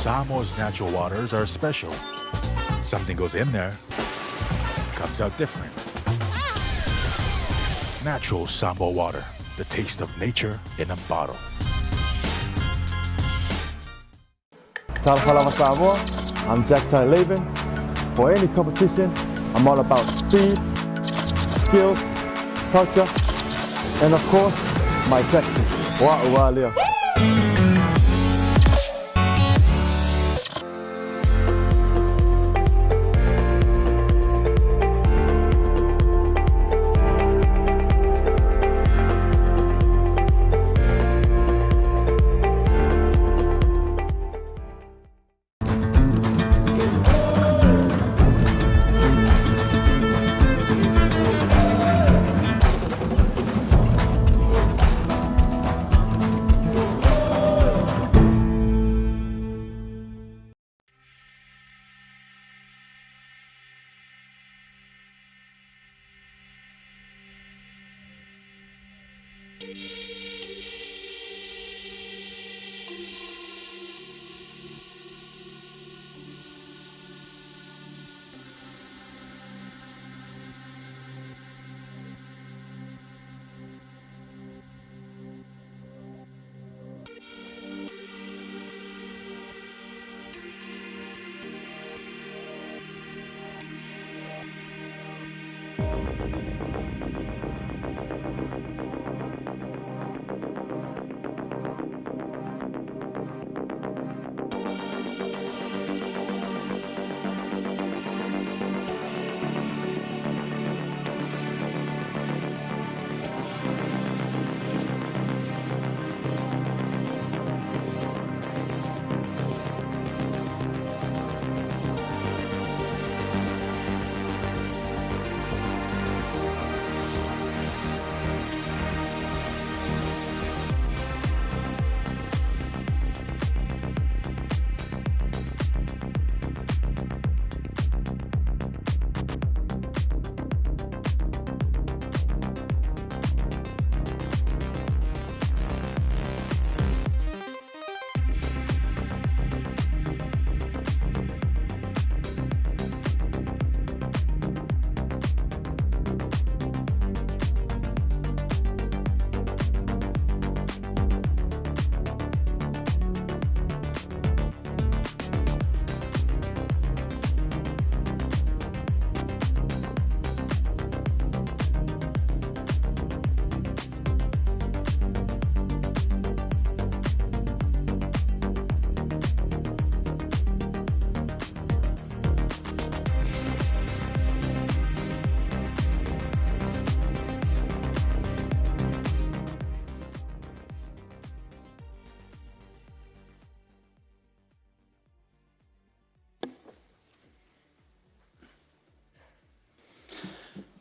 Samoa's natural waters are special. Something goes in there, comes out different. Natural Samoa water, the taste of nature in a bottle. Tiafau Samoa, I'm Jack Laban. For any competition, I'm all about speed, skills, culture, and of course, my sexy. Wa'ualia.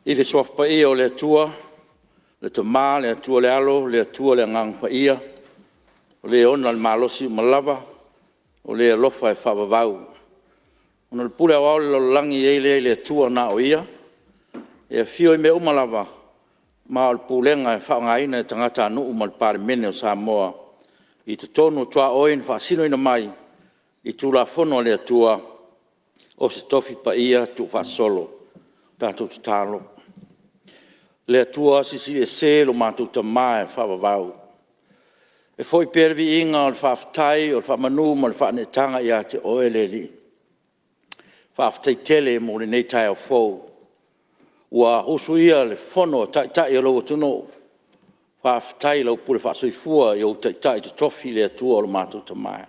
I le soaf pa ia o le atua, le tamā, le atua le alo, le atua le ngang pa ia, o le ona le malosi malava, o le alofa e whawawau. Ona le pule awao le langi e le atua na o ia, e fio i me umalava, ma o le pulenga e whaangaina e tangata anu umal Palemene o Samoa, i te tonu tua oin whaasino ina mai, i tula fono le atua, o se tofi pa ia tu whaasolo, tātou te tālo. Le atua sisi e se lo mātou ta mai whawawau. E foi pervi inga o le whawhtai o le whamanu ma le whanetanga ia te oe le li. Whawhtai tele mo le nei tai au fau. Ua usu ia le fono tai o lau atuno. Whawhtai lau pule whaasoifua i o tai te tofi le atua o le mātou ta mai.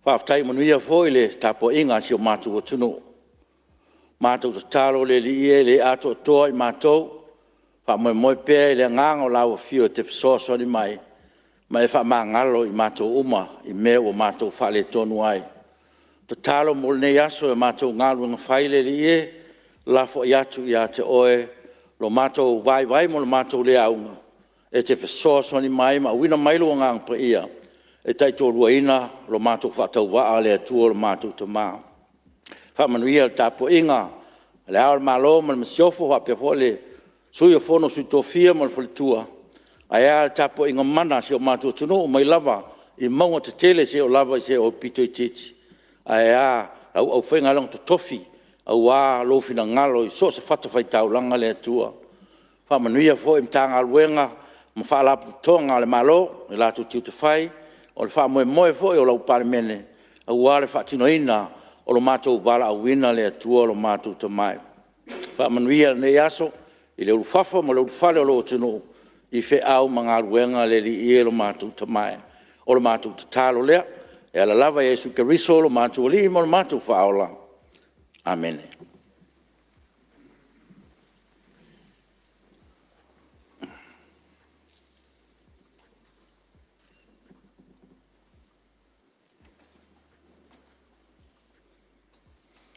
Whawhtai manuia foi le tapo inga si o mātou atuno. Mātou ta tālo le li e le ato toa i mātou. Wha moe pēr le nganga o lau fio te whasoso ni mai. Ma e wha ngalo i mātou uma i mea o mātou whale tonu ai. Ta tālo mo le nei aso e mātou ngalu ngā whaile li e. Lafo i atu i a te oe. Lo mātou vai mo le mātou le aunga. E te whasoso ni mai ma wina mailu o ngang pa ia. E taito rua ina lo mātou whatau waa le atua lo mātou ta maa. Whamanuia le tāpo inga. Le aur malo ma le masiofo hapia fo le sui o fono sui tofia ma le folitua. Ai a le tāpo inga mana se o mātou tunu o mai lava i maunga te tele se o lava i se o pito i titi. Ai a au whenga lang to tofi, au a lo fina ngalo I so se fata whai tau langa le atua. Wha manuia fo im tanga luenga, ma wha la tonga le malo, e la tu tiu te whai, o le wha moe fo o lau Palemene, au a le wha tino ina, o lo mātou wala au wina le atua o lo mātou te mai. Wha manuia ne aso, I le urufafo ma le urufale o lo tino, I fe au mga luenga le li I lo mātou te mai, o lo mātou te talo lea, e ala lava Yesu Keriso lo mātou li mo lo mātou whaola. Amen.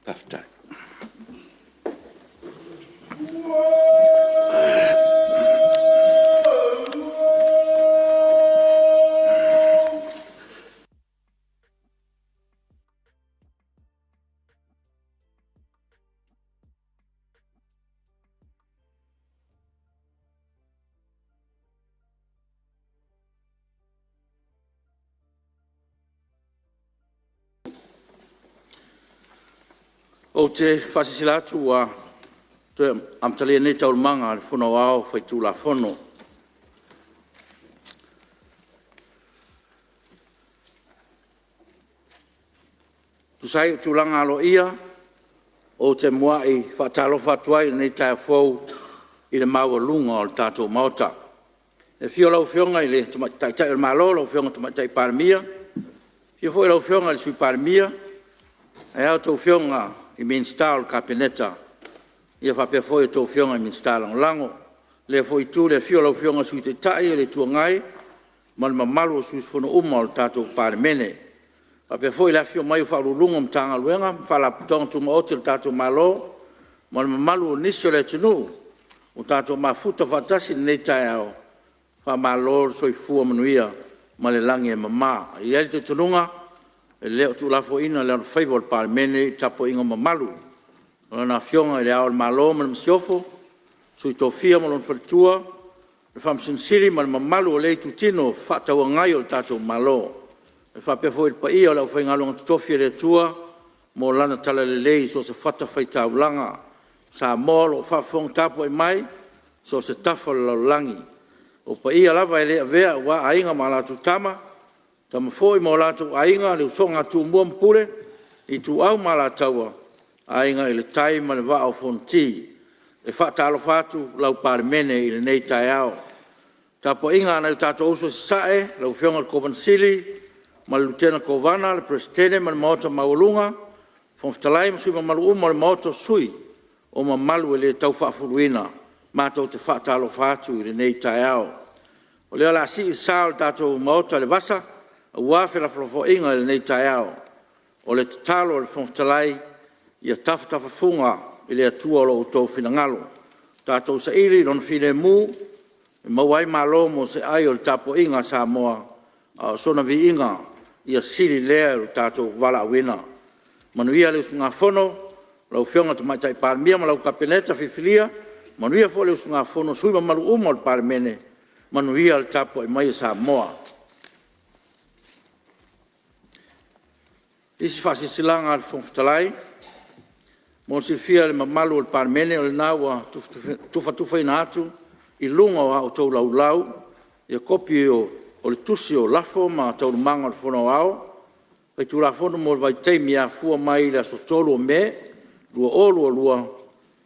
Paftai. O te whasisilatu a te amtalia nei taurumanga le whono au whaitu la whono. Tu sai tu langa alo ia o te mua I whatalo whatuai nei Tiafau I le maua lunga o le tātou maota. E fio lau fionga I le taitai o le malo lau fionga tamatai Palemene. Fio foi lau fionga le sui Palemene. E au tau fionga I minstalo kapineta. Ia whapea foi tau fionga I minstalo lango. Le foi tu le fio lau fionga sui te tai le tuangai. Mal mamalu o sui fono uma o le tātou Palemene. Whapea foi la fio mai whaurulunga mtanga luenga. Whala tonga tu maoti le tātou malo. Mal mamalu o nisi o le tunu. O tātou mafuta whatasi nei tai au. Wha malo soi fua manuia. Ma le langi e mama. Ia te tununga. E leo tu la fo ina le faivo al Palemene tapo inga mamalu. Na fionga le ao malo ma msiofo. Sui tofia ma lon fatua. Le fam sinsiri ma mamalu le tu tino fata wa ngai o tato malo. Le fa pe foi pa ia la fo inga lon tofia le tua mo lana tala le lei so se fata fai taulanga. Samoa o fa fong tapo e mai so se tafa la langi. O pa ia lava ele vea wa ainga mala tu tama. Tama foi mo lato ainga le songa tu mpule I tu au mala taua ainga le tai ma le va o fonti e fa talo fatu lau Palemene I le nei tai au tapo inga na tato uso sae lau fionga kovansili ma le lutena kovana le presidente ma le maota maulunga fonftalai ma sui ma malu ma le maota sui o ma malu le tau fa furuina ma tau te fa talo fatu I le nei tai au o le ala si sao tato maota le vasa Ua fe la flofo inga le nei tai au. O le talo le fontalai ia tafa funga I le atua lo utou fina ngalo. Tātou sa iri non fine mu e mawai malo mo se ai o le tapo inga Samoa a sona vi inga ia siri lea o tātou wala wina. Manuia le sunga fono lau fionga tamaitai Palemene ma lau kapineta fifilia manuia fo le sunga fono sui ma malu uma o le Palemene manuia le tapo I mai Samoa. Isi fasi silanga al fonftalai. Mo si fia le mamalu al Palemene o le naua tufa ina atu I lunga o tau lau lau. Ia kopi o le tusi o lafo ma tau manga o le fono au. Pai tu la fono mo le vai teimi a fua mai le asotolo o me. Lua o lua.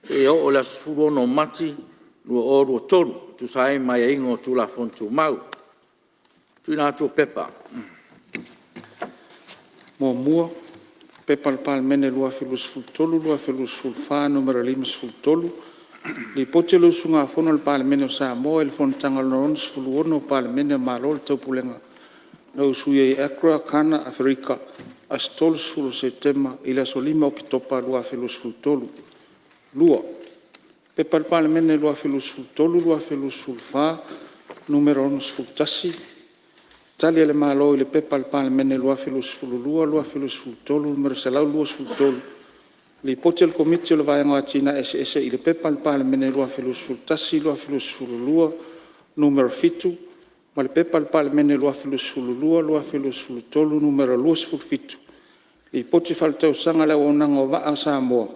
E o le asofuru ono mati. Lua o lua tolu. Tu sae mai a ingo tu la fono tu mau. Tu ina atu pepa. Mua pepa le Palemene lua filus fultolu lua filus fulfa numero 5 fultolu li pote lo sunga fono le Palemene o Samoa il Fonotaga non sfuluono Palemene malo le taupulenga no suye Accra kana Afrika astol sul setema ila solima Oketopa lua filus fultolu lua pepa le Palemene lua filus fultolu lua filus fulfa numero 1 fultasi Tali le malo le pepa le Palemene lua filus fululua lua filus fultolu numero selau lua fultolu li pote le komiti le vaenga atina SS I le pepa le Palemene lua filus fultasi lua filus fululua numero fitu ma le pepa le Palemene lua filus fululua lua filus fultolu numero lua fulfitu I poti faletausaga le auaunaga o vaa Samoa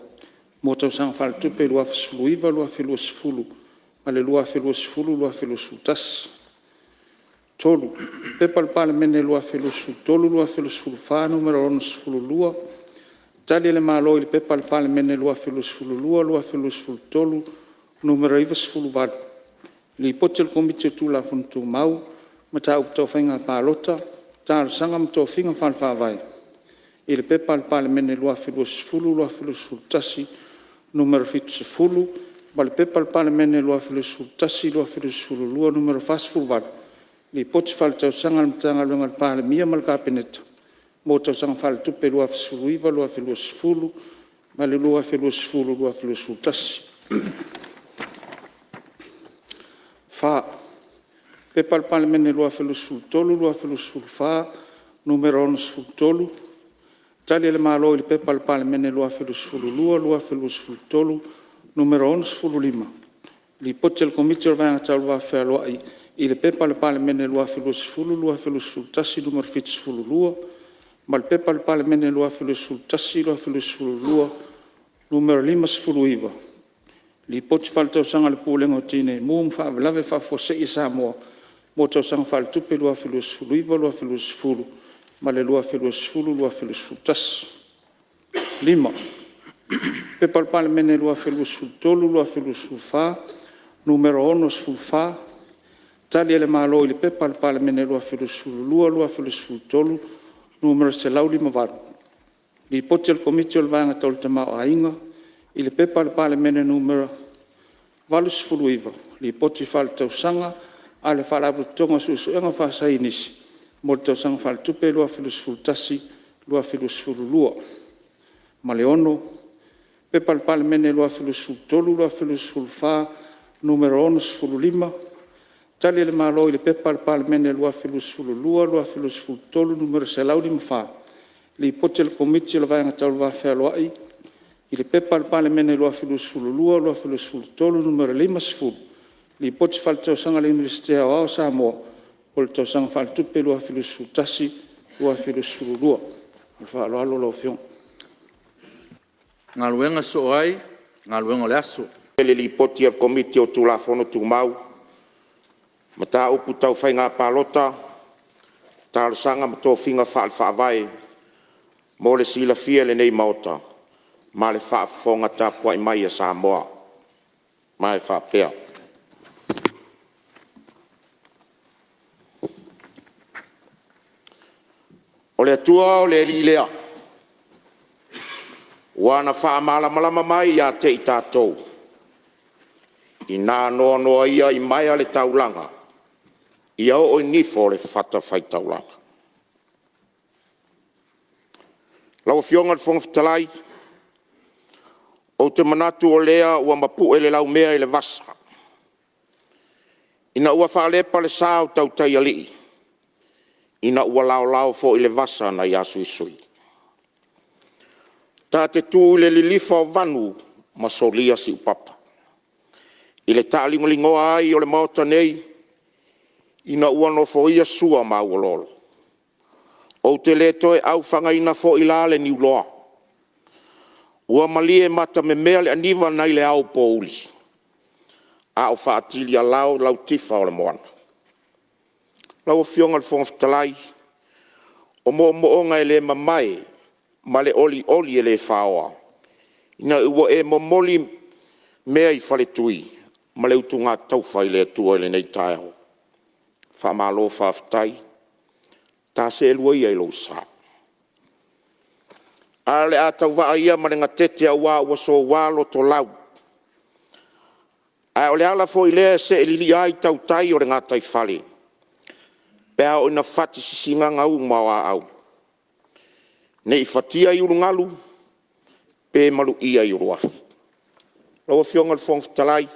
mo tausaga faletupe lua fesuluiva lua feluasifulu ma le lua feluasifulu lua feluasifulutasi tolu pepa le palemene lua feluasifulutolu lua feluasifulufa numero 6 tali le malo i le pepa le palemene lua feluasifululua lua feluasifulutolu numero 2 li poti le komiti o tulafonotumau ma taʻupitoʻafaiga palota talosaga ma tofiga falefaavae i le pepa le palemene lua feluasifulu lua feluasifulutasi numero 7 ma le pepa le palemene lua feluasifulutasi lua feluasifululua numero 10 li poti faletausaga le matagaluega le palemia ma le kapeneta mo tausaga faletupe lua fesuluiva lua feluasifulu ma le lua feluasifulu lua feluasifulutasi fa pepa le palemene lua feluasifulutolu lua feluasifulufa numero 11 tali le malo i le pepa le palemene lua feluasifululua lua feluasifulutolu numero 11 li poti le komiti o le vaega tauluvafealoaʻi i le pepa le palemene lua feluasifulu lua feluasifulutasi numero 7 ma le pepa le palemene lua feluasifulutasi lua feluasifululua numero 5 li poti faletausaga le pulega o tineimu ma faavelave faafoaseʻi Samoa mo tausaga faletupe lua feluasifuluiva lua feluasifulu ma le lua feluasifulu lua feluasifulutasi 5 pepa le palemene lua feluasifulutolu lua feluasifulufa numero 11 tali le malo i le pepa le palemene lua feluasifululua lua feluasifulutolu numero 6 li poti le komiti o le vaega tauletamaʻoaiga i le pepa le palemene numero 8 li poti faletausaga a le faalaputotoga suʻesuʻega faasainisi mo le tausaga faletupe lua feluasifulutasi lua feluasifululua ma le 6 pepa le palemene lua feluasifulutolu lua feluasifulufa numero 15 tali le malo i le pepa le palemene lua feluasifululua lua feluasifulutolu numero 6 li poti le komiti o le vaega tauluvafealoaʻi i le pepa le palemene lua feluasifululua lua feluasifulutolu numero 5 li poti faletausaga le universite aoao Samoa o le tausaga faletupe lua feluasifulutasi lua feluasifululua le faaloalo laufioga Ngaluenga so ai, ngaluenga le aso. Le lipoti a komiti o tulafonotumau ma taupu taufaiga palota talosaga ma tofiga faalfaavae mo le silafia lenei maota ma le faafofoga tapuaʻi mai a Samoa ma e faapea o le atua o le alii lea ua na faamalamalama mai iā te i tatou ina noanoa ia i mai a le taulaga ia o nifo o le fatafaitaulaga lauafioga le fogafetalai o te manatu o lea ua mapuʻe le laumea i le vasa ina ua faalepa le sa o tautaialii ina ua laolao foʻi le vasa na iā suisui tatetū i le lilifa o vanu ma solia siʻupapa i le taʻaligoligoa ai o le maota nei ina ua nofo ia sua ma aualolo o te lē toe ʻaufagaina foʻi la le niuloa ua malie mata memea le aniva nai le ao pouli a o faatili alao lautifa o le moana lauafioga le fogafetalai o moʻomooga e lē mamae ma le olioli e lē faoa ina ua e momoli mea i faletui ma le utuga taufa i le atua i lenei taeao faamālō faafetai taseʻelua ia i lou sa a le a tauvaa ia ma le gatete auā ua sovā lotolau ae o le ala foʻi lea e seʻelili ai tautai o le gataifale pea o ina fati sisigaga uma o aau neʻi fatia i ulugalu pe maluʻia i uluafi lauafioga le fogafetalai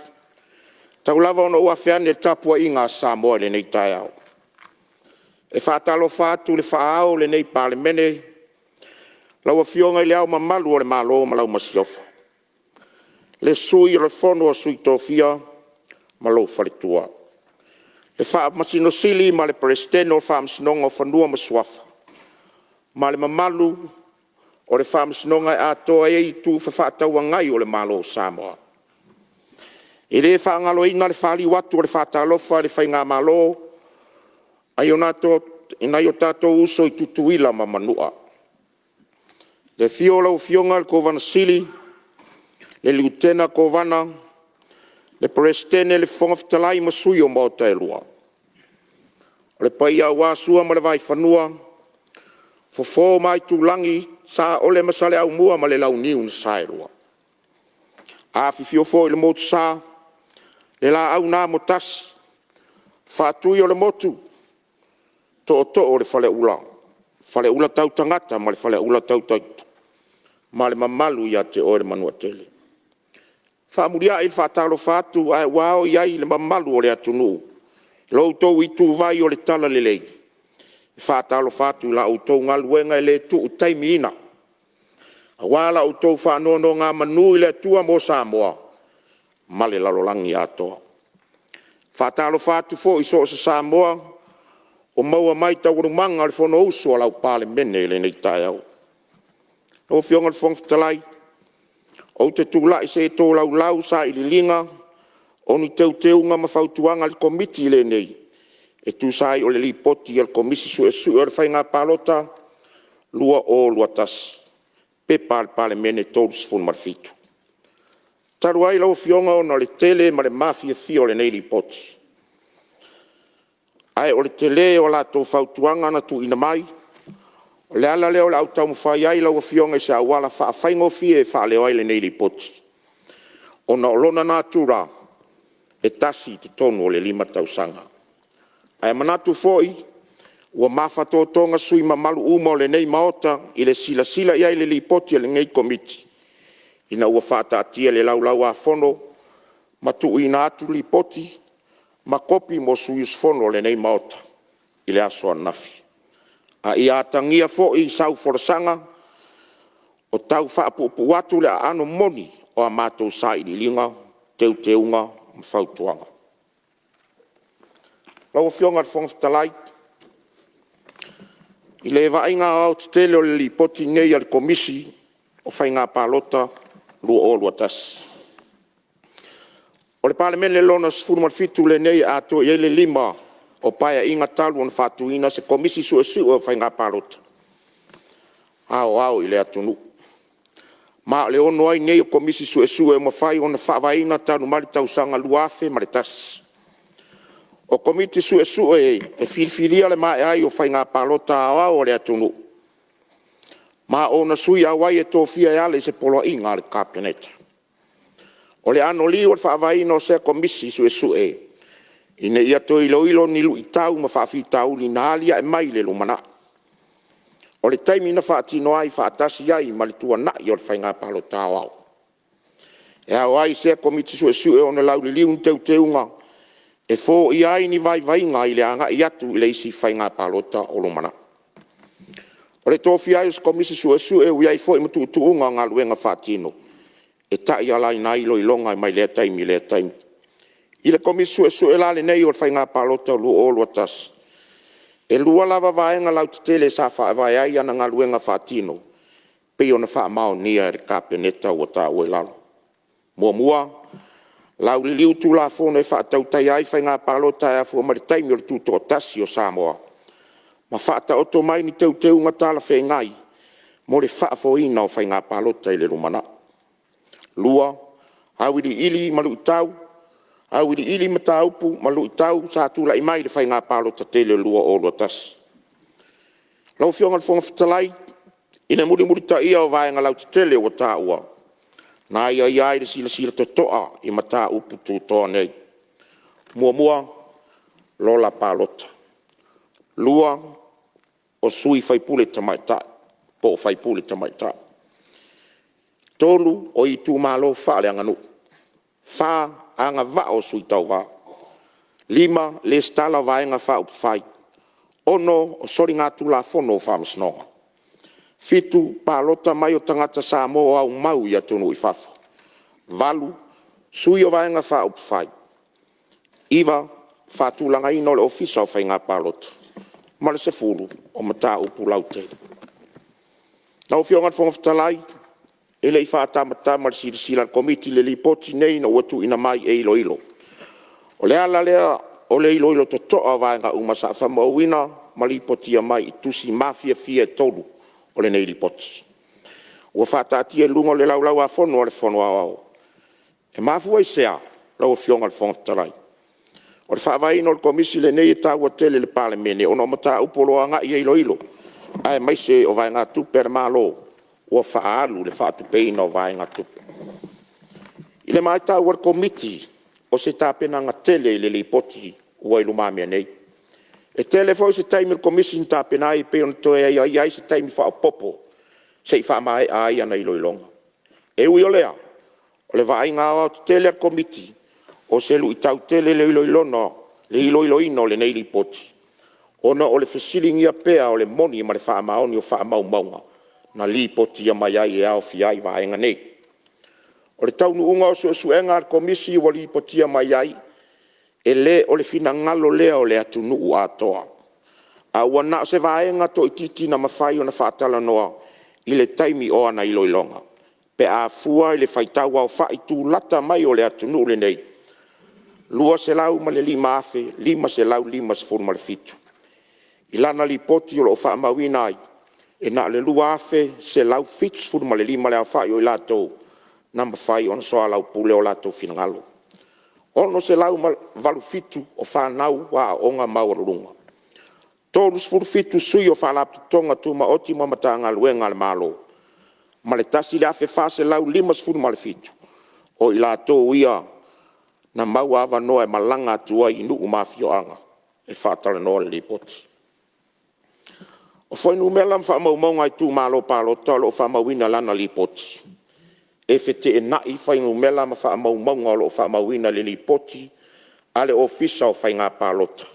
taulava ona ua feani le tapuaʻiga a Samoa i lenei taeao e faatalofa atu le faaao lenei palemene lauafioga i le ao mamalu o le mālō ma laumasiofa le sui o le fono o suitofia ma lou faletua le faamasinosili ma le presidene o le faamasinoga o fanua ma suafa ma le mamalu o le whamasnonga e atoa e tu whawhataua ngai o le malo Samoa. E le whaangalo ina le whali watu o le whatalofa le whainga malo, ai o nato ina o tātou uso i tutuila ma manua. Le fiola o fionga le kovana sili, le liutena kovana, le prestene le whongaftalai masui o mauta e lua. O le paia wāsua ma le vai whanua, fofo mai tūlangi sa ole masale au mua ma le lau niu na saerua. A fifio fo i le motu sa, le la au nā motasi, whātui o le motu, to o le whale ula tau tangata ma le whale ula tau taitu, ma le mamalu ia te o le manua tele. Whaamuria i le whātalo whātu ai wao iai le mamalu o le atunu, lau tau i tū vai o le tala le lei. Whātalo whātu la o tau ngā luenga e le tu utaimi ina. A wala o tau whānono ngā manu i le tua mo Samoa, ma le lalolangi atoa. Whātalo whātu fo i so sa Samoa, o maua mai tau rumanga le whono uso a lau Palemene le nei tai au. O fionga le whongwhitalai, o te tūlai se tō lau sa i li linga, o ni teunga mawhautuanga le komiti le nei, e tūsai o le li poti al komisi su o le whainga palota, lua o lua tasi, pepa le Palemene tōru sifun marfitu. Taru ai lau fionga o na le tele ma le mafia fio le nei li poti. Ai o le tele o la tō whautuanga na tu ina mai, o le ala leo la au tau mwhai ai lau fionga i sa wala whaingo fie e wha leo ai le nei li poti. O na olona nā tūra, e tasi te tonu o le 5 tausanga. Ai manatu foi, ua mawhatotonga sui ma malu uma o le nei maota i le sila iai le li poti le ngei komiti. Ina ua whātātia le lau a fono, ma tu ina atu li poti, ma kopi mo sui usfono le nei maota i le aso nafi. A i atangia fo i sau forasanga, o tau whaapupu atu le ano moni o a mātou sa i linga, teunga, mawhautuanga. Lau fionga whongwhitalai, i le vainga au te tele o le li poti ngei al komisi o whainga palota lua o lua tasi. O le Palemene lona sifuru marfitu le nei ato i le 5 o paia inga talu on whatuina se komisi su o whainga palota. Au i le atunu. Ma le ono ai nei o komisi su e mawhai o na whawaina tanu mari tausanga luafe mare tasi. O komiti su e whiriwhiria le mai ai o whainga palota o le atunu. Ma o na sui awai e tōwhia e ale se polo inga le kapeneta. O le ano li o le whaavaina o se komisi su e. Ine ia to ilo ni lu itau ma whaafitau ni nālia e mai le lumana. O le taimi na whaatino ai whaatasi ai ma le tua nai o le whainga palota au. E au ai se komiti su e o na lau li liun teunga. E fō i ai ni vainga i le anga i atu i le isi whainga palota o lumana. O le tōwhi ai os komisi su e ui ai fō i matu tuunga ngā luenga whaatino. E tai alai nā ilo i longa i mai lea taimi. I le komisi su e la le nei o le whainga palota o lua tas. E lua lava vaenga lau te tele sa whaavai ai ana ngā luenga whaatino. Pei o na whaamao nia e kapeneta o tā ue lalo. Mua. Lau li liu tū la whono e whaatau tai ai whainga palota e a fua mari taimi o le tūto o tasi o Samoa. Ma whaata oto mai ni teu ngatala whengai, mo le whaafoina o whainga palota i le rumana. Lua, awiri ili malu itau, awiri ili mataupu malu itau sa tūla i mai le whainga palota tele lua o lua tasi. Lau fionga le whonga whatalai, ina muri ta ia o vaenga lau te tele o tā ua. Nā ia ia le sila toa i mata upu tūtoa nei. Mua, lola palota. Lua, o sui whaipule tamaita, po whaipule tamaita. Tolu o i tū malo wha le anganu. Wha anga wa o sui tau wa. 5 le stala vaenga wha upu whai. Ono o sori ngā tū la whono o whamasnoa. 7 palota mai o tangata Samoa au mau i atunu i whafa. 8 sui o vaenga wha upu whai. Iwa whatūlanga ino le ofisa o whainga palota. Male se fulu o mata upu laute. Nau fionga whongaftalai, e lei whātamata ma sila komiti le li poti nei na watu ina mai e ilo. O le ala lea, o le ilo to toa vaenga umasa whamauina, ma li poti a mai tusi mafia fia tolu o le nei li poti. Ua whātatia lungo le laulau a whono o le whono au. E mafua i sea, lau fionga le whongaftalai. O le whaavaina o le komisi le nei e tāua tele le Palemene, ono mata upoloa ngai e ilo. Ai mai se o vaenga tupe malo, ua whaalu le whaatupeina o vaenga tupe. I le mai tāua le komiti, o se tāpena ngā tele le li poti ua ilu mamia nei. E tele fo se taimi le komisi ni tāpena ai pe on toe ai se taimi wha popo, se i wha mai ai ana ilo ilonga. E ui o lea, o le vaenga o tele le komiti, o se lu i tau tele le ilo ilona, le ilo ino le nei li poti. Ona o le fesilingia pea o le moni ma le wha maoni o wha maunga, na li poti a mai ai e au fiai vaenga nei. O le taunu unga o suenga al komisi o li poti a mai ai, e le o le fina ngalo lea o le atunuu atoa. A wana se vaenga to ititi na mawhai o na whaatala noa, i le taimi o ana ilo ilonga. Pe a fua i le whaitaua o whaitu lata mai o le atunuu le nei. Lua se lau ma le lima afe, lima se lau lima se furu ma le fitu. I lana li poti o lo wha mawina ai, e na le lua afe se lau fitu se furu ma le lima le a whai o i lato, na mawhai o na soa lau pule o lato finangalo. Ono se lau ma valu fitu o whanau wa onga maururunga. Tolu se furu fitu sui o whalapu tonga tu ma oti ma matanga luenga le malo. Ma le tasi le afe wha se lau lima se furu ma le fitu. O i lato ia, na mau ava noa e malanga tua i nu'u mafioanga e whaatala noa le li poti. O foi nu mela mfa maunga i tu malo palo talo fa mawina lana li poti. E fete e nai fai nu mela mfa maunga lo fa mawina le li poti ale ofisa o fai ngā palota.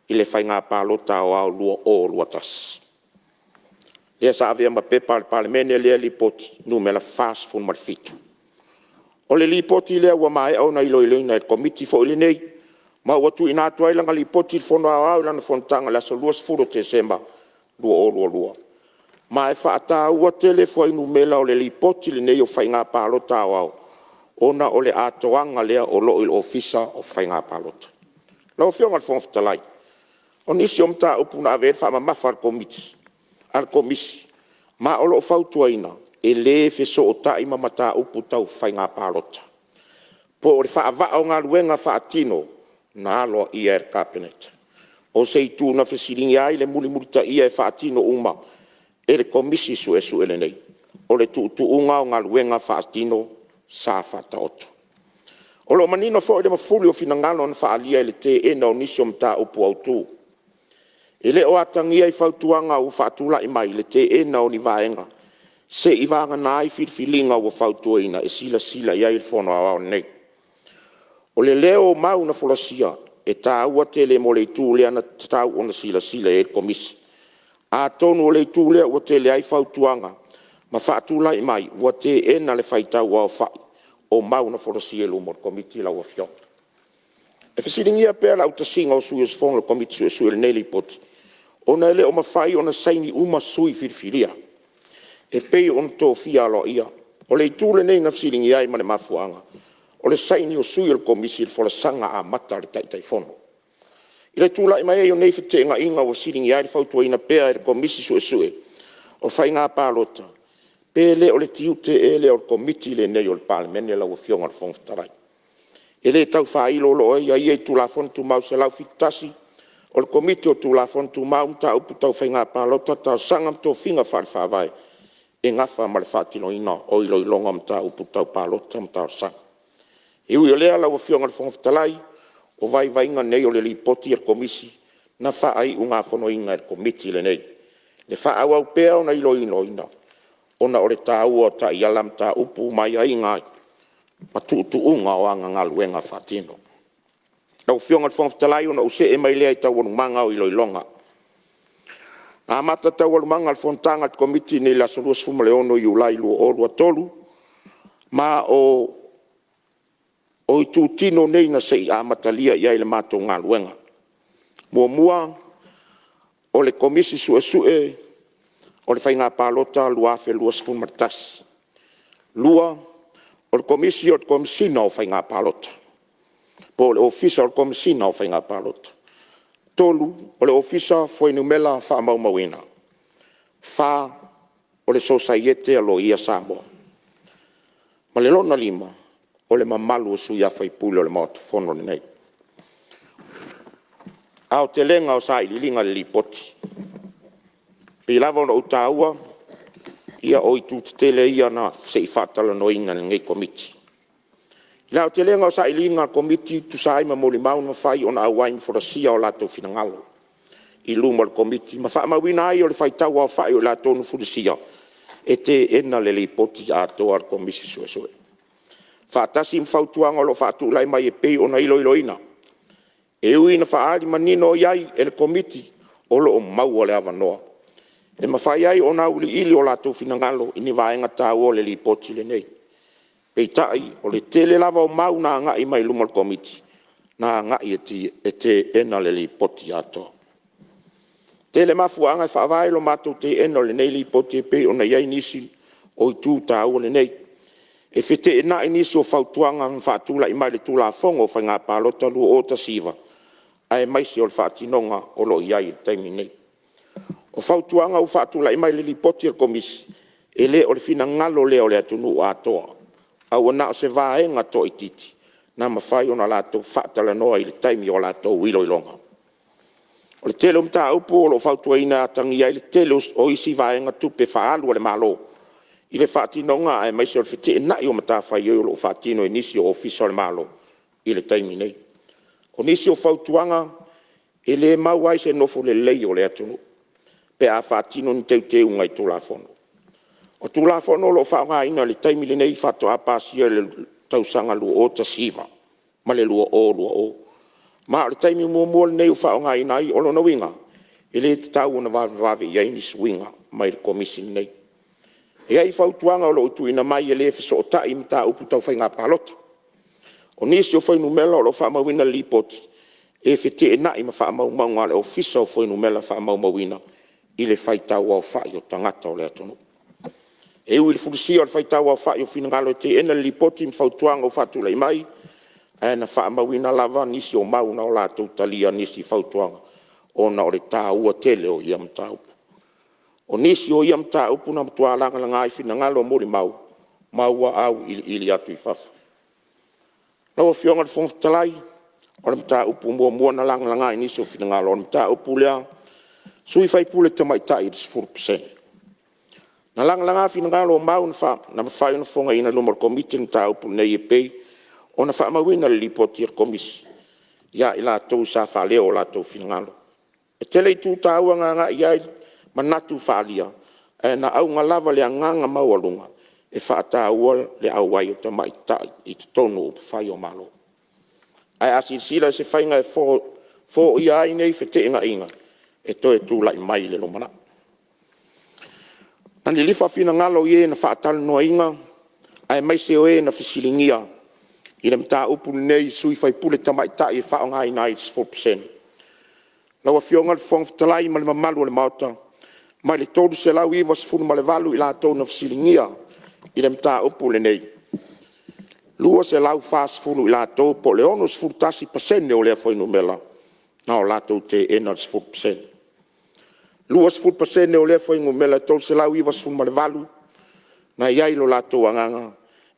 I le fai ngā palota o au lua o luatas. Lea sa avea ma pepa le Palemene lea li poti nu mela fast fun marfitu. O le li poti lea ua mai au na ilo na e komiti fo ili nei. Ma ua tu ina atu ailanga li poti fono au lana fontanga la so luas furo te semba. Lua. Ma e whaata ua tele fo inu mela o le li poti le nei o whai ngā pālota au. Ona o le atoanga lea o lo il ofisa o whai ngā pālota. Lau whionga le whongwhitalai. O nisi o mta upuna ave wha mamafa al komisi. Ma o lo whautua ina. E le fe so o tai mamata upu tau whai ngā pālota. Po o le wha avaa o ngā luenga wha atino na aloa i air cabinet. O se tu na fesiringi ai le muli ta ia e whaatino uma e le komisi su ele nei. O le tu unga o ngā luenga whaatino sa whataoto. O lo manino fo e le mafuli o finangano na whaalia e le te ena o nisi o mta upu au tu. E le o atangia i whautuanga o whaatula i mai le te ena o ni vaenga. Se i vanga na ai whirwhilinga o whautua ina e sila i ai le whono au nei. O le leo mau na folasia e tā ua tele mo le tūlea na tau o na sila e komisi. A tonu o le tūlea ua tele ai whautuanga, ma whaatula i mai, ua te ena le whaitau au whai, o mau na whorosia lu mo komiti la ua whio. E whasiringia pēr lau ta singa o sui o sfonga le komiti sui le neli poti. O na ele o mawhai o na saini uma sui whirwhiria. E pei o na tō fia alo ia. O le tūle nei na whasiringia ai ma le mafuanga. O le saini o sui o komisi le wholasanga a mata le taitai fono. I le tūla i mai o nei whete ngā inga o siringi ai le whautua ina pēa e le komisi sue. O whai ngā pālota. Pēle o le tiute e le o le komiti le nei o le Palemene la o whionga le whongwhatarai. E le tau whailo lo e ai e tūla fono tu mau se lau fitasi. O le komiti o tūla fono tu mau mta upu tau whai ngā pālota tau sangam tō whinga whare whawai. E ngafa ma le whaatino ina o ilo ilonga mta upu tau pālota mta o sanga. E ui o lea lau whionga le whongwhatalai, o vai inga nei o le li poti e komisi, na wha ai unga whono inga e komiti le nei. Le wha au au pēa o na ilo ina, ona o le tā ua ta i alam tā upu mai ai ngai, ma tu unga o anga ngā luenga whatino. Lau whionga le whongwhatalai ona use e mai lea i tau manga o ilo ilonga. Nā mata tau manga le whontanga te komiti nei la solua sfuma le ono i ulai lua o lua tolu, ma o i tū tino nei na sei a matalia i aile mātou ngā luenga. Mua o le komisi sue o le whainga pālota lua fe lua sifun martasi. Lua o le komisi o le komisina o whainga pālota. Po le ofisa o le komisina o whainga pālota. Tolu o le ofisa Fonotaga wha maumawina. Wha o le sosaiete alo ia Samoa. Ma le lona lima o le mamalu o sui a whaipule o le maotofono le nei. Ao te lenga o sa ililinga le lipoti. Pe lava o utaua, ia o i tūtele ia na se i whatala no inga ngei komiti. Ia o te lenga o sa ililinga komiti tu sa ima moli mauna whai o na awain forasia o lato finangalo. I luma le komiti, ma wha mawina ai o le whaitau o whai o lato no forasia. E te ena le lipoti a toa al komisi suesue. Whaatasi mwhautuanga o lo whaatu lai mai e pei o na iloiloina. E ui na whaari manino iai e le komiti o lo o maua le avanoa. E mawhai ai o na uli ili o lato finangalo ini vaenga tau o le lipoti le nei. Pei tai o le tele lava o mau na ngai mai luma le komiti. Na ngai e te ena le lipoti atoa. Tele mafuanga e whaavai lo matou te ena le nei lipoti e pei o na iai nisi o i tū tau le nei. E fete e na inisi o whautuanga whaatula i mai le tūla fongo whainga pālota lua o ta siva. Ai mai si o le whaatinonga o lo iai e taimi nei. O whautuanga o whaatula i mai le lipoti al komisi. E le o le fina ngalo le o le atunu o atoa. Au ana o se vaenga to i titi. Na mawhai o na lato whaatala noa i le taimi o lato wilo ilonga. O le tele umta upo o lo whautua ina atangi ai le tele o isi vaenga tupe whaalu o le malo. I le whaatinonga ai mai se o le fete e nai o matawhai o lo whaatino e nisi o ofisa o le malo. I le taimi nei. O nisi o whautuanga e le mau ai se nofo le lei o le atunu. Pe a whaatino ni teu ngai tūla fono. O tūla fono lo whaanga ina le taimi le nei whato a pasia le tausanga lua o ta siva. Ma le lua o. Ma le taimi mua le nei o whaanga ina i olo na winga. E le te tau na wawe iai ni swinga mai le komisi nei. E ai whautuanga o lo utu ina mai e le fiso o tai mta upu tau whainga palota. O nisi o whainumela o lo whaamawina lipoti. E fete e nai ma whaamaumaunga le ofisa o whainumela whaamaumawina. I le whaitau au whai o tangata o le atonu. E ui le furisia o le whaitau au whai o finangalo e te ena lipoti mwhautuanga o whatula i mai. E na whaamawina lava nisi o mauna o la tautalia nisi whautuanga. O na o le tā ua tele o ia mtaupu. O nisi o ia mtaupu na mtualanga la ngai finangalo o mori mau. Maua au ili atu i fafa. Lawa fionga le fonfutalai. O le mtaupu mua na langa la ngai nisi o finangalo. O le mtaupu lea. Sui fai pule te maitai i 4%. Na langa finangalo o mau na mawhai na fonga ina lumar komiti na taupu nei e pei. O na whaamawina le lipoti ar komisi. Ia i la tau sa whaleo o la tau finangalo. E tele i tū tāua ngā iai manatu whaalia. E na au ngā lava le nganga maualunga. E whaatāua le au wai o te maitai i te tonu o whai o malo. Ai asi sila se whainga e fo iai nei whete inga inga. E toi tūlai mai le lomana. Nani lifa fina ngalo ie na whaatala noa inga. Ai mai se oe na fisilingia. I le mta upu nei sui fai pule tamaitai e whaonga ina i 4%. Lawa fionga le whongfitalai ma le mamalu o le mauta. Mai le tōru se lau iwa sifunu ma le valu i la tōu na fisilingia. I le mta upu le nei. Lua se lau whasifunu i la tōu po le ono sifunu tasi pasene o lea whainumela. Na o la tōu te ena 4%. Lua 4% o lea whainumela tōu se lau iwa sifunu ma le valu. Na iai lo la tōu anganga.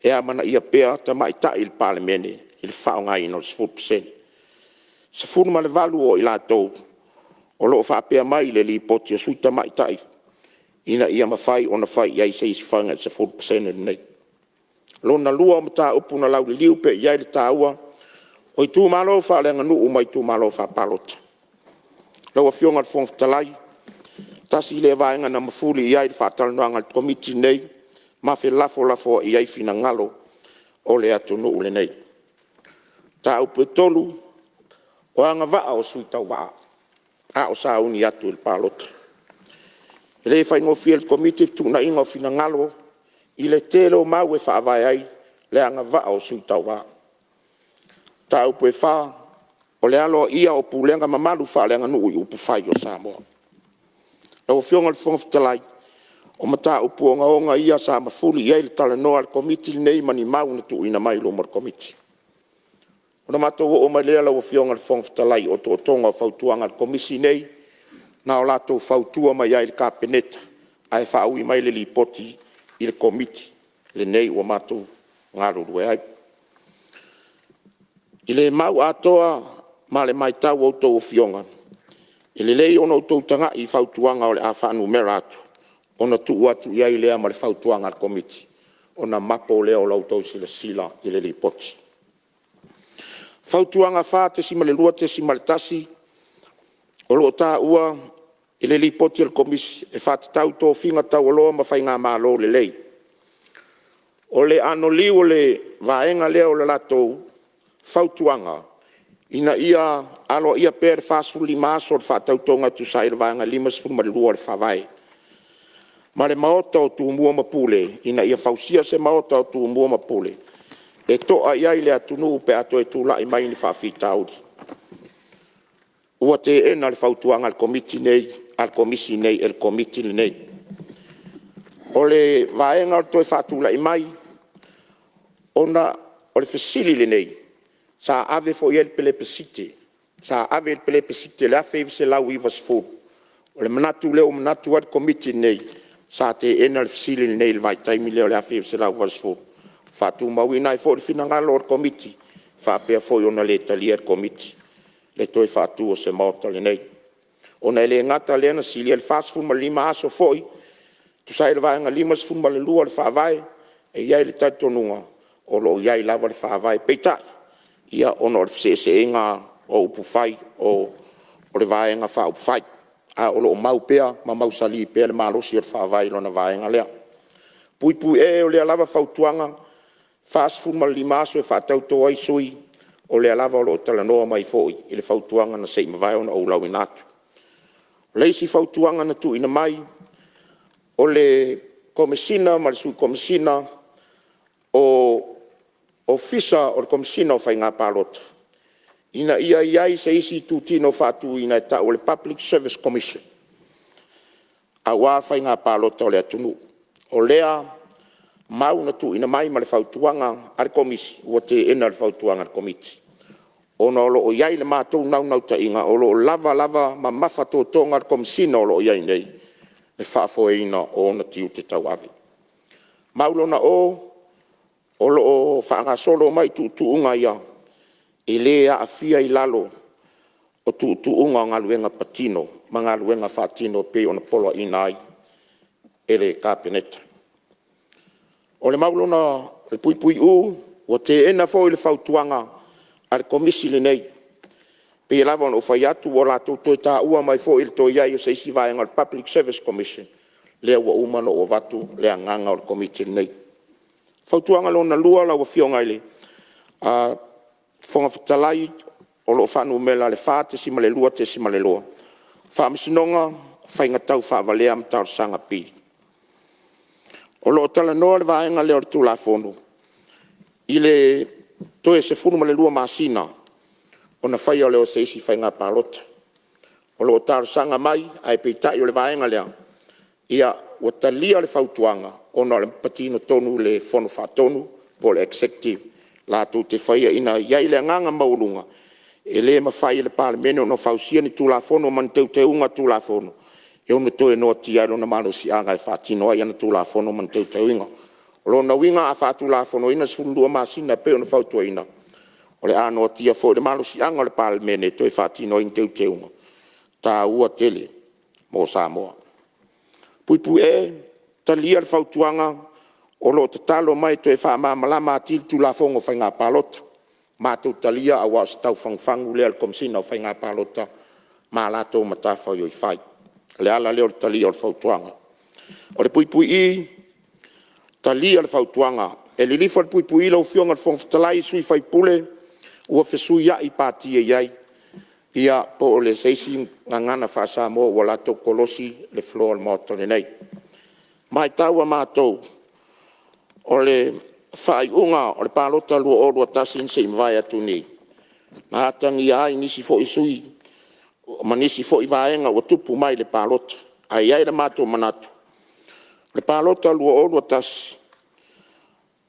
E amana ia pea ta maitai il Palemene, il whaonga ina o 4%. Se funu ma le valu o i la tōu, o loo whaapea mai le li poti o sui ta maitai, ina ia mawhai o na whai iai se isi whanga se 4% nei. Lona lua o mta upu na lau li liu pe iai le tāua, o i tū malo wha lenga nuu mai tū malo wha palota. Lau a fionga le whongfitalai, tasi le vaenga na mafuli iai le whaatalanoanga le komiti nei, ma fe lafo i ai fina ngalo o le atunu ule nei. Ta upe tolu o anga vaa o sui tau vaa. A o sa uni atu il palota. E le fai ngofia il komiti tu na inga o fina ngalo i le telo mau e faa vai ai le anga vaa o sui tau vaa. Ta upe faa o le alo ia o pulenga mamalu faa le anga nui upu fai o Samoa. Lau fionga le whongfitalai O mata upuonga onga ia sa mafuli ia le talanoa le komiti nei mani mau na tuuina mai lo mar komiti. Ona matou o mai lea lau fionga le fongafitalai o to'otoga o fautuaga le komisi nei na o latou fautua mai ai le kapeneta ae fa'aui mai le lipoti i le komiti lenei ua matou galulue ai. I le mau atoa ma le maitau outou o fionga i le lei ona outou taga'i i fautuaga o le a fa'anumera atu ona tu'u atu i ai lea ma le fautuaga le komiti ona mapo lea o lautou silasila i le lipoti. Fautuaga fa tesi ma le lua tesi ma le tasi o loo tāua i le lipoti o le komisi e fa'atatau tofiga taualoa ma faigā mālō lelei. O le anoliu o le vaega lea o le latou fautuaga ina ia alo ia pea le fasfulima aso o le fa'atautauga tusai le vaega 5 ma le lua o le favae. Ma le maota o tu'umua ma pule ina ia fausia se maota o tu'umua ma pule e to'a i ai le atunuu pe ato e tula'i mai ni fa'afitauli. Ua te'ena le fautuaga le komiti nei al komisi nei e le komiti lenei. O le vaega o le toe fa'atula'i mai ona o le fesili lenei sa ave fo'i le pelepesite sa ave le pelepesite le afe iveselau iva sefulu o le manatu lea o manatu a le komiti nei sa te'ena le fesili lenei le vaitaimi lea o le afe iveselau iva sefulu. Fa'atumauina ai fo'i le finagalo o le komiti fa'apea fo'i ona le talia le komiti le toe fa'atu o se maota lenei. Ona e le ngata lea na silia le fasfulu ma le 5 aso fo'i tusai le vaega 5 ma le lua o le fa'avae e iai le taitonuga o lo'o iai lava le fa'avae peita'i ia ona o le fese'ese'ega o upu fai o le vaega fa'upu fai a o lo'o mau pea ma mausali pea le malosi o le fa'avae lona vaega lea. Puipui e o lea lava fautuaga fasfulu ma le 5 aso e fa'atautou ai sui o lea lava o lo'o talanoa mai fo'i i le fautuaga na se'i mavae ona oulauina atu. Leisi fautuaga na tu'uina mai o le komesina ma le sui komesina o fisa o le komesina o faigā palota. Ina ia iai se isi tutino fa'atuina e ta'u o le Public Service Commission. Auā faigā palota o le atunuu. O lea mau na tu'uina mai ma le fautuaga a le komisi ua te'ena le fautuaga le komiti. Ona o lo'o iai le matou nauta'iga o lo'o lava ma mafa totoga le komisina o lo'o iai nei le fa'afoeina o ona tiu te tauave. Mau lona o lo'o fa'agasolo mai tu'utu'uga ia e lē a'afia i lalo o tu'utu'uga o galuega patino ma galuega fa'atino pei ona poloa'ina ai e le kapeneta. O le mau lona le puipui'u ua te'ena fo'i le fautuaga a le komisi lenei pe lava ona ufai atu o latou toe tā'ua mai fo'i le toe iai o se isi vaega o le Public Service Commission lea ua uma no ua vatu le agaga o le komiti lenei. Fautuaga lona lua laua fioga i le fogafetalai o lo'o fa'anumela le fā tesi ma le lua tesi ma le loa fa'amasinoga faigatau fa'avalea ma talosaga pili. O lo'o talanoa le vaega lea o le tulafonu i le toe 12 masina ona fai o leo se isi faigā palota. O lo'o talosaga mai ae peita'i o le vaega lea ia ua talia le fautuaga ona o le patino tonu le fono fa'atonu po le executive latou te faia ina iai le agaga mauluga e lē mafai le palemene ona fausia ni tulafono ma ni teuteuga tulafono e ona toe noa tia ai lona malosi'aga e fa'atino ai ana tulafono ma ni teuteuiga. O lona uiga a fa'atulafonoina 12 masina pe ona fautuaina o le anoa tia fo'i le malosi'aga o le palemene toe fa'atino ai ni teuteuga tāua tele mo Samoa. Puipui e talia le fautuaga o lo'o tatalo mai toe fa'amamalama ati le tulafogo faigā palota matou talia auā o se taufagafagu lea le komisina o faigā palota ma latou matafai o i fai le ala lea o le talia o le fautuaga. O le puipui'i talia le fautuaga e lilifa le puipui'i lau fioga le fogafetalai sui faipule ua fesui a'i patia iai ia po o le seisi gagana fa'asamoa ua latou kolosi le floa o le maota lenei. Mai taua matou o le fa'ai'uga o le palota lua o lua tasi ni se'i mavae atu nei na atagia ai nisi fo'i sui ma nisi fo'i vaega ua tupu mai le palota ai ai le matou manatu Le palota lua o lua tas.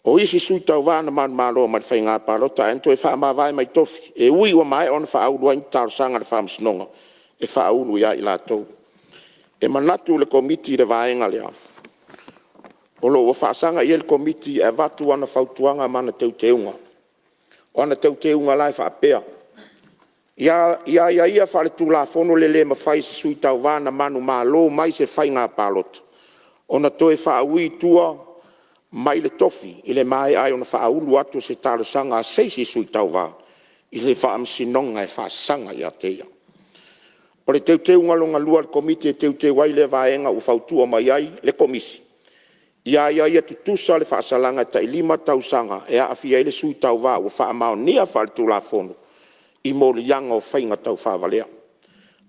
O isi sui tau vana man malo ma fai ngā palota ento e wha mawai mai tofi. E ui wa mai on wha aurua in tau sanga le wha msinonga. E wha auru ia i la tau. E manatu le komiti le vaenga lea. O lo wa wha sanga i le komiti e vatu ana whautuanga mana teuteunga. O ana teuteunga lai wha apea. Ia wha le tula fono le ma whai se sui tau vana manu malo mai se whai ngā palota. Ona toe wha ui tua mai le tofi, i le mai ai ona wha aulu atu se tala sanga a seisi sui tau wā, i le wha amsinonga e wha sanga i a teia. O le teuteu ngalonga lua le komite e teuteu ai le vaenga u whautua mai ai le komisi. Ia tutusa le wha asalanga ta i 5 tau sanga e a awhia i le sui tau wā u wha amao nia wha le tula fono i mo le yanga o whainga tau wha valea.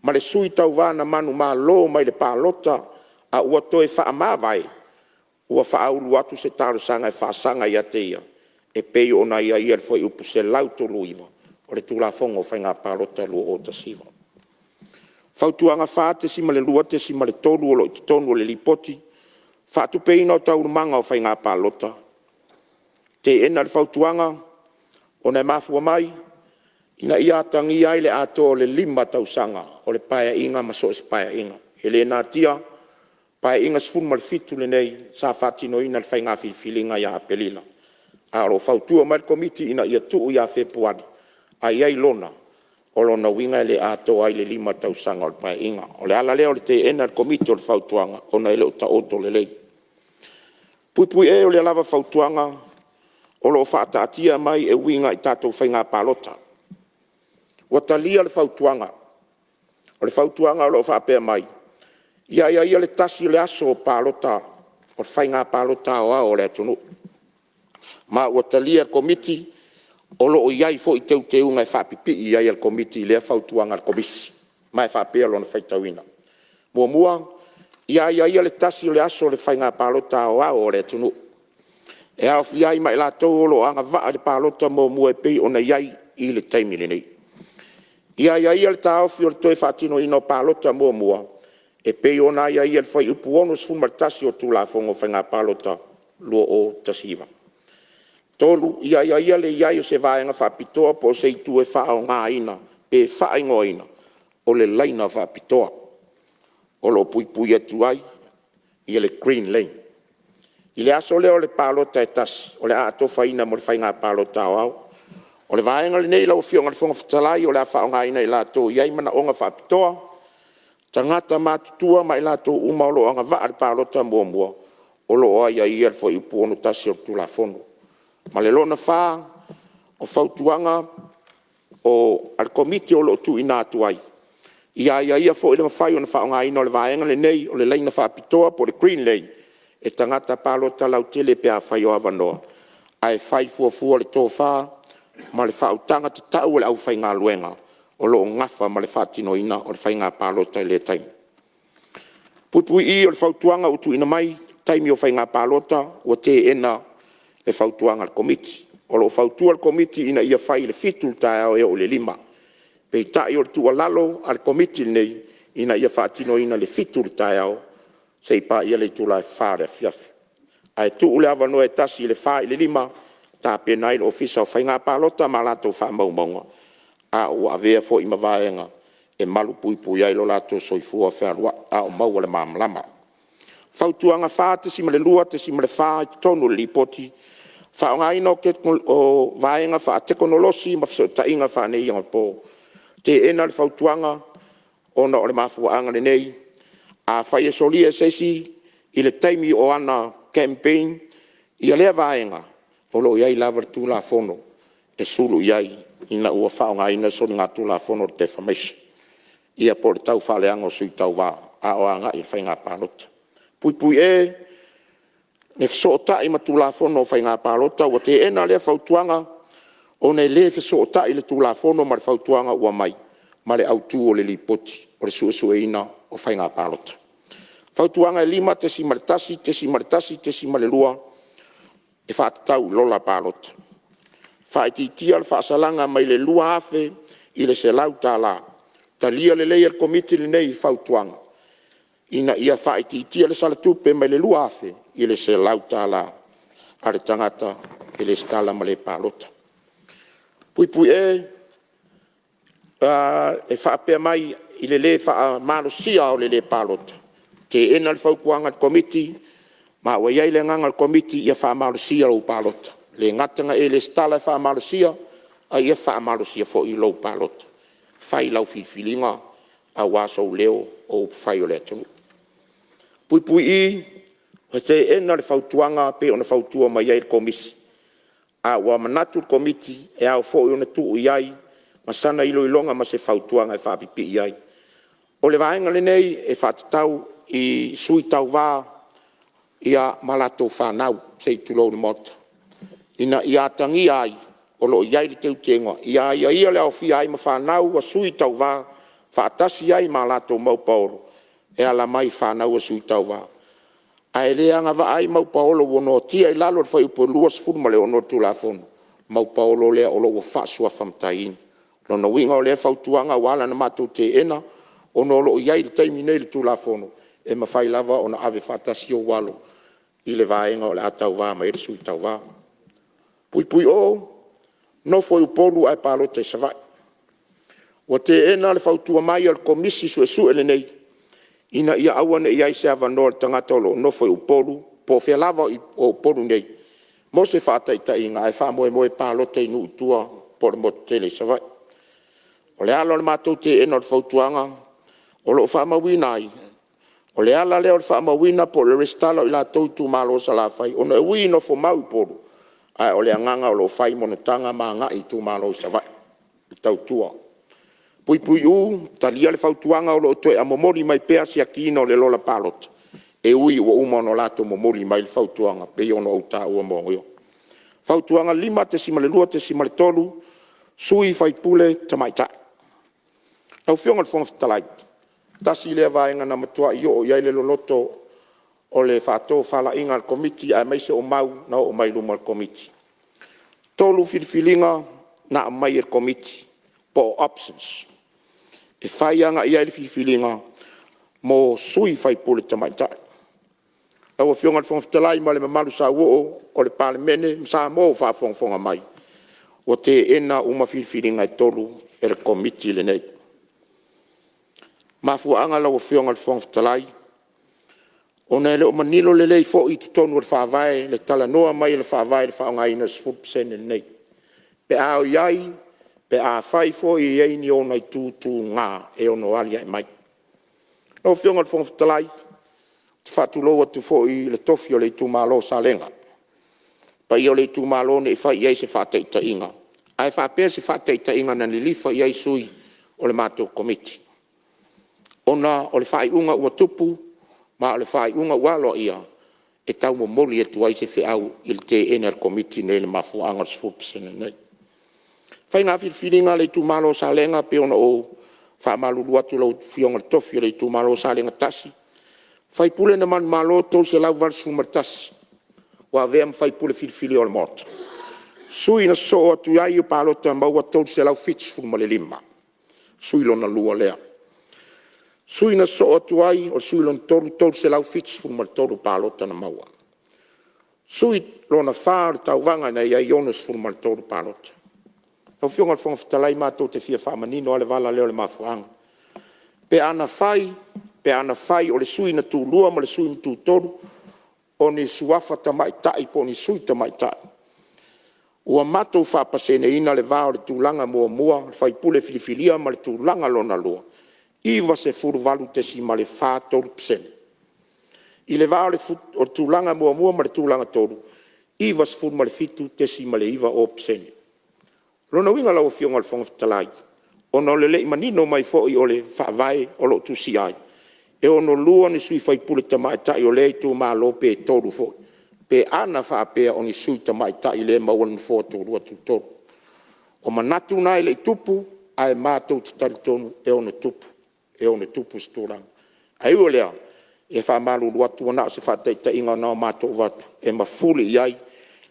Ma le sui tau wā na manu maa lo mai le pālota a ua toe wha amawai ua whaaulu atu se tarusanga e whaasanga i ateia, e pei ona ia le fwoi upu se lautolu iwa, o le tulafongo whainga palota lua o tasiwa. Whautuanga wha te sima le lua te sima le tolu o lo i tonu o le lipoti, whaatu peina o tauru manga o whainga palota. Te ena le whautuanga, o ne mafua mai, ina ia tangi ai le ato o le 5 tausanga, o le paia inga maso es paia inga. Ele na tia, paia inga sfun mal fitu le nei, sa fatino ina le whainga filinga ia apelila. Aro whautua mai komiti ina ia tuu ia Februari, a iai lona, o lona winga le ato ai le 5 tausanga o le paia inga. O le ala leo le te ena le komiti o le whautuanga, o na ele o ta oto le lei. Pui e o le alava whautuanga, o lo whaataatia mai e winga i tātou whainga palota. Watalia le whautuanga, o le whautuanga o lo whaapea mai. Ia le tasi le aso o palota, o le whainga palota o o le atunu. Ma watalia komiti, o lo o iai fo i teunga e whaapipi i le komiti le whautuanga le komisi. Ma e whaapea lo na whaitawina. Mua, ia le tasi le aso o le whainga palota o o le atunu. E au iai mai la tau lo anga vaa le palota mua e pei o na iai i le taimile nei. Ia le tau fi o le toi whaatino ino palota mua. E pei ona ia le whai upu ono sfun martasi o tula fongo whainga palota lua o tasiva. Tolu, ia le iai o se vaenga whaapitoa po se itu e whao ngā ina, pe whaingo ina, o le laina whaapitoa. O lo pui atu ai, ia le green lane. I le aso leo le palota e tasi, o le ato whaina mo le whainga palota o au. O le vaenga le nei lau fionga le fonga whatalai o le whao ngā ina i lato iai mana onga whaapitoa. Tangata matutua mai lato umaulo anga vaa le palota mua. O lo ai le fo ipu ono tasi o tula fono. Ma le lona wha o whautuanga o al komiti o lo tu inatu ai. Ia fo ile mawhai o na whao ngā ina o le vaenga le nei o le leina whaapitoa po le green lane. E tangata palota lau tele pe a whai o avanoa. Ai whai fuafua le tō wha ma le whautanga te tau le au whai ngā luenga. O lo ngafa ma le whaatino ina o le whainga palota le taimi. Pui o le whautuanga utu ina mai, taimi o whainga palota, o te ena le whautuanga le komiti. O lo whautua le komiti ina ia whai le fitu tae o le 5. Pei tai o le tua lalo al komiti nei, ina ia whaatino ina le fitu tae o, sei pa ia le tula e whaare a fiafi. Ai tu le avano e tasi le whae le 5, ta penai le ofisa o whainga palota ma lato wha maunga. A o avea fo i mawaenga e malu pui ai lo lato soifua whērua a o maua le mamlama. Whautuanga whā te sima le lua, te sima le whā i tonu li poti. Whaonga ina o vaenga wha teknolosi ma wha tainga wha nei ang po. Te ena le whautuanga ona o le mafuaanga le nei. A whai e solia sesi i le taimi o ana campaign i a lea vaenga o lo iai lava tūla fono e sulu iai ina ua whaonga ina so ngā tūla fono defamation. Ia po le tau whaleanga o sui tau wā a oanga i whainga pālota. Pui e, ne whesota i ma tūla fono o whainga pālota, ua te ena lea whautuanga o ne le whesota i le tūla fono ma le whautuanga ua mai, ma le autu o le lipoti, o le suesue ina o whainga pālota. Whautuanga e 5, te si maritasi, te si maritasi, te si malelua, e whātatau lola pālota. Whaititia le whaasalanga mai le lua afe i le se lau tā la. Ta lia le leia komiti le nei whautuanga. ina ia whaititia le salatupe mai le lua afe i le se lautala a le tangata i le stala ma le palota. Pui e whaapea mai i le wha malosia o le palota. Te ena le whaukuanga komiti, ma ua iai le nganga komiti ia wha malosia o palota. Le ngatanga e le stala wha malosia, a ia wha malosia fo i lo palota. Whai lau whiwhilinga a waso leo o whai o le atungu. Pui i, he te ena le whautuanga pe ona whautua mai iai le komisi. A ua manatu le komiti e au fo i ona tuu iai, masana ilo ilonga ma se whautuanga e whapipi iai. O le vaenga le nei e whatatau i sui tau wā ia malato whanau se i tulo ni mota. Ina ia tangi ai o lo iai le teu tengoa. Ia le au fia ai ma whanau a sui tau wā whaatasi ai malato mau paoro. E ala mai whanau a sui tau wā. A e leanga wa ai mau paolo wono tia i lalo le whai upo luas furu ma le ono tu la fono. Mau paolo lea o lo wa whaasua whamtain. Lono winga o lea whautuanga wala na mato te ena ono lo iai le taimi nei le tu la fono. E ma whai lava o na ave whaatasi o walo. I le vaenga o le atau wā ma e le sui tau wā. Pui o, no foi upolu ai palo te savai. O te ena le whautua mai al komisi su ele nei. Ina ia awane iai se avanoa le tangata o lo no foi upolu, po fea lava o upolu nei. Mo se whaataita inga e wha moe palo te inu utua po le moto tele savai. O le ala le mātou te ena le whautuanga, o lo wha mawina ai. O le ala leo le wha mawina po le restalo i la tautu malo sa la whai. O na ui no fo mau polu. Ai o le anganga o lo whai monotanga ma nga i tu malo sa vai. I tautua. Pui u, talia le whautuanga o lo toe a momori mai pea si akina o le lola palot. E ui ua umano lato momori mai le whautuanga. Pe ono au ta ua mo yo. Whautuanga 5 te sima le 2 te sima le 3. Sui whai pule tamaita. Au fionga le fonga talai. Tasi lea vaenga na matua i o iai le loloto o le whātō whala inga al komiti a mai se o mau na o mai luma al komiti. Tolu whiriwhilinga na mai al komiti po options. E whaianga i aile whiriwhilinga mo sui whai pule tamaitai. Lau a whionga le whongwhitalai ma le mamalu sa uo o le Palemene sa mo whawhongwhonga mai. O te ena uma whiriwhilinga i tolu e le komiti le nei. Mafuanga lau a whionga le whongwhitalai ona ele o manilo le lei fo i tonu le whaavae, le tala noa mai le whaavae le whaongai na 4% nei. Pe a o iai, pe a whai fo i ei ni ona i tūtū ngā e ono alia i mai. Nau whionga le whongwhitalai, te whatuloa tu fo i le tofi o le tū malo sa lenga. Pa i o le tū malo ne i whai iei se whateita inga. Ai whapea se whateita inga na ni lifa iei sui o le mātou komiti. Ona o le whai unga ua tupu, ma le whai unga walo ia e tau mo moli e tuai se whiau il te ena komiti nei le mafuanga 4% nei. Whai ngā whiringa le tu malo sa lenga pe ona o wha malulu atu lau whionga tofi le tu malo sa lenga tasi. Whai pule na man malo tol se lau val sumar tasi. Wa veam whai pule whirwhiri o le mota. Sui na so atu iai o palota maua tol se lau fits furma le 5. Sui lona lua lea. Sui na so atu ai o sui lon tolu se lau fits fuma le tolu palota na maua. Sui lona whāre tau wanga na ia ionas fuma le tolu palota. Tau whionga le whongwhitalai mātou te fia whamanino ale wala leo le mafuanga. Pe ana whai o le sui na tū lua ma le sui na tū tolu o ni suafa tamai tai po ni sui tamai tai. Ua mātou whapasene ina le vāo le tūlanga mua, le whai pule filifilia ma le tūlanga lona lua. Iwa se furuvalu te si ma le wha tolu psene. I le vāo le o tūlanga mua ma le tūlanga tolu. Iwa se furu ma le fitu te si ma le iwa o psene. Lona winga lau whionga le whongwhitalai. Ono le lei manino mai fo i o le whaavae o lo tu si ai. E ono lua ni sui whai pule tamai tai o le tu maa lope e tolu fo. Pe ana whaapea o ni sui tamai tai le mawan fo tolu atu tolu. O manatu nai le tupu ai mātou te taritonu e ono tupu. E ona tupu sturang. Ai ua lea, e wha malu watu wana se whateita inga nao mātou watu. E mafuli iai,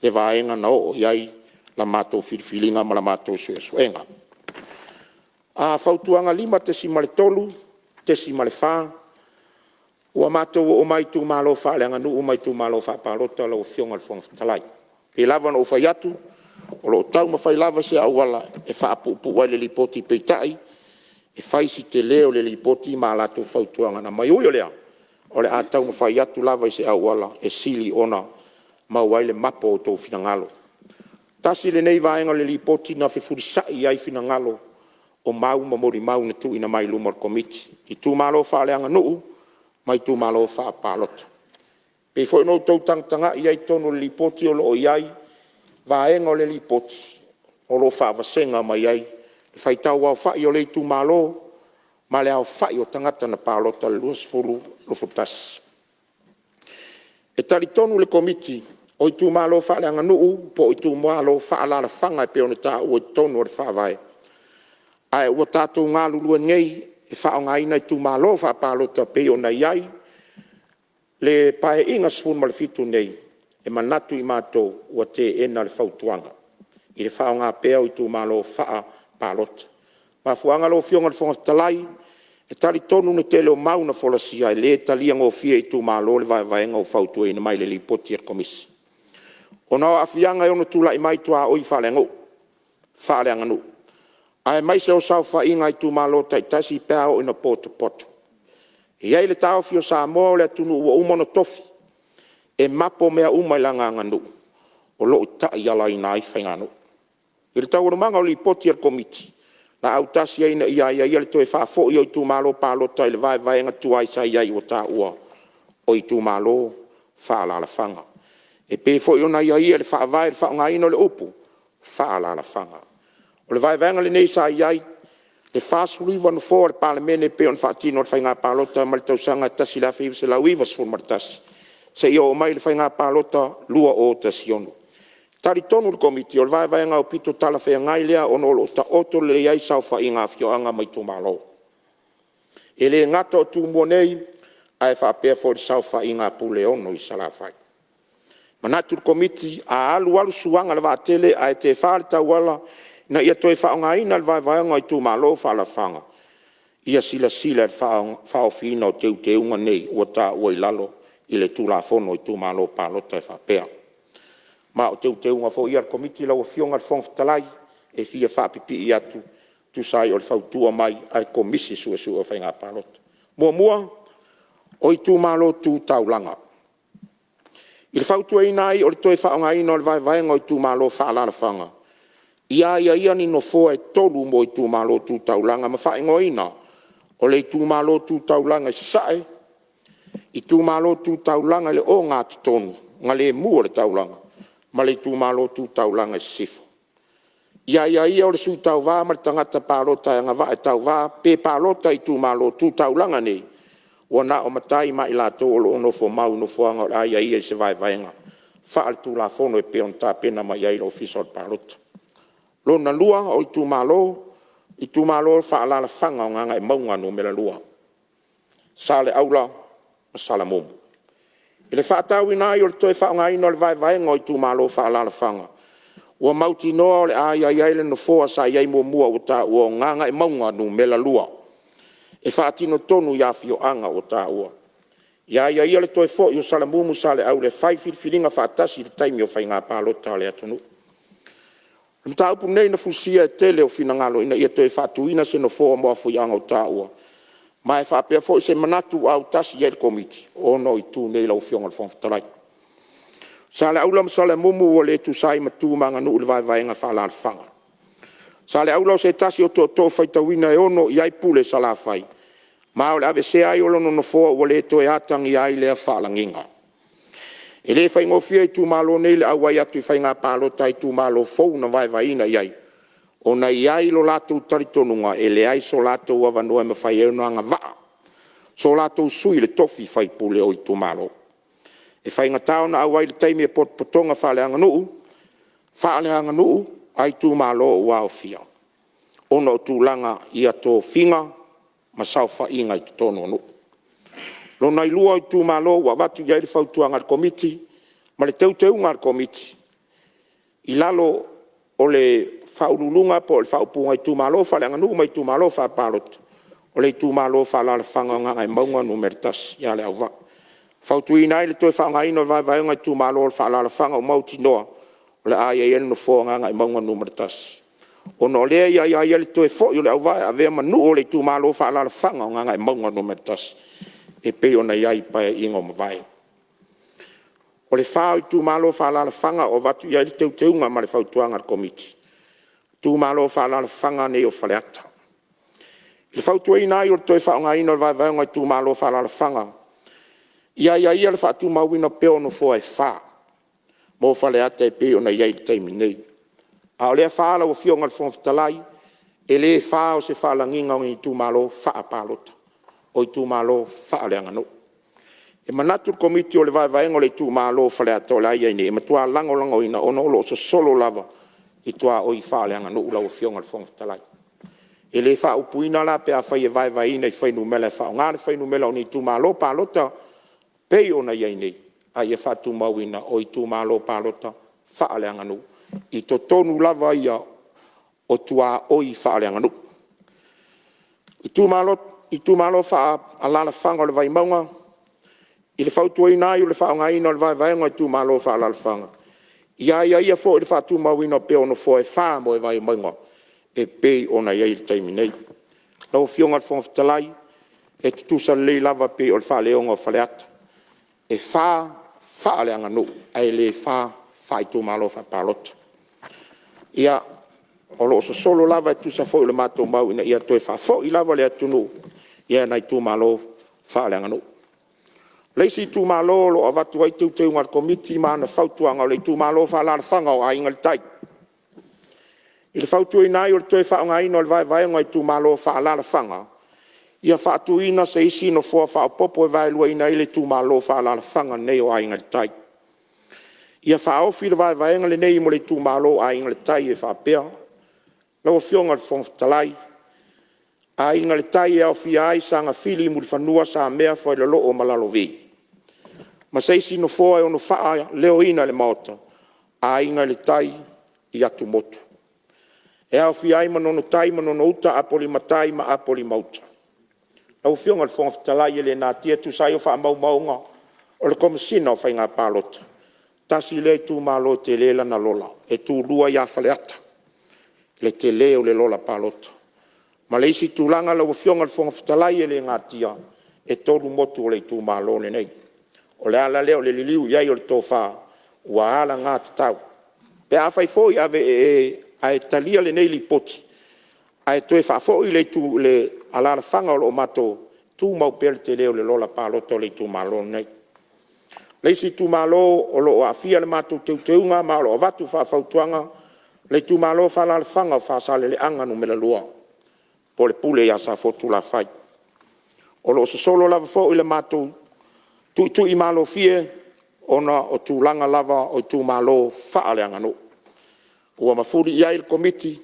e vaenga nao iai, la mātou whiriwhilinga ma la mātou suenga. A whautuanga 5 te si male tolu, te si male wha. ua matou o mai tumalo faaleaganu'u mai tumalo faapalota lau fioga le fogafatalai pe lava na ufai atu o loo tau mafai lava se auala e faapu'upu'u ai le lipoti peita'i e faisi te leo le lipoti ma latou fautuaga na mai ui o lea o le a tau mafai atu lava i se auala e sili ona mau ai le mapo o tou finagalo tasi lenei vaega o le lipoti na fefulisa'i ai finagalo o mau ma molimau na tu'uina mai luma o le komiti i tumalo faaleaganu'u mai tumalo faapalota pe fo'i nou tou tagataga'i ai tonu le lipoti o loo i ai vaega o le lipoti o loo faavasega mai ai le faitau aofa'i o le itumālō ma le aofa'i o tagata na palota le 26 e talitonu le komiti o itumālō faaleaganu'u po o itumālō faalalafaga e pe ona tā'ua i tonu o le faavae ae ua tatou galulue ngei e fa'aogāina itumālō faapalota pei ona i ai le pae'iga 17 nei e manatu i matou ua te'ena le fautuaga i le fa'aogā pea o itumālō faapalota mafuaga lo fioga le fogatalai e talitonu na tele o mau na folasia e lē talia gofia itumālō le vaevaega o fautuaina mai le lipoti e le komisi ona o a'afiaga e ona tula'i mai tuā'oi faaleaganu'u ae mai se o saufa'iga itumālō taʻitasi pea o ina potopoto iai le taofi o Samoa o le atunu ua uma ona tofi e mapo mea uma i lagaganu'u o lo'o ta'i alaina ai faiganu'u i le taualamaga o le lipoti e le komiti na autasi ai na ia le toe fa'afo'i o itumālō palota i le vaevaega tuaisai ai ua tā'ua o itumālō fa'alalafaga e pe fo'i ona ia le fa'avae le fa'aogāina o le upu fa'alalafaga o le vaevaega lenei sa ai le fasuluiva no fo le palemene pe on faatino le fainga palota ma le tausaga tasi la feiva se lauiva se fon martasi se io mai le fainga palota lua o tasionu talitonu le komiti o le vaevaega o pito talafeagai lea ona o loo ta'oto le ai saufa'iga afio'aga mai tumālō e lē gata o tumua nei ae fa'apea foi le saufa'iga apuleono i salafai manatu le komiti a alualu suaga le vaatele ae tefā le tauala na ia toe fa'aogāina le vaevaega i tumālō fa'alafaga ia silasila le fa'aofina o teuteuga nei ua tā'ua i lalo i le tulafono i tumālō palota e fa'apea ma o teuteuga fo'i ia le komiti lau afioga le fogafatalai e fia fa'apipi'i atu tusai o le fautua mai a le komisi su'esu'e o faigā palota muamua o i tumālō tutaulaga i le fautuaina ai o le toe fa'aogāina o le vaevaega o i tumālō fa'alalafaga ia ni no foa e tolu mo i tumālō tutaulaga ma fa'aigoina o le tumālō tutaulaga i sasa'e i tumālō tutaulaga le o ngā totonu nga le mua le taulaga ma le tumālō tutaulaga i sifo ia o le sui tauvā ma le tagata palota e agava'a e tauvā pe palota i tumālō tutaulaga nei ua na o matai ma i latou o lo'o nofo mau nofoaga o le aia i se vaevaega fa'a le tulafono e pe ona tapena mai ai le ofisa o le palota lona lua o i tumālō fa'alalafaga o gaga e mauga no mela lua sa le aula ma salamomu i le fa'atauina ai o le toe fa'aogāina o le vaevaega o i tumālō fa'alalafaga ua mautinoa o le aiai le nofoa sa iai muamua ua tā'ua o gaga e mauga no mela lua e fa'atino tonu ia afio'aga ua tā'ua ia le toe fo'i o salamumu sa le au le fai filifiliga fa'atasi le taimi o faigā palota o le atunuu le mataupu nei na fusia e tele o finagalo ina ia toe fa'atuina se nofoa mo afoi'aga o tā'ua ma e fa'apea fo'i se manatu autasi ai le komiti ona o itu nei laufioga le fogafatalai sa le aula ma salamumu ua le tusai ma tumaganu'u le vaevaega fa'alalafaga sa le aula o se tasi o to'oto'o faitauina e ono i ai pule salafai ma o le avesea ai o lona nofoa ua lē toe atagi ai lea fa'alagiga e lē faigofia i tumālō nei le auai atu i faigā palota i tumālō fou na vaevaina i ai ona i ai lo latou talitonuga e leai so latou avanua e mafai e ona agava'a so latou sui le tofi faipule o i tumālō e faigatā ona auai le taimi e potopotoga fa'aleaganu'u ai tumālō ua aofia ona o tulaga ia tofiga ma saufa'iga i totonu anu'u lona i lua o i tumālō ua avatu iai le fautuaga le komiti ma le teuteuga le komiti i lalo o le fa'aululuga po o le fa'aupuga i tumālō fa'aleaganu'u mai tumālō fa'apalota o le tu malo whaalalawhanga ngā ngai maunga numeritas ia le au wa. Whautui nai le toi whaangaina vai vai ngai tu malo whaalalawhanga o mauti noa o le aia ienu no fōa ngā ngai maunga numeritas. O no lea ia le toi fo i le au vai a vea manu o le tu malo whaalalawhanga o ngā ngai maunga numeritas e pe o na iai pae ingo mawai. O le whao i tu malo whaalalawhanga o watu iai le teuteunga ma le whautuanga komiti. Tu malo whaalalawhanga nei o whaleata. Le whautua i nai o le toi whaongaina o vai vai ngai tu malo whaalalawhanga. Ia le whaatu mawina peo no fōa e wha. Mō whaleata e pe o na iai le taimi nei. A o lea whaala o fionga le whongatalai, e le wha o se whaalanginga o i tu malo wha palota. O i tu malo wha le angano. E manatu komiti o le vai vai le tu malo whaleata o le aia nei. E matua lango ina ono lo so solo lava i tua o i wha le angano ula o fionga le whongatalai. E le wha upuina la pe a whai e vai vai nei whainu mele wha. Ngā le whainu mele o ni tu malo palota, pei o na iai nei. A ia wha tu mawina o i tu malo palota wha le angano. I to tonu lava ia o tua o i wha le angano. I tu malo wha alala whanga o le vai maunga. I le whautua i nai o le whaongaina o le vai vai ngai tu malo wha alala whanga. Ia fo i le wha tu mawina pe o no fo e wha mo e vai maunga. E pei o na iai le taimi nei. Lau fionga le whongatalai, e tutusa lei lava pe o le wha leonga o whaleata. E wha le angano, ai le wha i tu malo wha palota. Ia, o lo so solo lava e tusa fo i le mato mau ina ia toi wha fo i lava le atunu, ia nai tu malo wha le angano. Leisi tu malo lo avatu ai teu ngar komiti mana whautuanga o le tu malo wha lana whanga o ainga le tai. I le whautua i nai o le toi whaongaina o le vai ngai tu malo wha alala whanga. Ia whaatuina se isi no fua whaopopo e vai lua ina i le tu malo wha alala whanga nei o ainga le tai. Ia whaofi le vai ngai le nei mo le tu malo ainga le tai e whaapea. Lau fionga le whongatalai. Ainga le tai e au fia ai sanga fili mu le whanua sa mea fwai le loo malalo vi. Ma se isi no fua e ono wha leo ina le maota. Ainga le tai i atu motu. E au fi ai manono tai manono uta apoli matai ma apoli mauta. Au fionga le whongatalai le nā tia tu sai o wha maunga o le komisina o whainga palota. Tasi le tu malo te lela na lola. E tu rua ia whaleata. Le te leo le lola palota. Ma le isi tu langa lau fionga le whongatalai le ngā tia. E toru motu o le tu malo le nei. O le ala leo le liliu iai o le tō wha. Ua ala ngā tatau. Pe a whai fōi ave ai talia le nei li poti. Ai toe whafo i le tu le alala whanga o lo mato tu mau pere te leo le lola paloto le tu malo nei. Leisi tu malo o lo afia le mato teunga ma o lo avatu whafautuanga le tu malo whalala whanga o whasale le anga no me la lua. Po le pule ia sa fotu la whai. O lo so solo lava fo i le mato tu i malo fie ona o tu langa lava o tu malo whaale anga no. Ua mafuri ia il komiti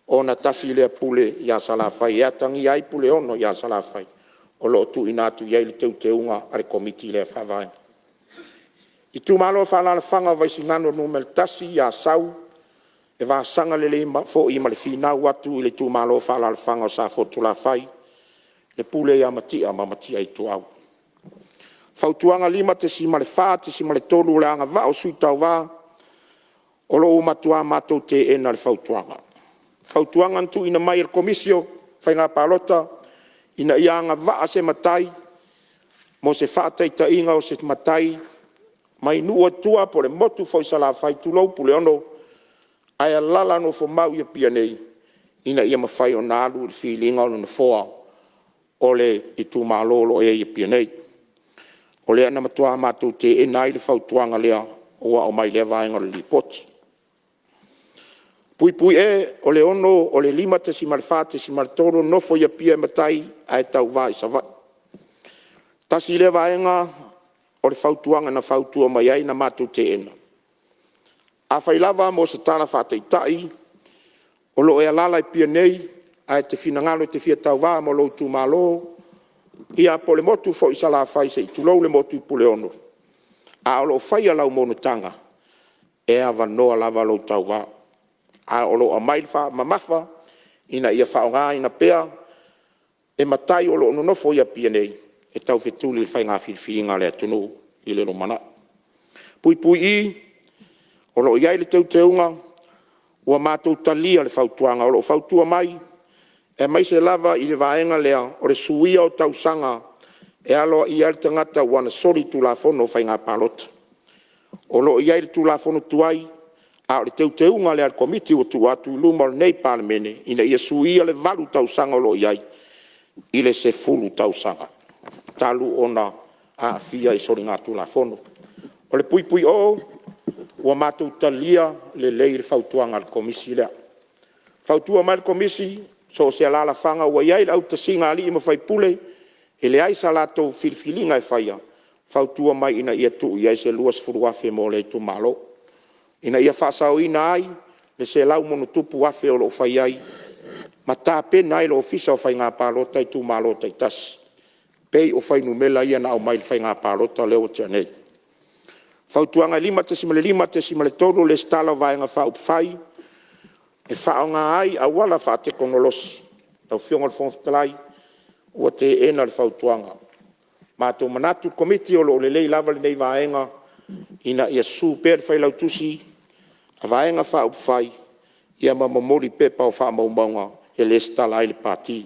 o na tasi lea pule ia salafai. Ia tangi ai pule ono ia salafai. O lo tu inatu ia il teunga are komiti lea whawai. I tu malo whalala whanga vaisi ngano numel tasi ia sau. E wa sanga lele fo i male fina watu i le tu malo whalala whanga o sa fotu la whai. Le pule ia matia ma matia i tu au. Fautuanga lima te si male wha, te si male tolu le anga wa o sui tau wa. O lo matua matou te ena le fautuanga. Fautuanga ntu ina mai el komisio, whainga palota, ina ianga waa se matai, mo se whaatai ta inga o se matai, mai nua tua po le motu fo isala whai tulau pule ono, ai lala no fo mau ia pia nei, ina ia mawhai o nālu le whilinga o na foa, o le i tu malolo e ia pia nei. O lea na matua matou te ena i le fautuanga lea, o mai lea vaenga le lipoti. Pui e, o le ono, o le lima te si malfa, te si maltoro, no fo ia pia matai, ai tau vai sa vai. Tasi le vaenga, o le fautuanga na fautua mai ai na matou te ena. A whailava mo se tana whateitai, o lo e alala i pia nei, ai te finangalo te fia tau vā mo lo tu malo, ia po le motu fo isa la whai se i tulou le motu pule ono. A o lo whai alau monotanga, e a vanoa lava lo tau vā. A o lo a mailwha mamafa, ina ia whaonga ina pea, e matai o lo nonofo ia pia nei, e tau whetuli le whainga whiwhiinga le atunu i le romana. Pui pui i, o lo iai le teuteunga, ua mātou talia le whautuanga, o lo whautua mai, e mai se lava i le vaenga lea, o le suia o tausanga, e alo i al tangata wana sori tu la fono whainga palota. O lo iai le tu la fono tuai, a o le teuteunga le al komiti o tu atu luma nei Palemene, ina ia suia le valu tausanga o lo iai, i le se fulu tausanga. Talu ona a fia i sori ngā tu la fono. O le pui pui o, ua mātou talia le lei le whautuanga le komisi lea. Whautua mai le komisi, so se alala whanga ua iai le au tasinga ali ima whai pule, e le aisa lato filfilinga e whaia. Whautua mai ina ia tu iai se luas furuafe mo le tu malo. Ina ia whaasau ina ai, le se lau mono tupu wafe o lo whai ai. Ma tā pena ai lo ofisa o whai ngā pālota i tu malo tai tas. Pei o whai numela ia na au mai le whai ngā pālota leo tia nei. Whautuanga 5 te simale tolu le stala vaenga whaupai, e whaonga ai a wala wha te konolosi. Tau whionga le whongatalai, ua te ena le whautuanga. Mātou manatu komiti o lo le lei lava le nei vaenga, ina ia super whai lau tusi, a vaenga whaupai, ia mamamori pepa o wha maumaunga, e le stala ai le pāti.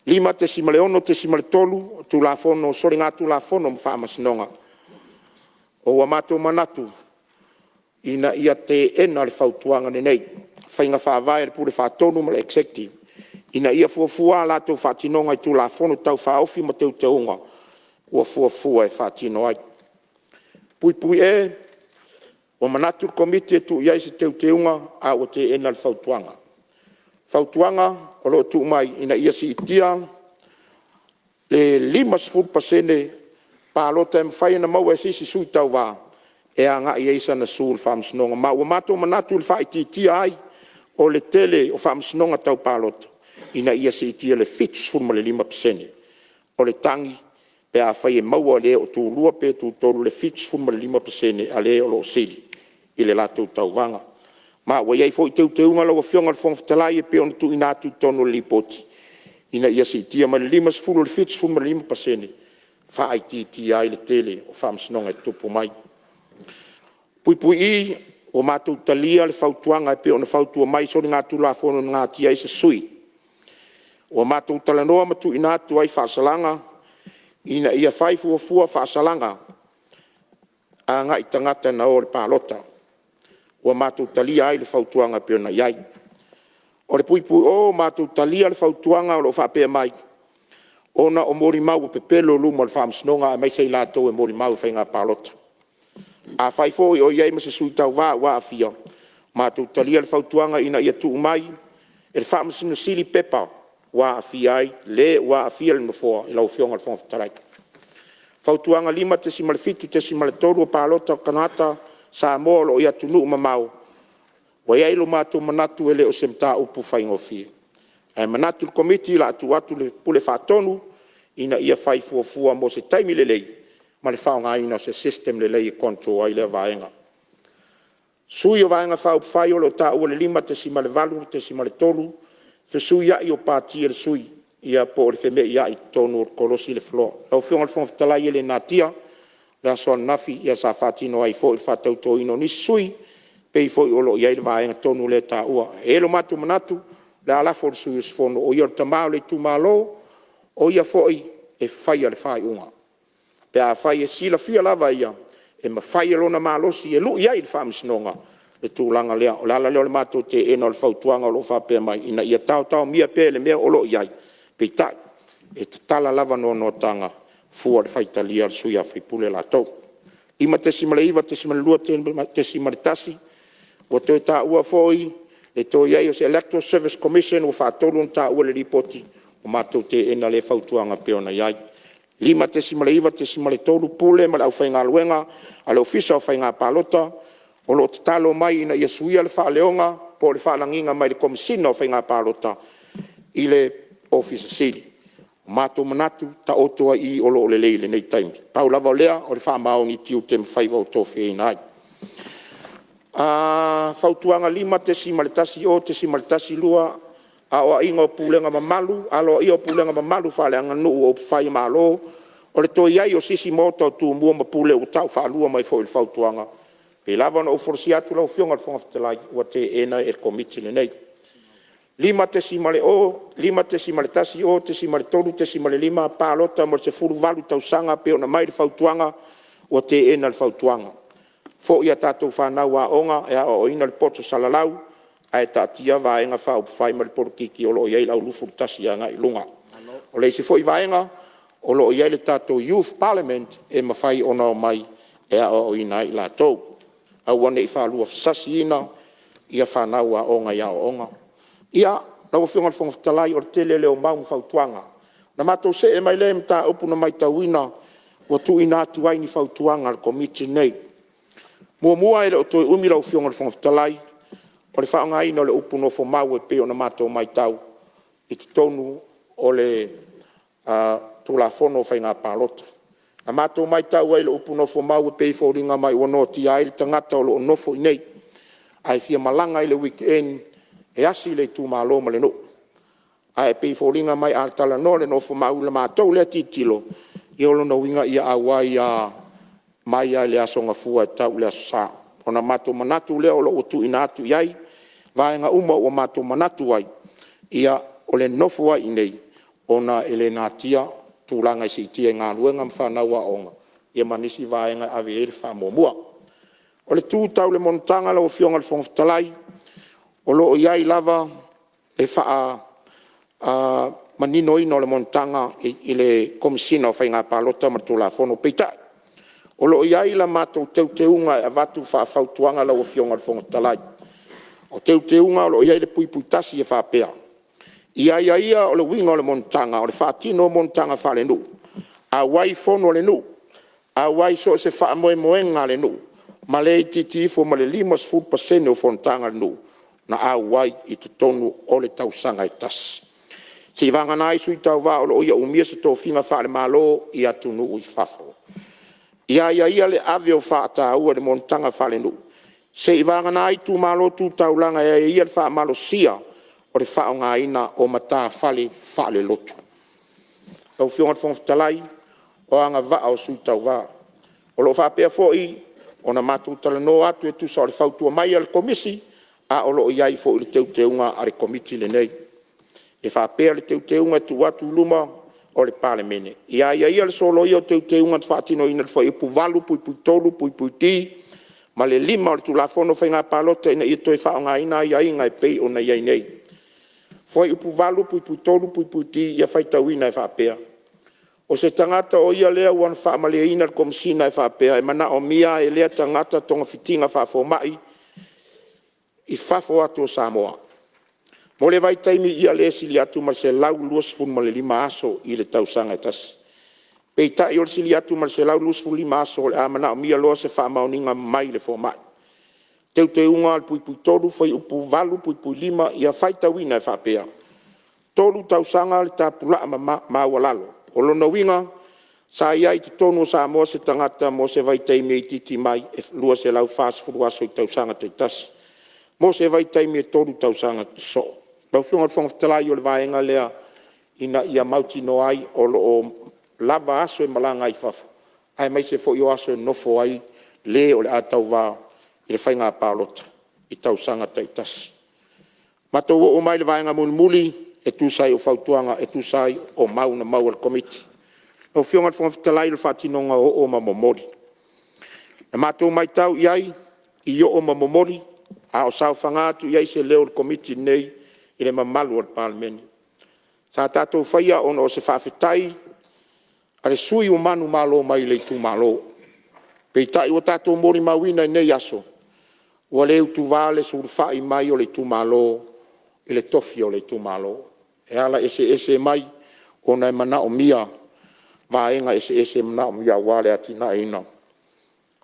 5 te simale ono te simale tolu, tu la fono, sori ngā tu la fono mwha masinonga. O wa mātou manatu, ina ia te ena le whautuanga nei, whainga whaavae le pure whaatonu ma le XVII, ina ia fuafua lātou whaatinonga i tu la fono tau whaofi ma teu teunga, ua fuafua e whaatino ai. Pui pui e, o manatu komiti e tu iai se teu teunga, a o te ena le whautuanga. Whautuanga, o lo tu mai, ina ia si itia, le 5% pālota e mwhai na mau e sisi sui tau wā, e a ngā i eisa na sūl whamsinonga. Ma ua mātou manatu le whai tia ai, o le tele o whamsinonga tau pālota, ina ia si itia le fitus furma le 5%. O le tangi, e a whai e maua le o tū lua pe tū tolu le fitus furma le 5% a le o lo sili, i le lātou tau wanga. Ma ua iei fo i teu teunga lau a whionga le whongwhatalai e pe ona tu inatu tonu le lipoti. Ina ia si itia ma le 5 le fitus furma le 5%. Wha ti ai le tele o whamsinonga e tupu mai. Pui pui i, o mātou talia le whautuanga e pe o na whautua mai sori ngā tula whono ngā tia i se sui. O mātou talanoa matu i nātu ai whaasalanga, ina ia whaifua whaasalanga, a ngā i tangata na o le pālota. O mātou talia ai le whautuanga pe o na iai. O le pui pui o mātou talia le whautuanga o lo whapea mai. Ona o mori mau pe pelo luma le whamsinonga a mai sei lātou e mori mau whai ngā pālota. A whaifo i o iei ma se sui tau wā a fia. Mātou talia le whautuanga ina ia tuu mai, e le whamsino sili pepa wā a fia ai, le wā a fia le nofoa i lau whionga le whongwhatarai. Whautuanga 5 te simale fitu te simale toru o pālota kanata Samoa lo ia tunu ma mau. Wa iei lo mātou manatu ele o semta upu whai ngofia. E manatu komiti la atu le pule whaatonu, ina ia whai fuafua mo se taimi le lei, ma le whaonga ina se system le lei e kontro ai le vaenga. Sui o vaenga whau whai o lo ta ua le 5 te simale valu, te simale tolu, te sui ia i o pātia le sui, ia po le wheme ia i tonu o kolosi le floor. Lau whionga le whongwhatalai ele nā tia, le asoa nafi ia sa whaatino ai fo i whaatauto ino nisi sui, pei fo i olo ia i le vaenga tonu le ta ua. E lo matu manatu, le alafo le sui usfono, o ia le tamao le tu malo, o ia foi e whaia le whai unga. Pe a whai e sila fia lava ia, e ma whai e lona malosi e lu iai le whamisinonga, le tūlanga lea, o lala leo le mato te ena le whautuanga o lo whapea mai, ina ia tau mia pe le mea o lo iai, pe tai, e te tala lava no tanga, fua le whai talia le sui a whai pule la tau. 5 te simale iwa, te simale lua, te simale tasi, o te ta ua foi, e to iai o se Electoral Service Commission o whaatolu on ta ua le ripoti o mātou te ena le whautuanga peona iai. 5 te simale iwa, te simale tolu pule ma le au whainga luenga, a le ofisa o whainga pālota, o lo te talo mai ina ia suia le whaaleonga, po le whaalanginga mai le komisina o whainga pālota i le ofisa sili. O mātou manatu ta otoa i o lo le leile nei taimi. Pau lava o lea o le whaamao ni tiu te mwhaiva o tofi e nai. Whautuanga 5 te simaletasi o te simaletasi lua a o inga o pulenga mamalu, alo i o pulenga mamalu whale anga nuu o whai malo, o le toi ai o sisi moto tu mua ma pule o tau whalua mai fo il fautuanga. Pe lava na o forsi atu lau fionga le whangaftalai, ua te ena e komiti le nei. Lima te simale o, lima te simale tasi o, te simale tolu, te simale lima, pālota mo se furu valu tau sanga, pe o na mai le fautuanga, ua te ena le fautuanga. Fo ia tātou whanau a onga, e a o ina le poto salalau, a e tātia vaenga whao pwhai ma le porukiki o lo iei lau lufu tasi a ngai lunga. O le si fo i vaenga, o lo iei le tātou Youth Parliament, e mawhai ona o mai, e a o ina i la tau. Au wane i whalua fasasi ina, ia whanau a onga i a o onga. Ia, lau whionga le whangaftalai o le tele leo mau mwhautuanga. Na mātou se e mai le mta upu na mai tauina, wa tu ina atu ai ni whautuanga le komiti nei. Mua ele o toi umira o whionga le whangaftalai, o le whaonga ina o le upu no fo mau e peo na mātou mai tau, i te tonu o le tula fono o whainga pālota. Na mātou mai tau ai le upu no fo mau e peo ringa mai wano ti ai le tangata o lo nofo i nei. Ai fia malanga i le weekend, e asi le tu malo ma le no. A e pei fōringa mai al tala no le no fo mau le mātou le titilo. I olo na winga ia awai a mai a le asonga fua e tau le asa. Ona mātou manatu le olo o tu inatu iai. Vaenga uma o mātou manatu ai. Ia o le nofo ai nei. Ona ele nātia tūlanga i si tia ngā luenga mwhanau a onga. Ia manisi vaenga awe ere whamomua. O le tū tau le montanga la o fionga le whongftalai. O lo iai lava e wha manino ino le montanga i le komisina o whainga pālota matula fono peitai. O lo iai la mātou teuteunga e watu wha whautuanga la o fionga le whongatalai. O teuteunga o lo iai le puipuitasi e whapea. Ia o le winga o le montanga, o le whaatino o montanga wha le nu. A wai fono le nu. A wai so se wha moe moenga le nu. Malae titifo ma le 5% o fontanga le nu. Na awai i tu tonu o le tausanga i tas. Se vanga nai sui tau wā o lo ia umia se tō whinga whaare malo i atu nuu i whafo. Ia le ave o whaata ua le montanga whale nu. Se i vanga nai tu malo tu taulanga ia le wha malo sia o le wha o ngā ina o mata whale lotu. Tau whiongat whongfitalai o anga waa o sui tau wā. O lo whapea fo i o na mātou tala no atu e tu sa o le whautua mai al komisi a o lo iai fo le teuteunga a le komiti le nei. E whapea le teuteunga tu watu luma o le Palemene. Ia le solo ia o teuteunga te whaatino ina le fo ipu walu, pui tolu, pui ti, ma le lima o le tulafono whainga pālota ina i toi whaonga ina ia inga e pei o na iai nei. Fo ipu walu, pui tolu, pui ti, ia whaitau ina e whapea. O se tangata o ia lea uan whaamale ina le komisina e whapea, e mana o mia e lea tangata tonga fitinga whafo mai, i whafo atu o Samoa. Mo le vai taimi ia le sili atu ma se lau luasfun ma le 5 aso i le tausanga e tasi. Pei tai o le sili atu ma se lau luasfun 5 aso le amana o mia loa se whaamauninga mai le fo mai. Teuteunga al pui tolu fai upu valu pui 5 ia whaita wina e whapea. Tolu tausanga le tāpula mawalalo. O lona winga sa iai te tonu Samoa se tangata mo se vai taimi i titi mai e lua se lau whaasfuru aso i tausanga te tasi. Mo se vai taimi e tolu tausanga te so. Lau whionga whangaftalai o le vaenga lea ina ia mauti no ai o lava aso e malanga i whafo. Ai mai se fo i o aso e nofo ai le o le atau wā i le whainga pālota i tausanga te tasi. Matou o mai le vaenga muli e tūsai o whautuanga e tūsai o mau na mau al komiti. Lau whionga whangaftalai le whatinonga o mamomori. Na matou mai tau iai i o mamomori a o sao whangatu iai se leo le komiti nei i le mamalu al Palemene. Sa tātou whaia ono o se whawhetai, a le sui o manu malo mai le tu malo. Pei tai o tātou mori mawina i nei aso, ua leu tu vale surwhai mai o le tu malo, i le tofi o le tu malo. E ala ese mai, ona e mana o mia, vaenga ese mana o mia wale ati na ina,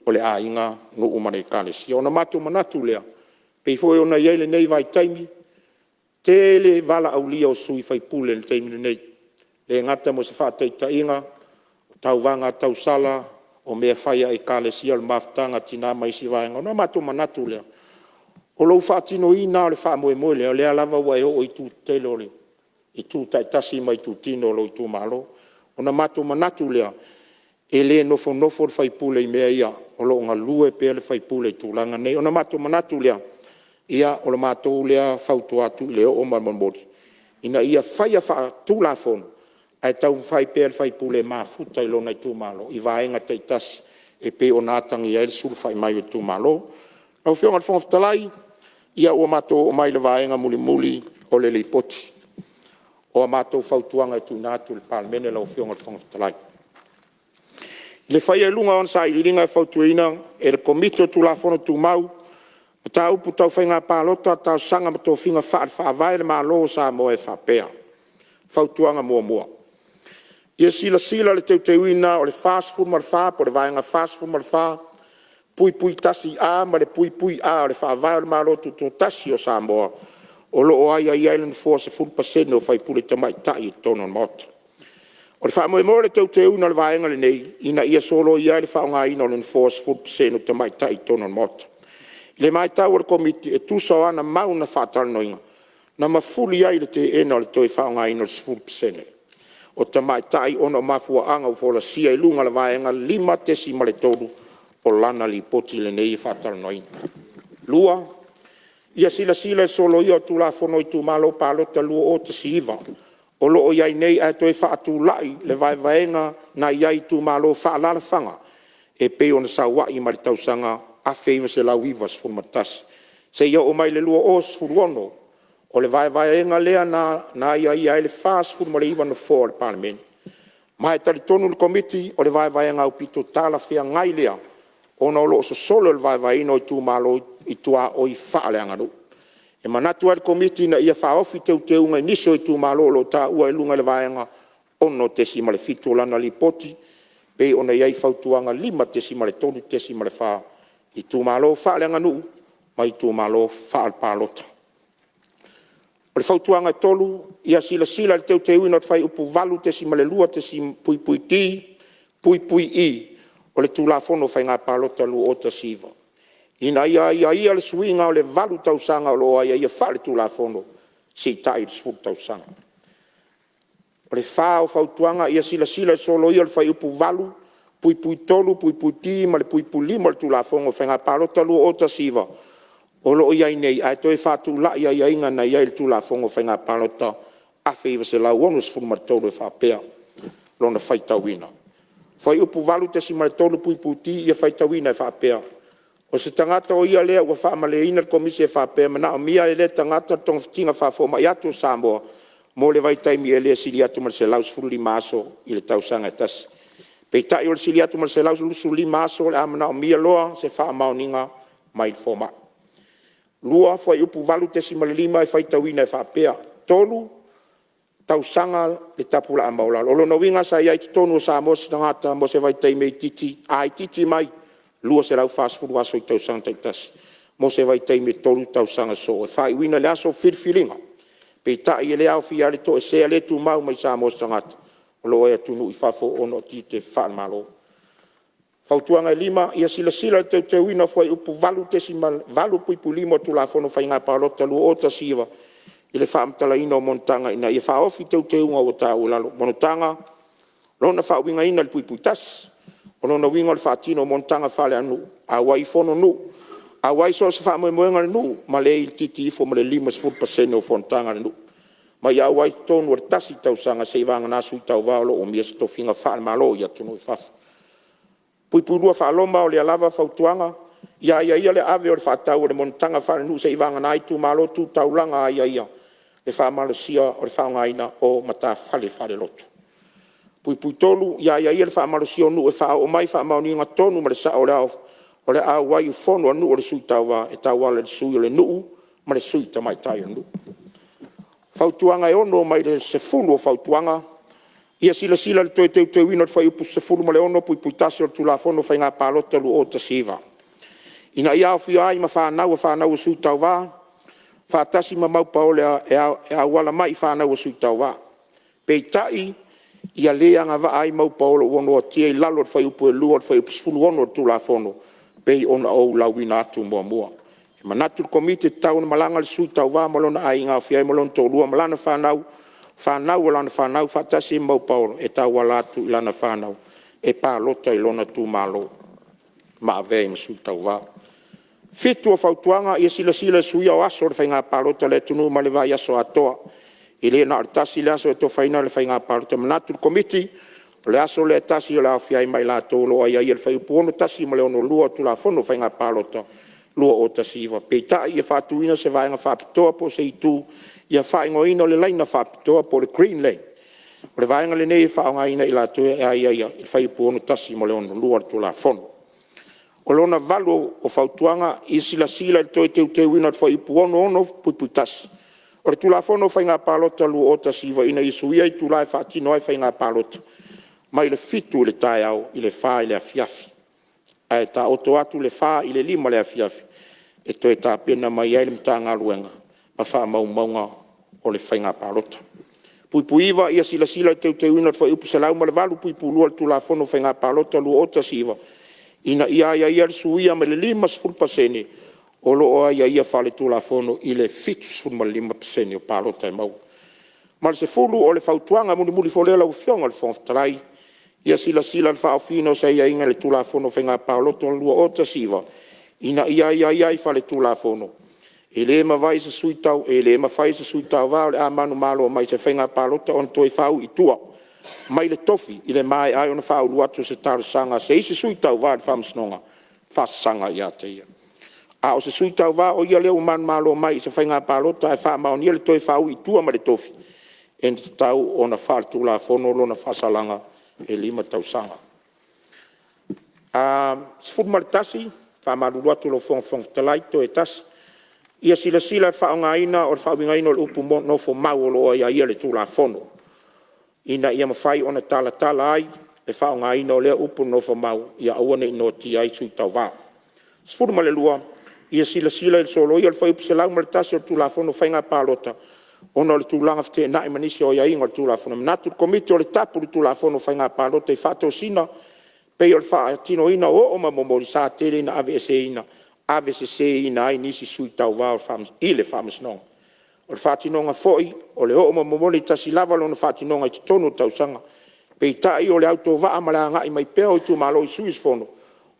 o le a inga no umane kane si. Ona matu manatu lea, pei foi ona iele nei vai taimi, tele vala au lia o sui fai pule le taimi nei. Le ngata mo se whātaita inga, tau vanga tau sala, o mea whaia e kale si al maftanga tina mai si vaenga. Ona matu manatu lea. O lou whaatino ina o le wha moe moe lea lea lava wai o i tū telo le. I tū taitasi mai tū tino lo i tū malo. O na mato manatu lea. E le nofo nofo le whaipule i mea ia. O lo ngā lue pēr le whaipule i tūlanga nei. O na mato manatu lea. Ia o le mato lea whautu atu i leo o marmamori. Ina ia whaia wha tūlafonu. Ai tau whai pēr whaipule maa futa i lo nei tū malo. I vaenga taitasi. E pe o nātangi e le suru whai mai o tū malo. Au whionga le whongaftalai. Ia o mato o mai le vaenga muli muli o le leipoti. O mato whautuanga i tūnatu le Palemene lau whionga le whongaftalai. Le whaia e lunga on sa i ringa e whautuina e le komito tūlafono tū mau. Ta upu tau whainga pālota tau sanga mato whinga whaavai le malo sa mo e whapea. Whautuanga mua mua. Ia sila le teuteuina o le fast food mar wha po le vaenga fast food mar wha. Pui tasi a ma le pui a o le whaavai o le malo tu tasi o Samoa. O lo o ai Island Force full percent o whaipule tamai tai i tono mota. O le whaamoe mo le teuteuina le vaenga le nei, ina ia solo ia le whaonga ina o le force full percent o tamai tai i tono mota. Le mai tau o le komiti e tusa o ana mauna whaatalanoinga. Na mafuli ai le te ena o le toi whaonga ina o le full percent. O tamai tai ono mafua anga o fola sia i lunga le vaenga 5 tesi ma le tolu o lana li poti le nei whaatalanoinga. Lua, ia sila solo ia o tūlafono i tū malo pālota lua o te siiva. O loo iai nei ai toi whaatu lai le vaenga na iai tū malo whaalala whanga. E peo na sawai ma le tausanga a feiva se lau ivas fumatasi. Se ia o mai le lua o sfuruono. O le vaenga lea na iai le fast food ma le iwa na fō le Palemene. Mai tali tonu le komiti o le vaenga au pito tala fea ngai lea. O na loo so solo le vaenga i tū malo i tua o i whaale anganu. E manatu al komiti na ia whaofi teuteunga i niso i tū malo lo ta ua e lunga le vaenga ono tesi ma le fitu lana li poti. Pe ona iai whautuanga 5 tesi ma le tonu tesi ma le wha i tū malo whaale anganu ma i tū malo whaal pālota. O le whautuanga tolu ia sila le teuteuina o whai upu valu tesi ma le lua tesi pui ti, pui i o le tūlafono whai ngā pālota lu o ta siva. Ina ia le suinga o le valu tausanga o loa ia whale tūlafono si tai le sfuru tausanga. O le wha o whautuanga ia sila solo ia le whai upu valu, pui tolu, pui ti, ma le pui 5 le tūlafono whai ngā pālota lu o ta siva. O loo iai nei, ai toi whātu la ia inga na iai le tūlafono whai ngā pālota a whaiva se lau onu sfuru martolo e whapea lona whaitawina. Whai upu valu tesi ma le tolu pui ti ia whaitawina e whapea. O se tangata o ia lea ua whaamale ina komisi e whapea mana o mia e le tangata tonga fitinga whafoma i atu Samoa mo le vaitaimi e lea sili atu ma se lau sfuru 5 aso i le tausanga e tasi. Pei tai o le sili atu ma se lau lusu 5 aso le amana o mia loa se whaamaoninga mai foma. Lua whai upu valu tesi ma le 5 e whaitawina e whapea. Tolu tausanga le tapula a maula. Olo na winga sa iai tonu o Samoa se tangata mo se vaitaimi e titi. Ai titi mai. Lua se rau fast food waso i tausanga taitasi. Mo se vaitaimi tolu tausanga so. E whai wina le aso whirwhiringa. Pei tai e le au fia le to e sea le tu mau mai Samoa se tangata. Olo e tunu i whafo ono tite whaan malo. Whautuanga 5, ia sila le teuteuina whai upu valu tesi mal, valu pui 5 tūlafono whai ngā pālota lua o ta siva. I le whaamtala ina o Montanga ina ia whaofi teuteunga o tā ulalo. Monotanga, lona whaawinga ina le pui tasi. O lona winga le whaatino o Montanga whale anu. A wai fono nu. A wai so se whaamoemoenga le nu. Ma le il titi ifo ma le 5% o Fonotaga le nu. Ma ia wai tonu o tasi tausanga se ivanga nasu i tau valo o mia se tofinga whaale malo ia tunu i whafu. Pui rua whaaloma o le alava whautuanga. Ia le ave o le whaatau o le Montanga whale nu se ivanga na itu malo tu taulanga ia. Le whaamalosia o le whaongaina o mata whale loto. Pui tolu, ia le whaamalosia o nu e whao o mai whaamaoninga tonu ma le sa o le au wai u fono anu o le sui taua e taua le sui o le nuu ma le sui tamai tai o nu. Whautuanga e ono mai le sefulu o whautuanga. Ia sila le teuina le whai upu sefulu ma le ono pui tasi o le tulafono whai ngā pālota lu o ta siva. Ina ia o whia ai ma whanau o sui taua. Whaatasi ma maupa o le e awala mai whanau o sui taua. Pei tai, ia lea ngā wa ai maupa o le ono o tia i lalo le whai upu e lua le whai upu sefulu ono o tulafono. Pei ona o lauwina atu mua. Manatu komite tau na malanga le sui tau wā malona ai ngā whiai malona tō lua malana whanau o lana whanau whatasi mau paoro e tau walatu i lana whanau e pā lota i lona tū malo ma avea i masui tau wā. Fitu o whautuanga i sila sui au aso le whainga pā lota le tunu ma le vai aso atoa i le na artasi le aso e tō whaina le whainga pā lota. Manatu komite le aso le tasi o la whiai mai la tōlo ai ai le whaiupuono tasi ma le ono lua tu la whono whainga pā lota. Lua o tasiva. Peita ia whātuina se vaenga whāpitoa po se itu, ia whaingoina le laina whāpitoa po le Green Lane. O le vaenga le nei whaongaina i la tue e ai ai, il whaipuono tasi mo le ono lua tu la whono. O lona valu o whautuanga i sila le toi te wina whaipuono ono pui tasi. O le tu la whono whainga pālota lua o tasiva ina i suia i tu lai whaatino ai whainga pālota. Mai le fitu le tai au i le wha i le afiafi. Ai ta oto atu le wha i le lima le afiafi. E toi ta pena mai ai le mta ngā luenga. Ma wha maunga o le whainga pālota. Pui iwa ia sila te uina wha upu salau ma le walu pui lua le tula whono whainga pālota lua ota siwa. Ina ia le suia me le 5% o lo ia whale tula whono i le fitu ma le 5% o pālota e mau. Ma le se fulu o le whautuanga muli folela u fionga le whonftarai. Ia sila le whaofino sa ia inga le tula whono whainga pālota lua ota siwa. Ina ia i whale tula whono. E le ma vai se suitau, e le ma whai se suitau wao le a manu malo mai se whainga pālota on toi whau i tua. Mai le tofi, i le mai ai ona whau luatu se taru sanga, se isi suitau wao le whamsnonga, whasanga ia te ia. A o se suitau wao ia leo manu malo mai se whainga pālota e wha maon ia le toi whau i tua ma le tofi. E ni tau ona whale tula whono lona whasalanga e 5 tau sanga. Se fudu maritasi, whamadu atu lo whong talaito e tasi. Ia sila e whaongaina o le whaongaina o le upu nofo mau o loa ia le tula whono. Ina ia mawhai ona tala ai, le whaongaina o lea upu nofo mau, ia awane ino ti ai sui tau wā. Se fudu ma le lua, ia sila il solo ia le whai upu se lau ma le tasi o le tula whono whainga pālota. Ona le tūlanga fte na imanisi o ia inga le tula whono. Natu komite o le tapu le tula whono whainga pālota i whato sina, pei o le wha tino ina o mamomori sa tere ina ave se ina ai nisi sui tau wā i le whamasnonga. O le whatinonga foi, o le o mamomori tasi lava lona whatinonga i tonu tau sanga, pei tai o le auto waa malanga i mai peo i tu malo i suis whono,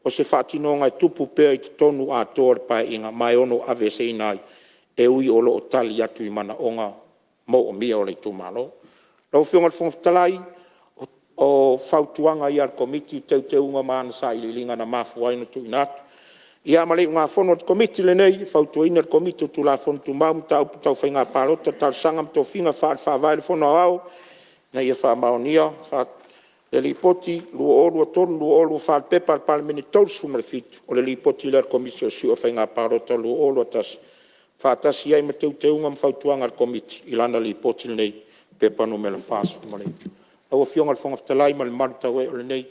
o se whatinonga i tupu peo i tonu a tōre pai inga mai ono ave se ina ai. E ui o lo o tali atu i mana onga mo o mia o le tu malo. Lau whionga le whongtalai o whautuanga i ar komiti te unga maana sa i linga na mafu aina tu inatu. Ia malei ngā whono te komiti le nei, whautuaina le komiti o tu la whono tu mau tau putau whainga pālota, tau sangam tō whinga whawai le whono au, na ia whamaonia, le lipoti, lua olu o tonu, lua olu o whal pepa al Palemene taus fumare fitu, o le lipoti le komiti o sui o whainga pālota, lua olu o tas. Whātasi ai ma te unga mwhautuanga al komiti, ilana li poti nei, pepa no mele whāsu marei. Au a whionga le whongaftalai ma le marutawe o le nei,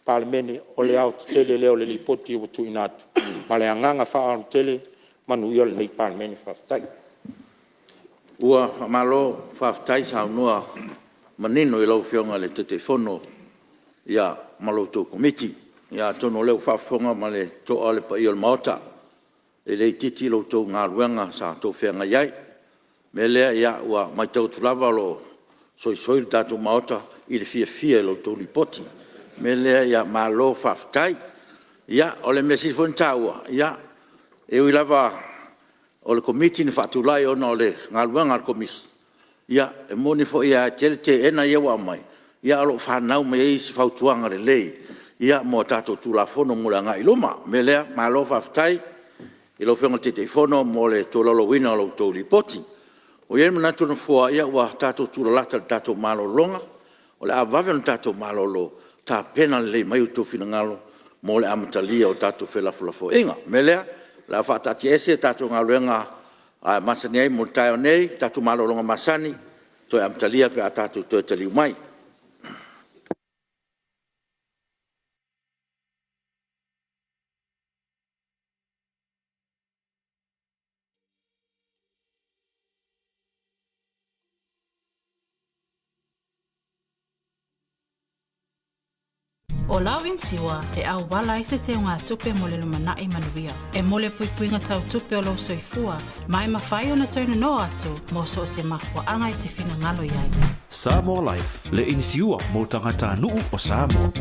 Palemene o le au te tele leo le li poti o tu inatu. Ma le anganga wha tele, manu ia le nei Palemene whaftai. Ua malo whaftai sa unua manino i lau whionga le te whono ia malo tō komiti. Ia tono leo whawhonga ma le tō ale pa i o le maota. E lei titi lo tō ngā ruenga sa tō whenga iai. Me lea ia ua mai tau tulawa lo soi le tātou maota i le fia lo tō lipoti. Me lea ia malo whaftai. Ia o le mesi whantaua. Ia e ui lava o le komiti ni whatulai ona o le ngā ruenga al komisi. Ia e moni fo ia tele te ena ia wa mai. Ia alo whanau me eisi whautuanga le lei. Ia mo tātou tulafono mula ngā iloma. Me lea malo whaftai. I lo whenga te whono mo le tō lalo wina lo tō lipoti. O iei manatu na fua ia ua tātou tūlalata le tātou malo longa. O le awawe na tātou malo lo tā pena le mai uto whina ngalo mo le amatalia o tātou whelafulafo inga. Me lea, la whaatati ese tātou ngā ruenga masani ai mo taio nei, tātou malo longa masani, toi amatalia pe a tātou toi taliu mai. O lau insiwa e au wala i se te unga tupe mo le lumanai manuia. E mole puipuinga tau tupe o lo soifua, mai mawhai o na tauna no atu, mo so se mahua anga i te whina ngalo iai. Samoa Life, le insiua mo tangata nuu o Samoa.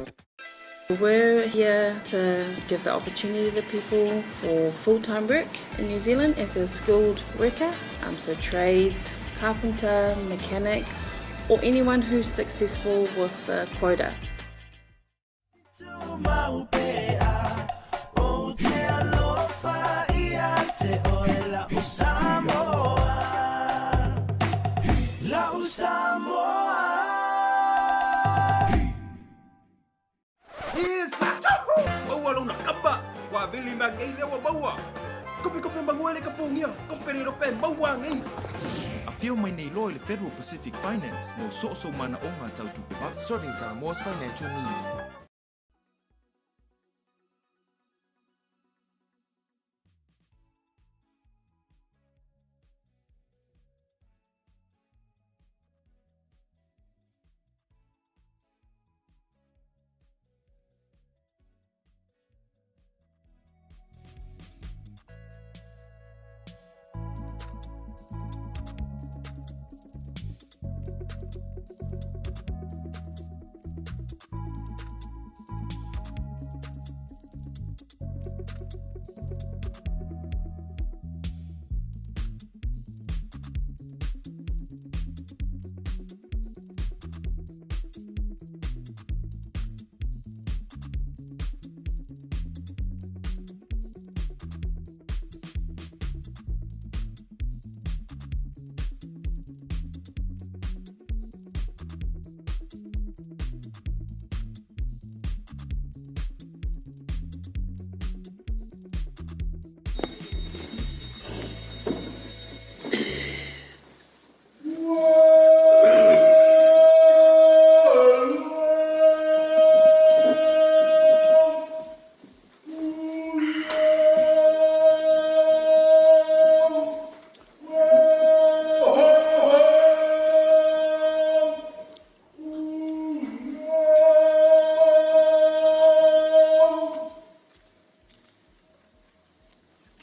We're here to give the opportunity to people for full-time work in New Zealand as a skilled worker, so trades, carpenter, mechanic, or anyone who's successful with the quota. Bili magai lewa baua. Kopi banguele kapungia. Kompeni rope baua ngai. A feel my nei loyal Federal Pacific Finance. No so mana onga tau tupe ba. Serving Samoa's financial needs.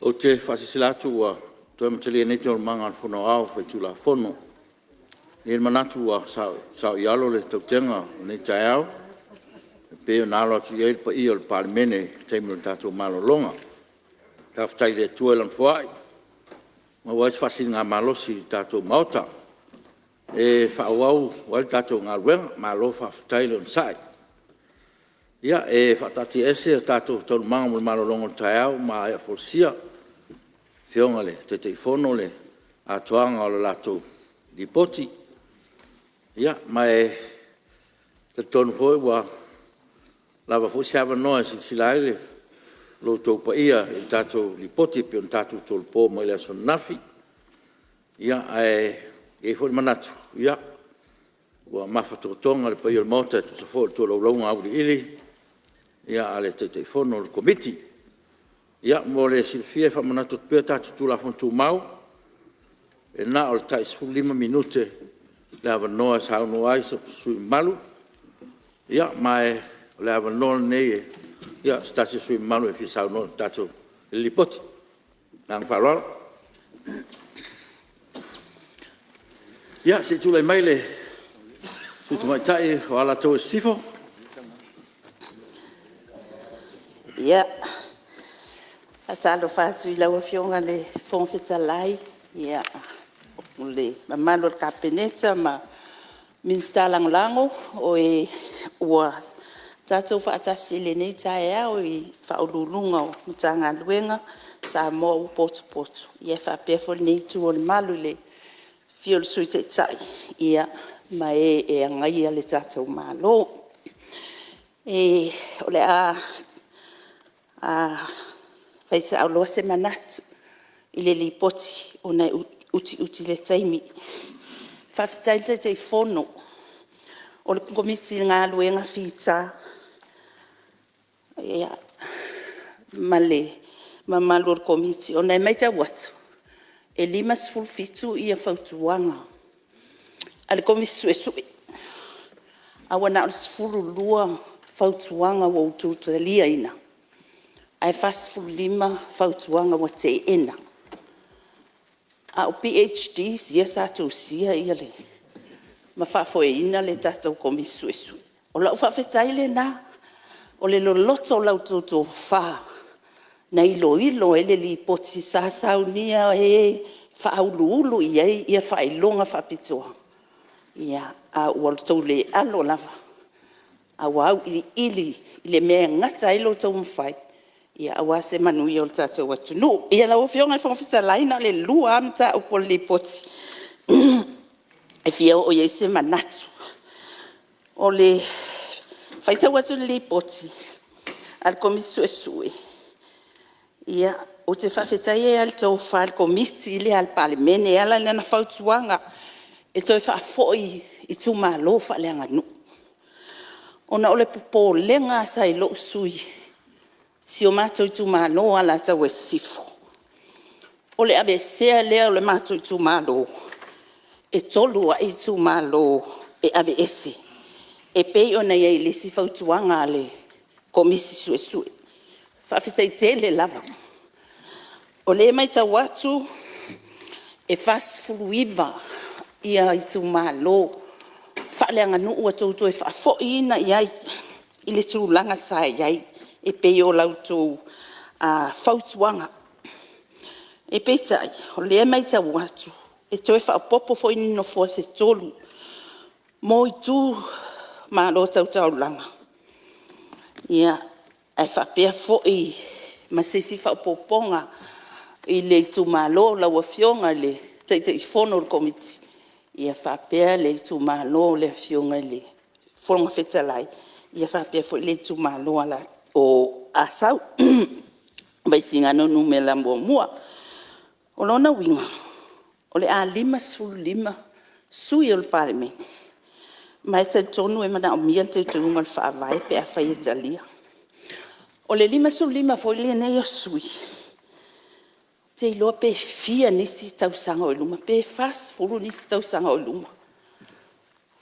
O te whasisilatu wa toi matali nei te o manga al fono au whaitula fono. Ni manatu wa sao i alo le tautenga nei tai au. Pe o nalo atu i pa i o le Palemene teimino tatou malolonga. Ta whtai le tua lan fuai. Ma wais whasi ngā malosi tatou maota. E whaauau wai tatou ngā ruenga malo whawhtai le on sai. Ia e whatati ese tatou tau manga mo le malolonga tai au ma e forsia. Fionga le, te fono le, a toanga o le lato di poti. Ia, mai te tonu hoi wa lava fo siava noa si silai le lo tau pa ia il tato li poti pe un tato tol po mai le son nafi. Ia, e fo manatu. Ia, wa mafa totonga le pa ia le mota tu sa fo tu lo longa au di ili. Ia, ale te fono le komiti. Ia, mo le silfia fa manatu pia tatu tu la fontu mau. E na o le tais 5 minute le ava noa sa unu ai sa sui malu. Ia, mai le ava noa nei e. Ia, stasi sui malu e fi sa unu tatu li poti. Nang whalala. Ia, se tu le mai le. Se tu mai tai o ala tau e sifo. Ia. Atalo fatu I lau fionga le fonfeta lai. Ia. Le mamalo le kapeneta ma minsta lango o e ua tatou whaatasi le nei tae au I whaolulunga o mutanga luenga Samoa u potu. Ia whapefo nei tu o le malu le fiol sui te tai. Ia ma e angai le tatou malo. E o le faisa au loa se manatu I le lipoti o nei uti le taimi. Whafitaita te fono o le komiti ngā luenga whita. Ia, mamalo le komiti o nei meita watu. E 5 fitu ia whautuanga. A le komiti sue. Awana o le 2 fautuanga wa ututalia ina. Ai fasfulima fautuanga wa te ena. A PhDs ia sa tu sia ia le. Ma fa ina le tatou komisuesu. O la ufa fetaile na. O le loloto lau toto fa. Na ilo ele li poti sa saunia fa ulu ia fa ilonga fa pitoa. Ia a wal tau le alo lava. A wau ili le mea ngata ilo tau mwhai. Ia awa se manui o tatou watu. No, ia la ofionga whangwhita laina le lua amta o pole li poti. E fia o ia se manatu. O le whaita watu li poti. Al komisu e sui. Ia, o te whawhetai e al tau whaal komiti le al Palemene ala nana whautuanga e toi whaafoi i tu malo whaaleanga nu. Ona ole popo lenga sa i lo sui si o mātou i tu malo ala tau e sifo. Ole abe sea lea ole mātou i tu malo e tolu a i tu malo e abe ese. E pei ona ia i lesi whautuanga ale komisi sue sue. Whawhitai tele lava. O le mai tau watu e fasfuluiva ia i tu malo. Whaaleanga nuu a tautu e whaafoina iai i le tūlanga sa iai e pei o lautou whautuanga. E pei tai, o le mai tau watu e toi whaapopo fo inino fo se tolu mo i tū malo tau langa. Ia, ai whapea fo i masisi whaapoponga i le tu malo lau a fionga le te fono o komiti. Ia whapea le tu malo le fionga le fonga whetalai. Ia whapea fo le tu malo ala o asau. Bai singa no numela mua. O lona winga. O le a lima sui o le Palemene. Mai te tonu e mana o mia te tunga le whaavai pe a whai etalia. O le lima fo le nei o sui. Te iloa pe fia nisi tausanga o luma. Pe fas fulu nisi tausanga o luma.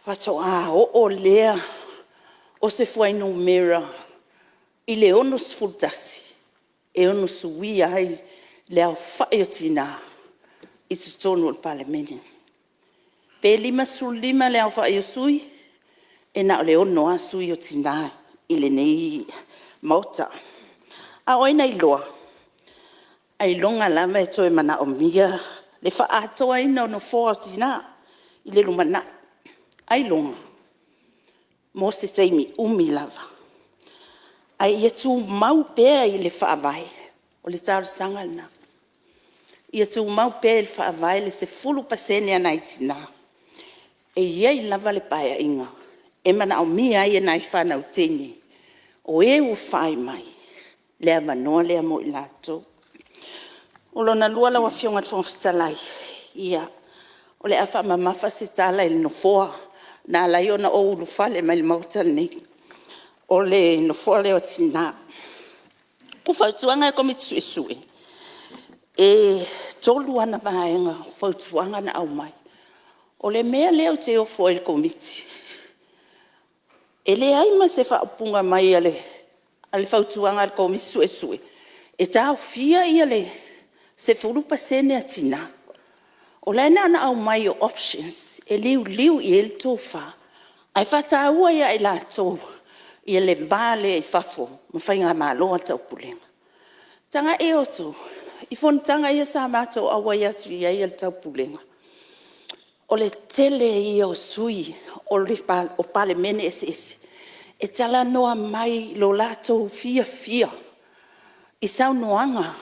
Fato o lea. O se fuai no mera. I le ono sfultasi. E ono sui ai. Le au whai o tina. I tu tonu o Palemene. Pe lima le au whai o sui. E na le ono a sui o tina. I le nei mauta. A oina iloa. Ai longa lama e toi mana o mia. Le wha atoa ina ono fōa tina. I le lumana. Ai longa. Mo se teimi umi lava. Ai ia tu mau pēa i le wha avai. O le tāru sangalna. Ia tu mau pēa i le wha avai le se fulu pasene anai tina. E ia i lava le paia inga. E mana o mia ia nai whanau tene. O e u whai mai. Lea manoa lea mo i lato. O lona lua la wafionga whangwhitalai. Ia. O le awha mamafa se tala il no foa. Na la iona o ulu fale mai le mauta nei. O le no foa leo tina. Ku whautuanga e komitu e sue. E tolu ana vaenga whautuanga na au mai. O le mea leo te ofo e komiti. E le aima se whaupunga mai ale whautuanga e komitu e sue. E tau fia ia le se furupa sene a tina. O le nana au mai o options. E liu i el tofa. Ai whata ua ia i la tō. I le vale i fafo. Ma whainga māloa tau pulenga. Tanga e oto. I fonitanga ia sa mātou awa ia tu ia i el tau pulenga. O le tele ia o sui. O Palemene ese. E tala noa mai lo lato fia. I sau noanga.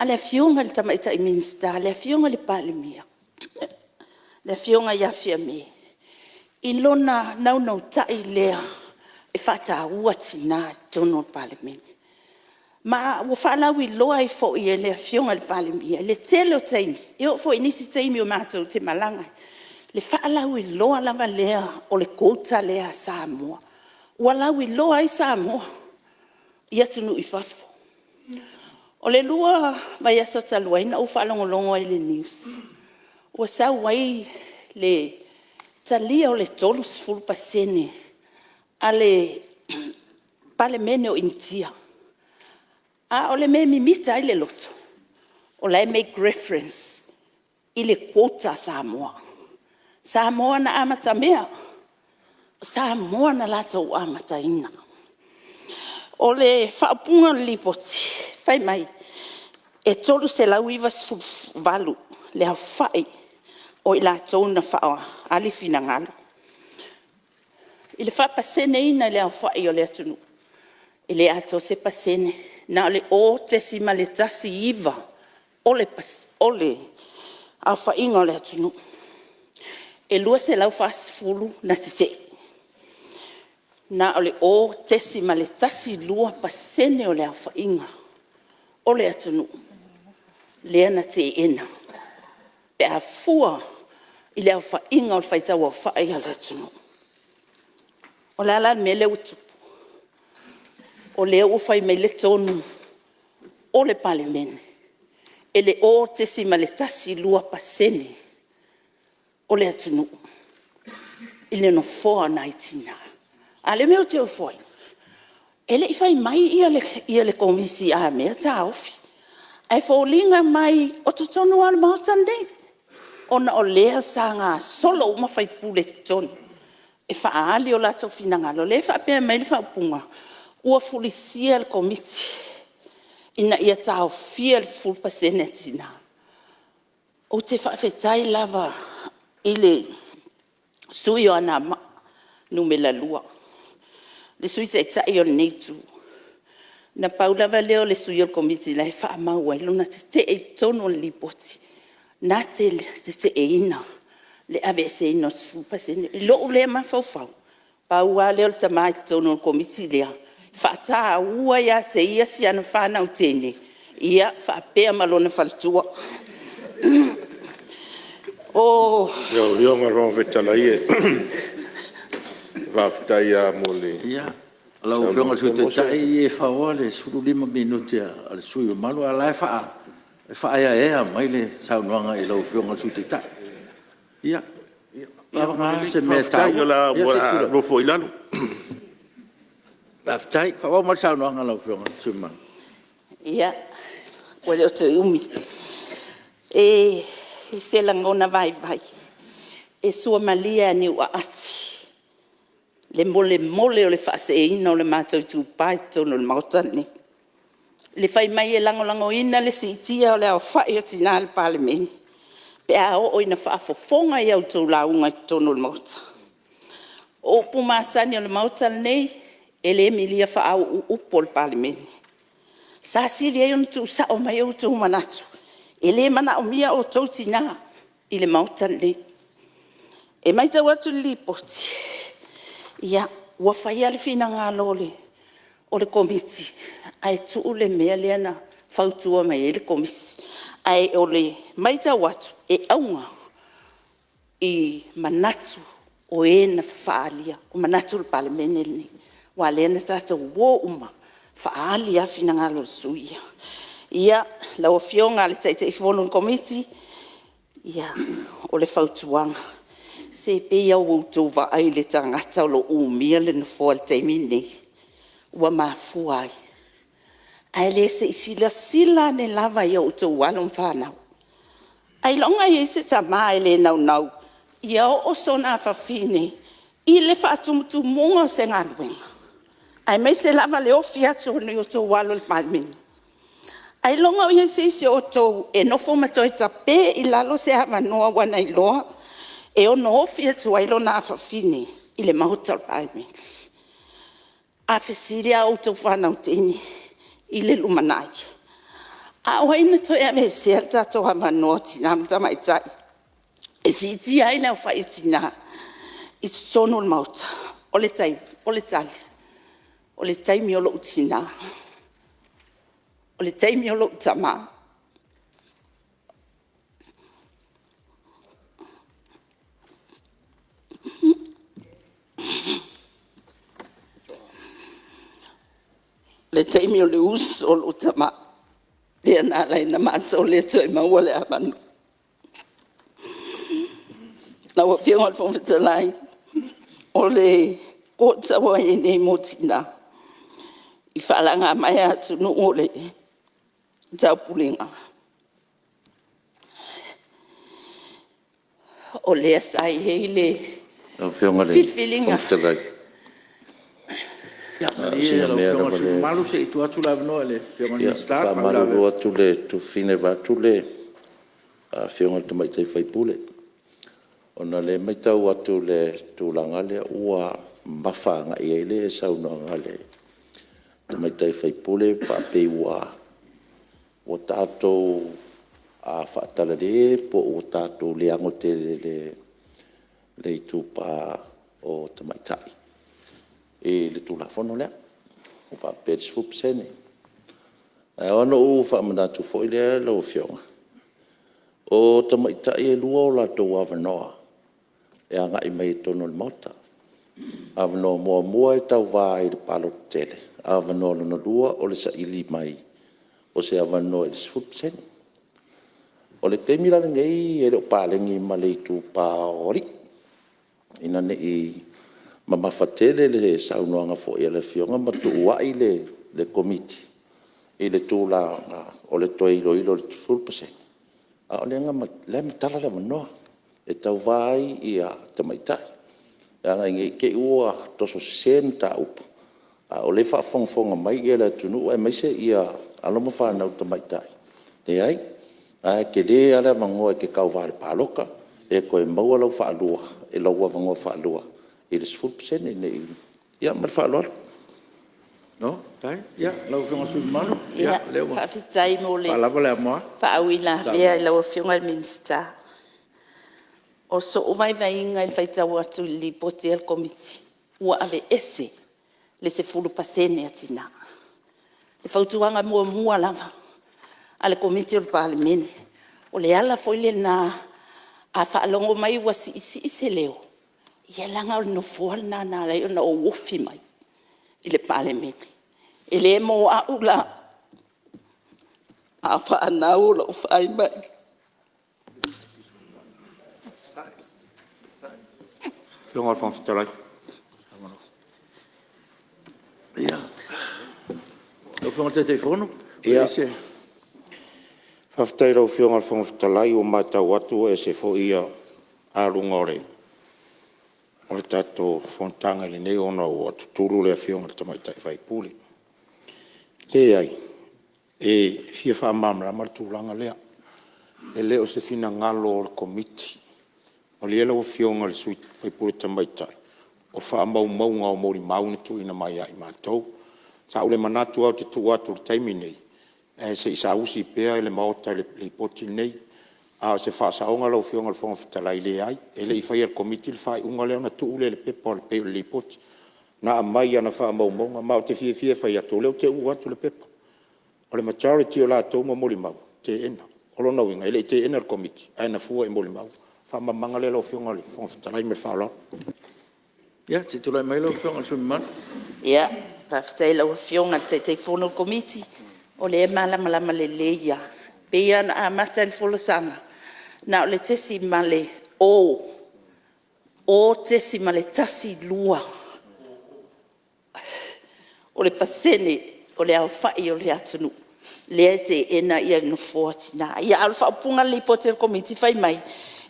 Ale fionga le tamaita i minsta, le fionga le Palemia. Le fionga ia fia me. I lona nau tai lea e whata ua tina tono Palemene. Ma ua whanau i loa i fo i le fionga le Palemia. Le tele o teimi. E o fo i nisi teimi o mātou te malanga. Le whanau i loa lava lea o le kouta lea Samoa. Ua lau i loa i Samoa. Ia tunu i fafo. O le lua mai aso taluaina o whalongolongo i le news. Ua sau wai le talia o le tolu sfulu pasene. A le Palemene o Intia. O le me mimita i le loto. O le make reference i le quota Samoa. Samoa na amata mea. Samoa na lato amata ina. O le whaapunga lipoti. Whai mai. E tolu se lau iwa valu. Le hau whai. O i la tōna whaoa. Alifina ngalo. I le whapasene ina le hau whai o le atunu. I le ato se pasene. Na le o tesi ma le tasi iwa. O le au whainga o le atunu. E lua se lau whaasfulu na te te. Na ole o tesi ma le tasi lua pasene o le au whainga. O le atunu. Lea na te ena. Pe a fua i le au whainga o le whaitawa o whai o le atunu. O le ala me le utupu. O le ufai me le tonu. O le Palemene. E le o tesi ma le tasi lua pasene. O le atunu. I le no foa na itina. A le meo te o foi. E le ifai mai ia le komisi a mea ta ofi. Ai fōlinga mai o tutonu ala maotande. Ona o lea sa ngā solo uma fai pule tonu. E whaali o lato finangalo. Le whapea mai le whaupunga. Ua fulisia le komiti. Ina ia ta ofia le sfulpasene tina. O te whawhetai lava i le sui o ana ma numela lua. Le sui te tai o neitu. Na paulava leo le sui o komiti la e wha maua. Luna te e tono le lipoti. Na te e ina. Le ave se ino sfulpasene. Lo le ma fau. Paua leo le tamai tono le komiti lea. Whata ua ia te ia si ana whanau tene. Ia whapea malona whaltua. Yo nga rongo vetala ie. Whaftai a mole. Ia. Lau whionga su te tai e whaua le suru 5 minuti a le sui o malu a lai wha. E wha ea ea mai le saunuanga i lau whionga su te tai. Ia. Ia. Se me tau. Whaftai o la rofo i lalo. Whaftai. Whaua mai saunuanga lau whionga su malu. Ia. Wale o te umi. E se langona vai. E sua malia ni ua ati. Le mole o le whaase e ina o le mātou tūpai tono le mautani. Le whai mai e lango ina le si itia o le au whai o tina le Palemene. Pe a o ina whaafofonga i au tau launga i tono le mauta. O pumasani o le mautani nei, e le emilia whaau upo le Palemene. Sa siri e unu tu sao mai au tau manatu. E le mana o mia o tau tina i le mautani nei. E mai tau atu li poti. Ia, ua whai ale whina ngā lole o le komiti. Ai tuu le mea lea na whautua mai e le komiti. Ai o le maita watu e aunga i manatu o e na whaalia. O manatu le Palemene ni. Wa lea na tata uo uma whaalia whina ngā lole suia. Ia, lau whionga le taita i whono komiti. Ia, o le whautuanga. Se pea o tau wa ai le tangata o lo umia le na fōa le taimine. Ua mafua ai. Ai le se sila ne lava i o tau walon whanau. Ai longa i se tamā e le nau. Ia o sona whawhine. I le whaatumutu monga se ngaruenga. Ai mai se lava le ofi atu ni o tau walon Palemene. Ai longa i se o tau e nofo matoi tape i lalo se hamanoa wana i loa. E ono ofi atu ailo na awhawhine i le mahuta o Palemene. A whesiri a outou whanau tini i le lumanai. A oaina toi a me se al tato hamanoa tina mtama i tai. E si iti aina o whai tina i tonu le mahuta. O le taimi, o le tali. O le taimi o lo utina. O le taimi o lo utama. Le taimi o le usu o lo tama. Le ana lai na mata o le toi maua le amanu. Na wa whionga le whawhita lai. O le kōta wa e nei mo tina. I whaalanga mai atu no ole tau pulinga. O lea sai hei le filfilinga. Ia malu se itu atu la no le fiona start pa la ro atu le tu fine va tu le a fiona te mai te fai pule ona le mai tau atu le tu langa le ua mafanga ia le sau no ngale te mai te fai pule pa pe ua o tato a fatala le po o tato le angote le tu pa o te mai tai e le tula fono le o fa pets fup sene e ono u fa manda tu foi le lo fionga o te mai tai e lua la to avanoa e anga I mai tono le mota avano mo e tau vai le palo tele avano no lua o le sa ili mai o se avano e fup sene o le te mira ngai e le palengi ma le tu pa ori ina ne I ma mafatele le saunoanga fo ia le fionga ma tu wai le komiti I le tula o le toi ilo le fulpase a o le nga le mitala le manoa e tau vai ia te maitai anga ngi ke ua toso senta upa a o le fa fonga mai ia le tunu e mai se ia alo mo fa na te maitai te ai a ke le ala mango ke kau vale paloka e ko e mau lo fa lua e lo wa vango fa lua il is 4% in ja maar falor no tai ja lo fiona sul mano ja leo fa fitai mo le fala vole mo fa awila vea lo fiona minister o so o vai vai ngai fai tau atu li potel committee ua ave ese le se fulu pasene atina le fautuanga mua lava ale committee o Palemene o le ala foi le na a fa longo mai wasi isi leo ia langa no foal na la yo no wofi mai ile Palemene ile mo a ula a fa na ula fai mai Fiona van Vertelij. Ja. Ook van het telefoon? Ja. Faftero Fiona van Vertelij o mata watu e se fo ia a rungore. O le tato fontanga le nei ona o tuturu le Fiona te mai tai fai puli. Le ai. E fia fa mamra martulanga lea. E leo se fina ngalo o komiti. O le elo o Fiona le sui fai puli te mai tai. O fa mau nga o mori mauna tu ina mai ai mātou. Sa ule manatu au te tu atu le taimi nei. E se isa usi pea le maota le poti nei. A se fa sa onga lau Fiona le fonga fitalai le ai. E le ifai al komiti le fai unga leo na tu ule le pepa le peo le poti. Na a mai ana fa mau nga mau te fia fai atu leo te u atu le pepa. O le majority o la tau mo mori mau. Te ena. O lona winga. Ele te ena le komiti. Aina fua e mori mau. Fa mamanga le lau Fiona le fonga fitalai me fa lo. Ja, te tula mai lo Fiona so man. Ja, pa stai lau Fiona te fono komiti. O le malama le leia. Pea na amata le folosanga. Na o le tesi male o tesi male tasi lua. O le pasene, o le awhai o le atunu. Le te ena ia no fortina. Ia alfa punga li poter komiti fai mai.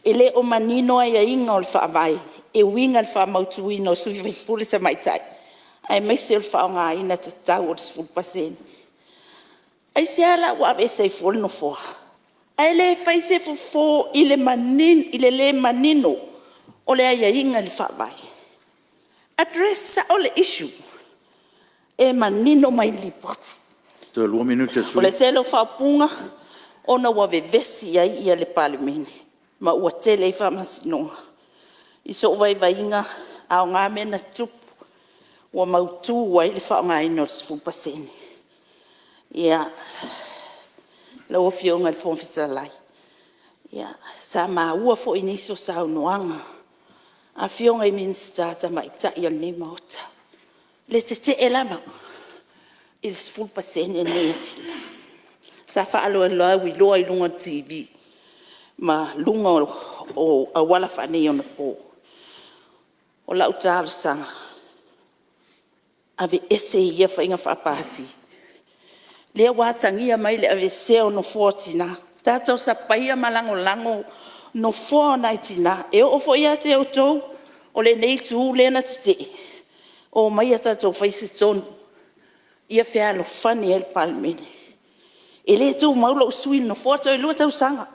E le o manino ia inga o le whaavai. E winga le whaamautu ino sui vai pule sa mai tai. Ai mai se le whaonga ina te tau o le sipul pasene. Ai se ala wa be se fol no fo. Ai le fai se fo ile le manino o le ia inga le whaavai. Address o le issue. E manino mai li poti. Te 2 minute su. O le telo whaapunga ona wa vesi ai ia le Palemene. Ma ua tele i whaamasinoa. I so vai inga au ngā mena tupu. Ua mautu wai le whaonga ino le sipul pasene. Ia, lau Fiona le fonfitalai. Ia, sa ua fo iniso sa unuanga. A Fiona i minsta ta mai tai o ne maota. Le te elama. Il sipul pasene ne atina. Sa whaalo loa wi loa I lunga TV. Ma lunga o awala whane o na po. O lau tāra sanga. ave ese ia whainga whapati. Lea wātangia mai le ave seo no fōtina. Tātou sa paia malango lango no fō nai tina. E o fo ia te o tau, o le nei tu lena tite. O mai a tātou whaisi tonu. Ia whea lo whani el Palemene. E le tu maula usui no fō tau lua tau sanga.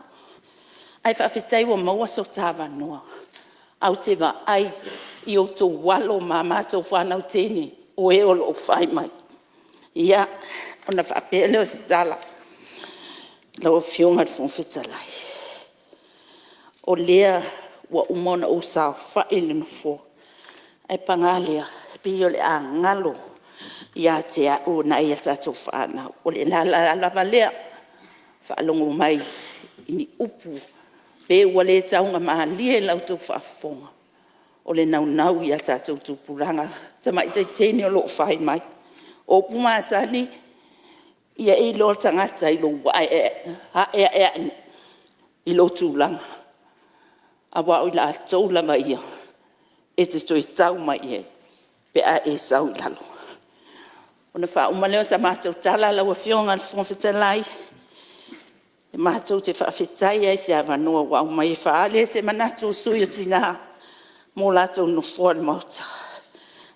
Ai whawhetai wa maua so tāwa noa. Au te wa ai i o tō walo ma mātou whanau tēne. O e o lo whai mai. Ia, ona whapea leo si tala. Lau whionga whonwhitalai. O lea wa umona o sa whae le no fō. Ai pangalea, pi o le a ngalo. Ia te a o na ia tātou whāna. O le lava lea. Whaalongo mai ini upu. Pe ua le taunga maa lie lau tau whaafonga. O le nau ia tātou tupuranga. Tamai tai tēne o lo whai mai. O pumasani, ia e lo tangata i lo wae i lo tūlanga. A wau i la tau langa ia. E te toi tau mai e. Pe a e sau i lalo. O na wha umaleo sa mātou tala lau a whionga al whonwhitalai. E mātou te whawhetai e se awanoa wau mai e whaale se manatu sui o tina. Mō lātou no fōre mauta.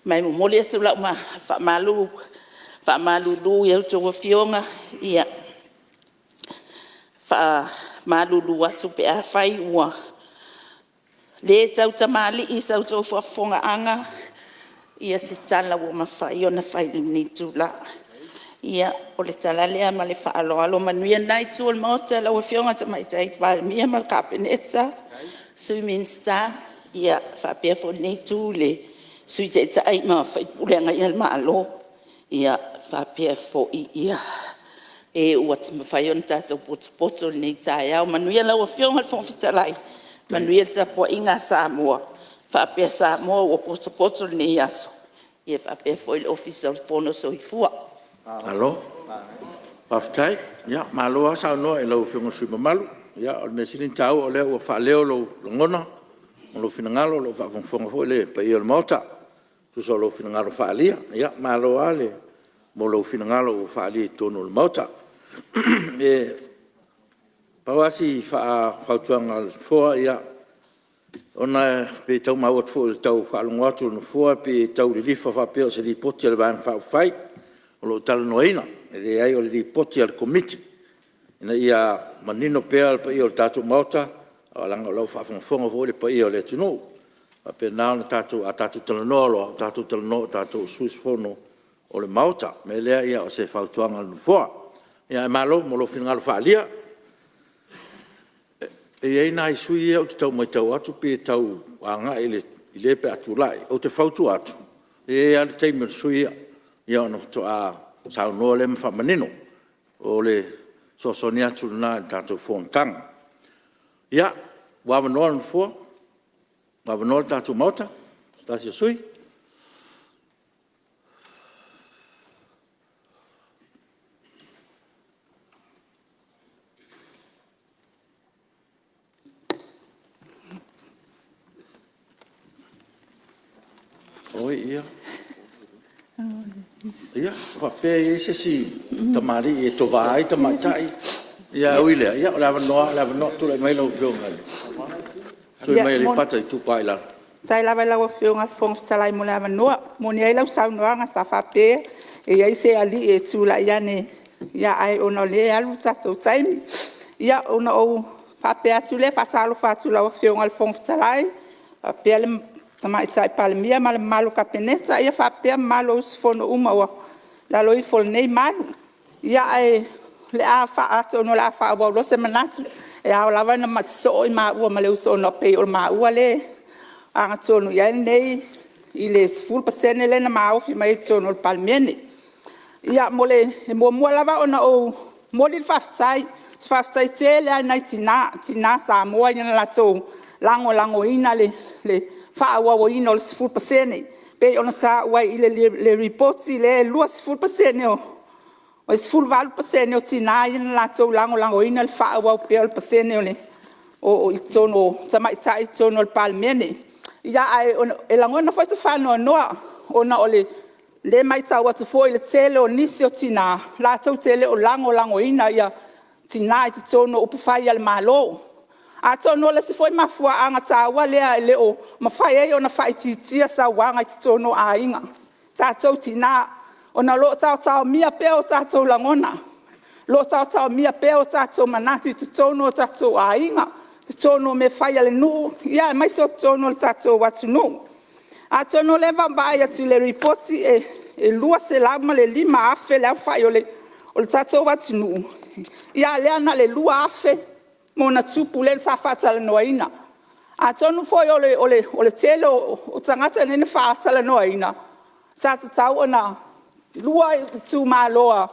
Mai mo mole atu lau ma whaamalu lu i au tō whionga. Ia. Whaamalu lu atu pe a whai ua. Le tau tamali i sau tō whafonga anga. Ia se tala ua ma whai o na whai ni tū la. Ia o le tala lea ma le whaaloalo manuia nai tū al mauta lau a whionga tamai tai Palemene ma le kapeneta. Suiminsta. Ia whapea fo nei tū le. Sui te tai ma whai purenga i al maalo. Ia whapea fo i ia. E ua te mawhai on tātou poto nei tai au. Manuia lau a whionga le whonwhitalai. Manuia ta po inga Samoa. Whapea Samoa ua poto nei aso. Ia whapea fo il officer fono so i fua. Alo? Whawhitai? Ia, maloa sa noa e lau whionga sui mamalu. Ia, o me sinin tau o leo ua whaleo lo ngona. O lo finangalo lo whawhonga fo le pa i o le mauta. Tuso lo finangalo whaalia. Ia, maloa le mo lo finangalo o whaalia tonu le mauta. E pawasi whautuanga le fua ia. Ona pe tau mawat fo le tau whaalunga atu no fua pe tau li lifa whapeo se li poti le vāna whauwhai. O lo tala noina. E le ai o li poti al komiti. Ina ia manino pea pa i o le tātou mauta. O langa lau whaafonga fo le pa i o le tunu. Pe nao na tātou a tātou talanoa tātou talanoa tātou suis fono o le mauta. Me lea ia o se whautuanga no fua. Ia e malo mo lo finangalo whaalia. E eina i sui ia o te tau mai tau atu pe tau anga i le pe atu lai. O te whautu atu. E ale teimel sui ia. Ia ono to a sao noa le mwha manino. O le sosoni atu na tātou Fonotaga. Ia, wawanoa no fua. Wawanoa tātou mauta. Stasi o sui. Oi, ia. Ia, whapea i se si tamari e towa ai, tamatai. Ia, uile, ia, lawanoa, tula mai lau whionga. Tula mai li pata i tupa i la. Tai lawa lau whionga whonwhitalai mo lawanoa. Moni ai lau saunoanga sa whapea. E ai se ali e tula iane. Ia, ai ona le alu tatou taimi. Ia, ona o whapea tule, whatalo whatula o whionga whonwhitalai. Whapea le Tamai tai Palemene ma le malo kapeneta ia whapea malo usfono uma ua lalo i fol nei malu. Ia e le a wha ato no la wha ua urose manatu e a lawa na matso i maa ua ma le uso no pei o maa ua le anga tonu ia nei i le 10% le na maa ofi mai tonu o Palemene. Ia mo le e mua lawa ona o mo li whaftai te le a nai tina Samoa ina la tō lango ina le whaawawa ina o le 10%. Pe ona tā uai i le reporti le lua 10% o 10% o tina ina la tō lango ina le whaawawa pe o le pasene o le o i tono samai tā i tono o le Palemene. Ia ai e langona whaita whanau noa ona o le Le mai tau atu foi le tele o nisi o tina. La tau tele o lango ina ia tina i te tono upu whai al malo. A tono le se foi mafua anga taua lea le o mawhai e o na whai titia sa wanga i te tono a inga. Tātou tina o na lo tau mia peo tātou langona. Lo tau mia peo tātou manatu i te tono tātou a inga. Te tono me whai ale nu. Ia mai so tono le tātou watu nu. A tono le vambai atu le ripoti e lua se lama le 5 afe le au whai o le tātou watu nu. Ia le ana le lua afe mo na tupu le sa whatala noa ina. A tonu foi o le tele o tangata nene whatala noa ina. Sa te tau ona lua tu maloa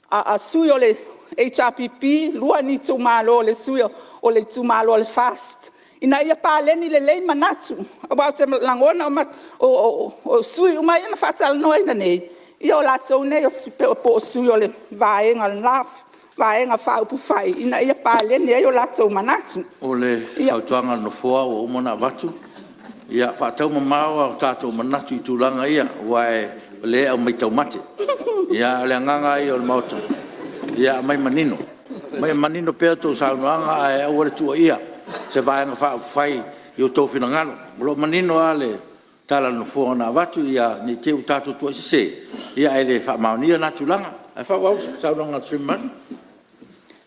a sui o le HRPP, lua ni tu maloa le sui o le tu maloa le fast. Ina ia Palemene le lei manatu. Abau te langona o sui umai ina whatala noa ina nei. Ia o la tau nei o sui o le vaenga le laf. Vaenga whaupu whai. Ina ia Palemene e o la tau manatu. O le tautuanga no fua o umona watu. Ia whatau mamawa o tātou manatu I tūranga ia. Wae le au mai tau mate. Ia le nganga I o le mauta. Ia mai manino. Mai manino pēr tō saunoanga ai au le tua ia. Se vaenga whaupu whai I o tō whina ngalo. Lo manino a le tala no fua na watu ia ni te u tātou tua se. Ia e le whamaunia na tūranga. Ai whawau saunoanga trimman.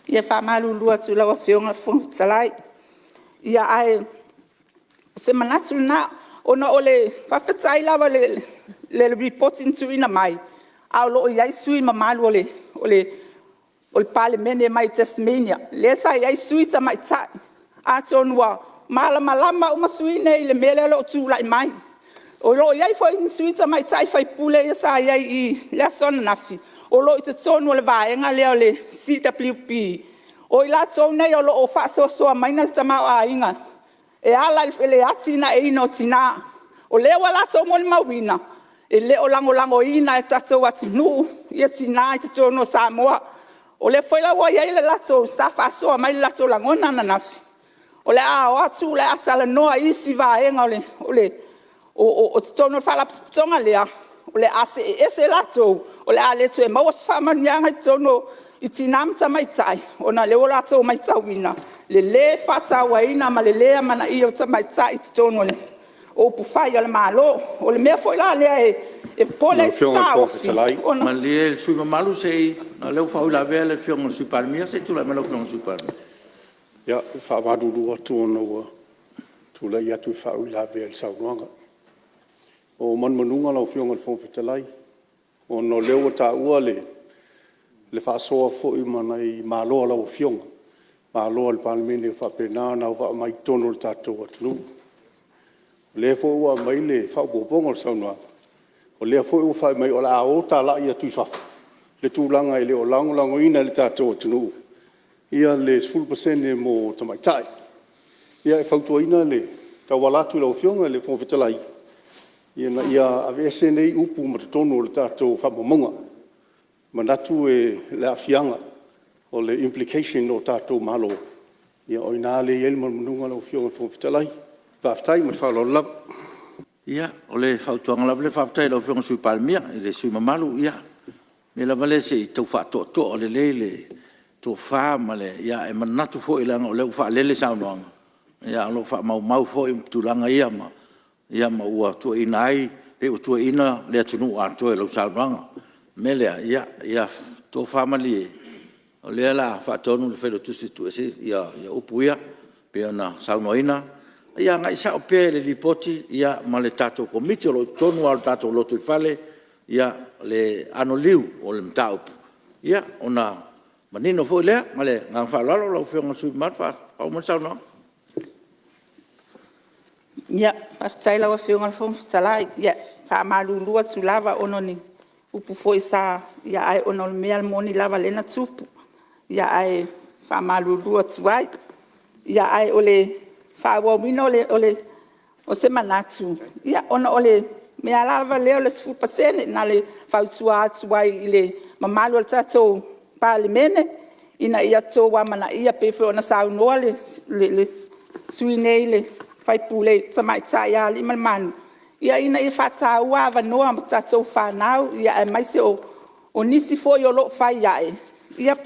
Ia whamalulu atu lawa whionga Fonotaga. Ia ai se manatu na ona o le whawhetai lawa le reporting tu ina mai. Au lo iai sui mamalu o le Palemene mai Tasmania. Le sa iai sui ta mai tai. A tonua malama uma sui nei le mele lo tu lai mai. O lo iai foi sui ta mai tai fai pule ia sa iai I le sona nafi. O lo I te tonu le vaenga leo le CWP. O I la tonu nei o lo o whasoa maina le tamau a inga. E ala le atina e ino tina. O leo la tonu le mawina. E leo lango ina e tatou atu nu. Ia tina I te tonu Samoa. O le foi la wa iai le lato sa whasoa mai le lato langona na nafi. O le a o atu le atala noa isi vaenga o te tonu whala tonga lea. O le ase ese lato o le ale tu e maua se whamanianga I tono I tinamta mai tai. O na leo lato mai tauina. Le whataua ina ma le lea mana I o ta mai tai I tono le. O pufai o le malo. O le mea foi la lea e pole stau. Ma le sui mamalu se na leo whau la vea le fionga sui Palemene se tu la me lo fionga sui Palemene. Ia, whawaduru atu ona ua. Tula I atu whau la vea le saunoanga. O manunga lau fionga le Fonotaga. O no leo ta ua le whaasoa fo I mana I maloa lau fionga. Maloa le Palemene whapena na wa mai tono le tātou atunu. Le fo ua mai le whaupoponga le saunoanga. O le fo ua whai mai o la o ta la I atu I whafu. Le tūlanga I le o lango ina le tātou atunu. Ia le 10% mo tamaitai. Ia e whautua ina le tawalatu lau fionga le Fonotaga. Ia avese nei upu matatono le tātou whamamonga. Manatu e le afianga o le implication o tātou malo. Ia o ina le iel manunga lau fionga Fonotaga. Whaftai ma whalo lava. Ia, o le whautuanga lava le whaftai lau fionga sui Palemene, le sui mamalu, ia. Me la vale se I tau whatoto o le leile, tō whama le, ia e manatu fo I langa o leu whaalele saunoanga. Ia lo whamau fo I tūlanga ia ma. Ia ma ua tua ina ai, le ua tua ina le atunu a toi lau saunoanga. Me lea, ia tō whamali e. O lea la whaatonu le whelo tusi tu ese, ia upu ia, pe ona saunoina. Ia ngai sa o pe le ripoti, ia ma le tātou komiti o lo tonu al tātou loto I whale, ia le ano liu o le mtaupu. Ia, ona manino fo lea, ma le ngang whalalo lau whionga sui marwha, au man saunoanga. Ia, whaftai lawa whionga Fonotaga. Ia, whamalulu atu lava ono ni upu foi sa. Ia ai ono le mea moni lava lena tupu. Ia ai whamalulu atu ai. Ia ai ole whawawina o se manatu. Ia ono ole mea lava leo le 10% na le whautua atu ai I le mamalu al tātou Palemene. Ina ia tō wamana ia pepe ona saunoa le sui nei le whaipule tamai tai a 5 manu. Ia ina I whātāua avanoa ma tātou whānau, ia e maise o nisi foi o lo whai iae. Ia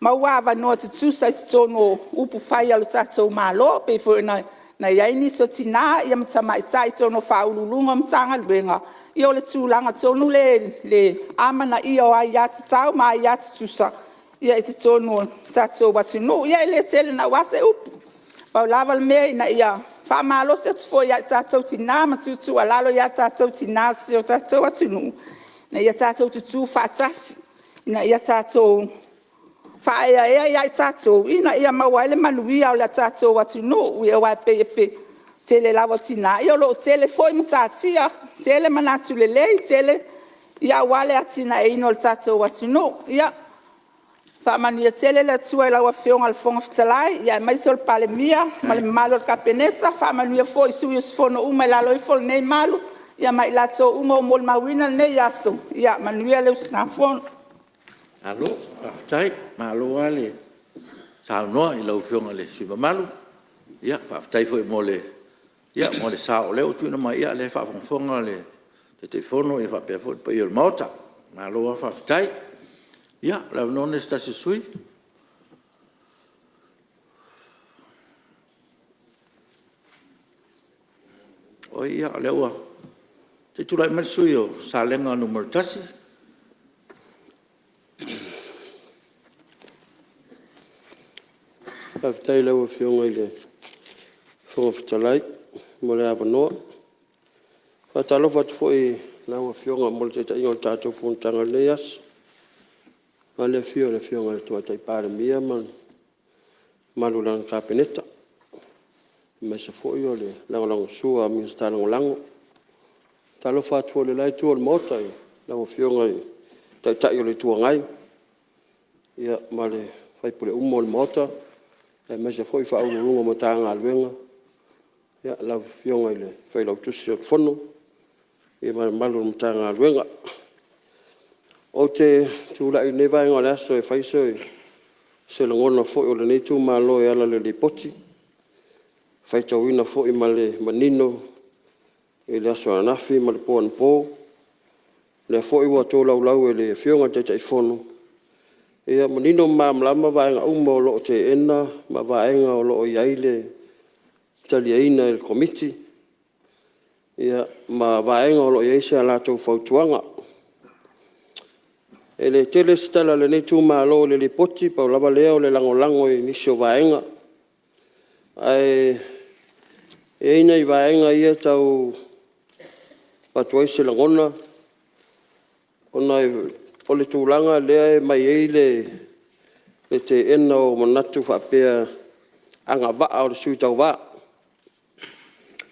maua avanoa tutu sa isi tono upu whai alo tātou mālo, pe fo na iaini so tina, ia matama I tai tono whaululunga mtanga luenga. Ia o le tūlanga tono le amana ia o ai ati tau, ma ai ati tusa. Ia iti tono tātou watinu, ia ele tele na wase upu. Pau lava le mea ina ia wha malo se atu fo ia tātou tina, ma tutu alalo ia tātou tina se o tātou watinu. Na ia tātou tutu whaatasi, ina ia tātou whaea ia tātou, ina ia mawaile manuia o le tātou watinu, ia wai pe tele lawa tina. Ia lo tele foi matatia, tele manatu le lei, tele ia wale atina e ino le tātou watinu. Ia whaamanu ia tele le tua lawa whionga le fonga fitalai, ia mai se o le Palemene, ma le malo le kapeneta, whaamanu ia foi sui o Fonotaga mai lalo I fol nei malu, ia mai lato ungo mo le mawina nei aso, ia manuia le usna fono. Alo, tai, malo ale. Sao noa I lau whionga le siva malu. Ia, whaftai foi mo le sao leo tuina mai ia le whafonga le te fono I whapea foi pa I o le maota. Malo a whaftai. Ia, lau none stasi sui. O ia, leua. Te tulai mai sui o sa lenga numero tasi. Whaftai leua whionga I le whonga fitalai, mo le awanoa. Whatalo whatu fwoi leua whionga mo le te tai o tātou Fonotaga nei aso. Ma le whionga le tua tai Palemene malu langa kapeneta. Me se fwoi o le langolango sua minsta langolango. Talo whatu le lai tua le mota I leua whionga I tai o le tua ngai. Ia ma le whaipule umo le mota. E me se foi whaururunga mo tā ngā luenga. Ia, lau whionga I le whailau tusi o whono. Ia malu mo tā ngā luenga. O te tūla I ne vaenga le aso e whaiso I se langona fwoi o le nei tū mālo e ala le lipoti. Whaitau ina fwoi ma le manino. E le aso anafi ma le pōan pō. Le fwoi wa tō lau lau e le whionga te tai whono. Ia manino mamlama vaenga uma o loo te ena, ma vaenga o loo iaile taliaina I komiti. Ia ma vaenga o loo iaise a lātou whautuanga. E le tele stala le netu mālo le lipoti, pau lava lea o le langolango I nisi o vaenga. E ina I vaenga ia tau patuaise langona. Ona o le tūlanga lea mai le te ena o manatu Apia anga waa o le sui tau waa.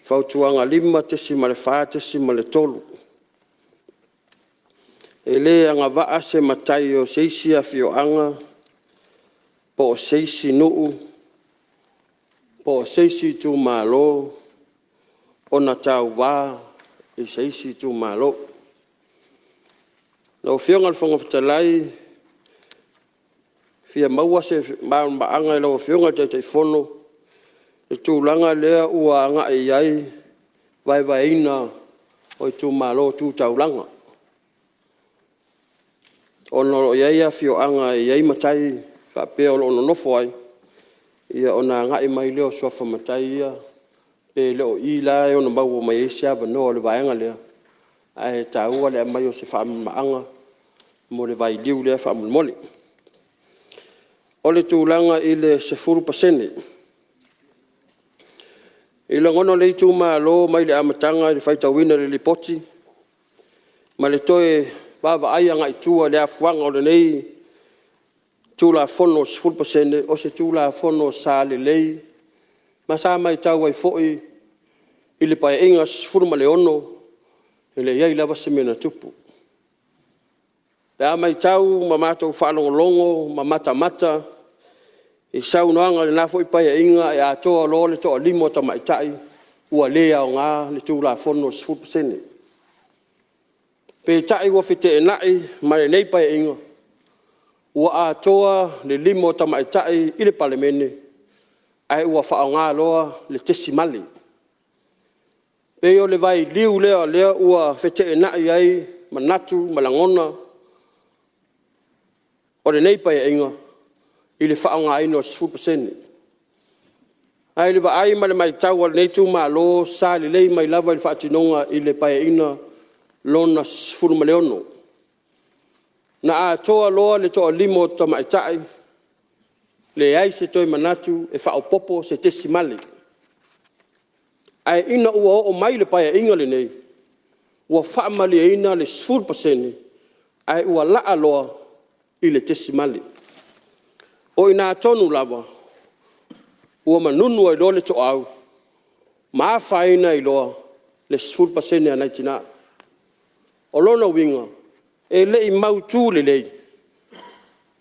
Whautuanga 5 tesi ma le 4 tesi ma le 3. E le anga waa se matai o seisi a whioanga, po o seisi nuu, po o seisi tū mālo, o na tau waa I seisi tū mālo. Lau whionga le whonga fitalai, whia maua se maanga I lau whionga te te whono, le tūlanga lea ua anga I ai, vai ina o I tū mālo tū taulanga. Ono lo iaia whioanga I ai matai, whapea o lo ono nofo ai, ia ona anga I mai leo sofa matai ia, pe leo I la e ono mau o mai eisi avanoa le vaenga lea. Ai tāua le mai o se whaamaanga, mo le vai liu lea whaamulmoli. O le tūlanga I le 10%. I le ngono le tū mālo mai le amatanga I le whaitawina le lipoti. Ma le toe bava ai anga I tua le afuanga o le nei tūla fono 10% o se tūla fono sa le lei. Ma sa mai tau ai foi I le pae ingas furuma le ono. Ele iai lava se mena tupu. Pea mai tau ma mātou whaalongolongo, ma mata. I sau noanga le nafo I paia inga e atoa lo le toa limo ta maitai ua lea o ngā le tūla fono 10%. Pe tai ua fite e nai ma le nei paia inga ua atoa le limo ta maitai I le Palemene ai ua whao ngā loa le tesimali. pe o le vai liu lea ua fete na ai manatu malangona o le nei pai inga i le whaonga ino 10%. Ai le vai ma le mai tau al nei tu malo sa le lei mai lava il whaatinonga i le pai ina lona 10 maleono. Na a toa loa le toa limo ta mai tai le ai se toi manatu e whao popo se tesimale. Ai ina ua o mai le pai inga le nei ua whaamali e ina le 10%, ai ua laa loa i le tesimale. O ina tonu lava, ua manunu ai loa le to au, maa whaina i loa le 10% anai tina. O lona winga, e le i mautu le lei,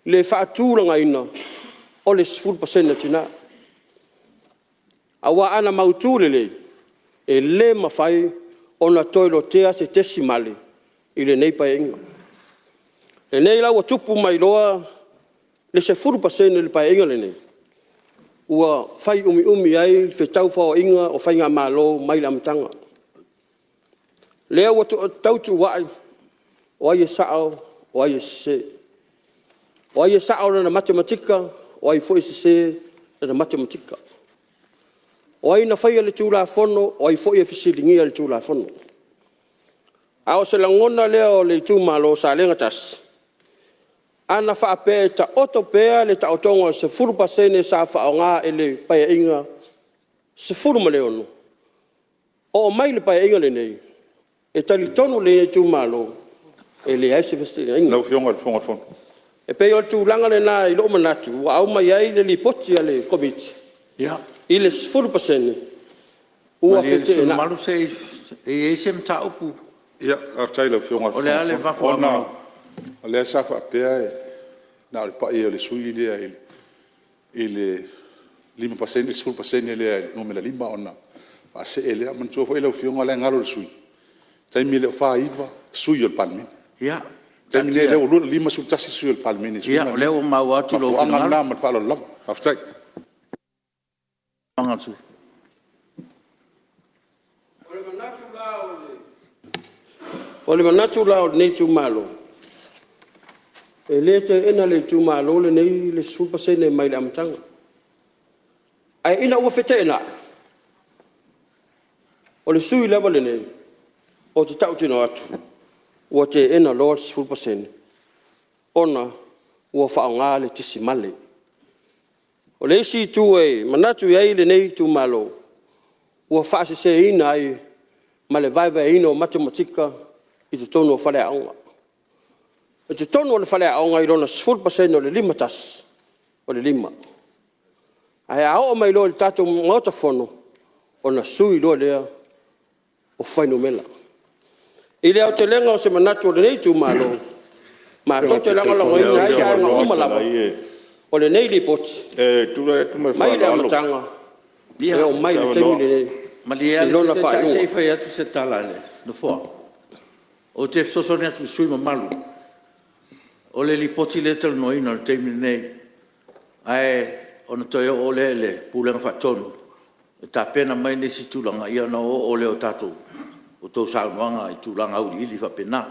le whaatūranga ina o le 10% tina. Awa ana mautu le lei, e le mawhai ona toilo tea se tesimale i le nei pai inga. Le nei lau tupu mai loa le se 10% le pai inga le nei. Ua whai umi ai fe taufao inga o whai ngā malo mai la mtanga. Lea ua tautu wai o ai e sao o ai e se. O ai e sao na matematika o ai fo se na matematika. O ai na whaia le tūla fono, o ai fwoi e fisilingia le tūla fono. Ao se langona leo le tūmalo sa lenga tas. Ana whaapea ta oto pea le ta otonga se 10% sa whaonga e le paia inga se 10 maleono. O mai le paia inga le nei. E tali tonu le tūmalo e le aise fisilingia inga. Lau fionga le fonga fono. E pea o tūlanga le nā i loo manatu, wa au mai ai le li poti ale komiti. Ja. I le 10%. Ua fete na. Malu se e se mta upu. Ja, aftai la fionga. O le ale va fo na. Le sa fa pe na le pa e le sui le il 5% 10% le no me la limba ona. Fa se ele man so fo ele fionga le ngalo le sui. Tai mi le fa iva sui o Palemene. Ja. Tai mi le o lu 5 su tasi sui o Palemene. Ja, le o ma wa tu lo fionga na ma fa lo la. Aftai. Angatsu. O le manatu la o nei tu malo. E le te ena le tu malo le nei le 10% mai le amtanga. Ai ina ua fete ena. O le sui lava le nei. O te tau tino atu. Ua te ena lo 10%. Ona ua whaonga le tisi male. O le isi tu e manatu iai le nei tu malo. Ua whaase se ina ai ma le vaiva ina o matematika i te tonu o whale aonga. I te tonu o le whale aonga i rona 10% o le 5 tas. O le 5. Ai a o mai lo le tato ngota fono o na sui lo lea o whainu mela. I lea o te lenga o se manatu o le nei tu malo. Ma to te langa longa ina ai a nga umalava. O le nei li poti. Mai le amatanga. E o mai le temi le nei. Ma li e le tai se fai atu se tala le. No fua. O te fsosone atu sui ma malu. O le li poti le tala no ina le temi le nei. Ai, ona toi o le pulenga whatonu. E ta pena mai nesi tūlanga ia na o le o tatou. O tau saunoanga i tūlanga au li ili whapena.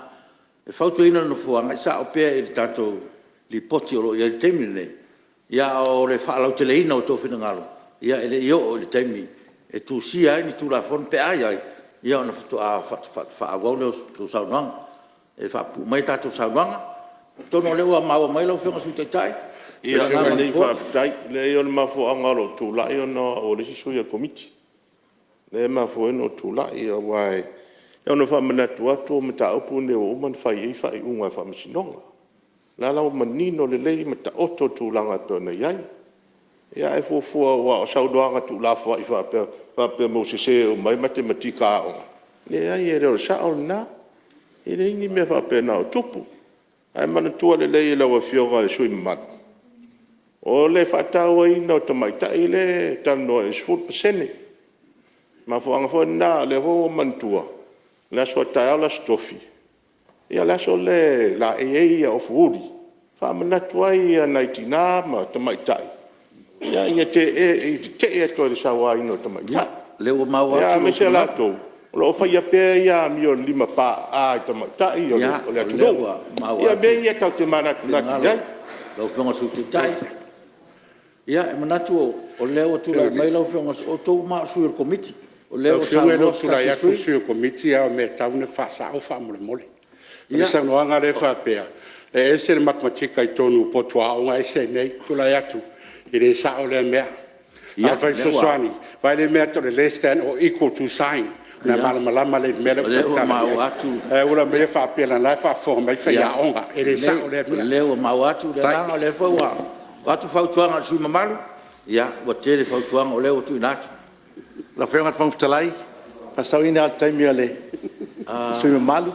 E whautu ina no fua, ngai sa o pea i tatou li poti o lo ia le temi le nei. Ia o le whaalau te le ina o tō whinangalo. Ia ele i o le taimi. E tū sia ai ni tū la fon pe ai ai. Ia ona whatu a whaagau leo tō saunoanga. E whapu mai tātou saunoanga. Tono leo a maua mai lau whionga sui tai. Ia nga nei whaapitai. Le i ona mafo angaro tū lai ona o le sisui a komiti. Le mafo eno tū lai a wai. Ia ona whamanatu atu o me ta upu ne o uman whai ei whai unga whamisinonga. La lau manino le lei ma ta oto tūlanga tōna iai. Ia e fua wa o saudoanga tu la fua i whapea mo se o mai matematika o. Le ai e reo sao na. E le ingi mea whapea na o tupu. Ai mana tua le lei e lau a fionga le sui mamatu. O le whataua ina o tamaita i le tano e 10%. Ma fuanga fua na le ho mantua. Le aswa tai ala stofi. Ia laso le la e o fuuri. Whamanatu ai a naitina ma tamaitai. Ia te e to le sawa ino tamaitai. Leo maua. Ia me se lato. Lo fa ia pe ia mi o lima pa a to ta i o le atu. Ia be ia tau te mana tu na ia. Lo fonga su te tai. Ia e manatu o leo tu la mai lo fonga o to ma su il committee. O leo sa lo tu la ia tu su committee a me tau ne fa sa o fa mo le mole. Ia sa no anga le fa pe. E se le matematika i tonu po tua o ngai se nei tu la ia tu. I le sa o le mea. Ia fa so swani. Vai le mea to le less than or equal to sign. Na malama le mele o mau atu ora me fa pena na fa forma fa ya onga ele sa o le o mau atu le nga le fa wa atu fa tuanga su mamalu ya o tele fa tuanga o le o tu natu la fenga fa ftalai fa sa ina time le su mamalu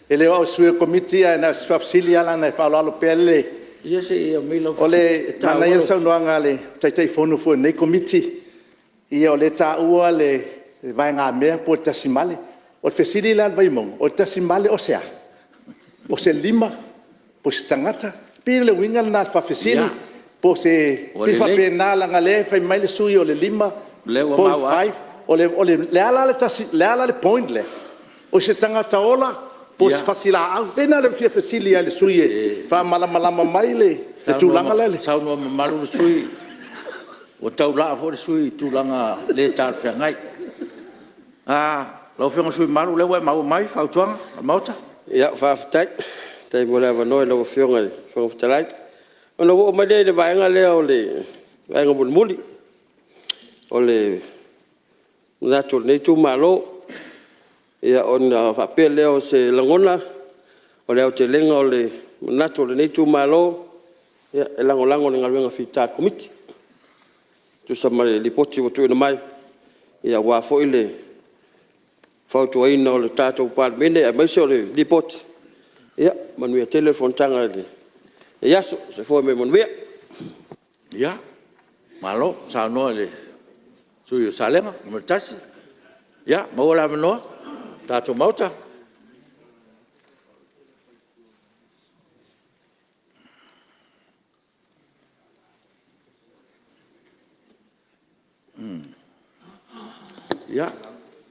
ele o su committee na fa fsilia la na fa lo pele ia se ia milo ole na ia sa no anga le tai fono fo nei committee ia ole ta ua le vai ngā mea po tasimale o fesiri lan vai mong o tasimale o sea o se lima po se tangata pile winga na fa fesiri po se pifa pena la ngale fai mai le sui o le lima po 5 o le ala le point le o se tangata ola po se fasila au pena le fia fesili le sui fa mala mai le tulanga le sa no malu sui o taula fo sui tulanga le tar fa ngai lo fenga sui malu le wa mau mai fa tuanga mauta ia fa tai tai mo le no lo fenga fo ftalai ono o mai le vai nga le o le vai nga muli o le na tu nei tu malo ia on fa pele o se langona o le o te lenga o le na tu nei tu malo ia e lango le ngalwenga fita committee tu sa mai li poti o tu mai ia wa fo ile Fautu aina o le tātou Palemene, a maise o le report. Ia, manuia telefon tanga le. E yaso, se fo me manuia. Ia, malo, sa noa le. Sui o salenga, umatasi. Ia, maola manoa, tātou mauta. Ia,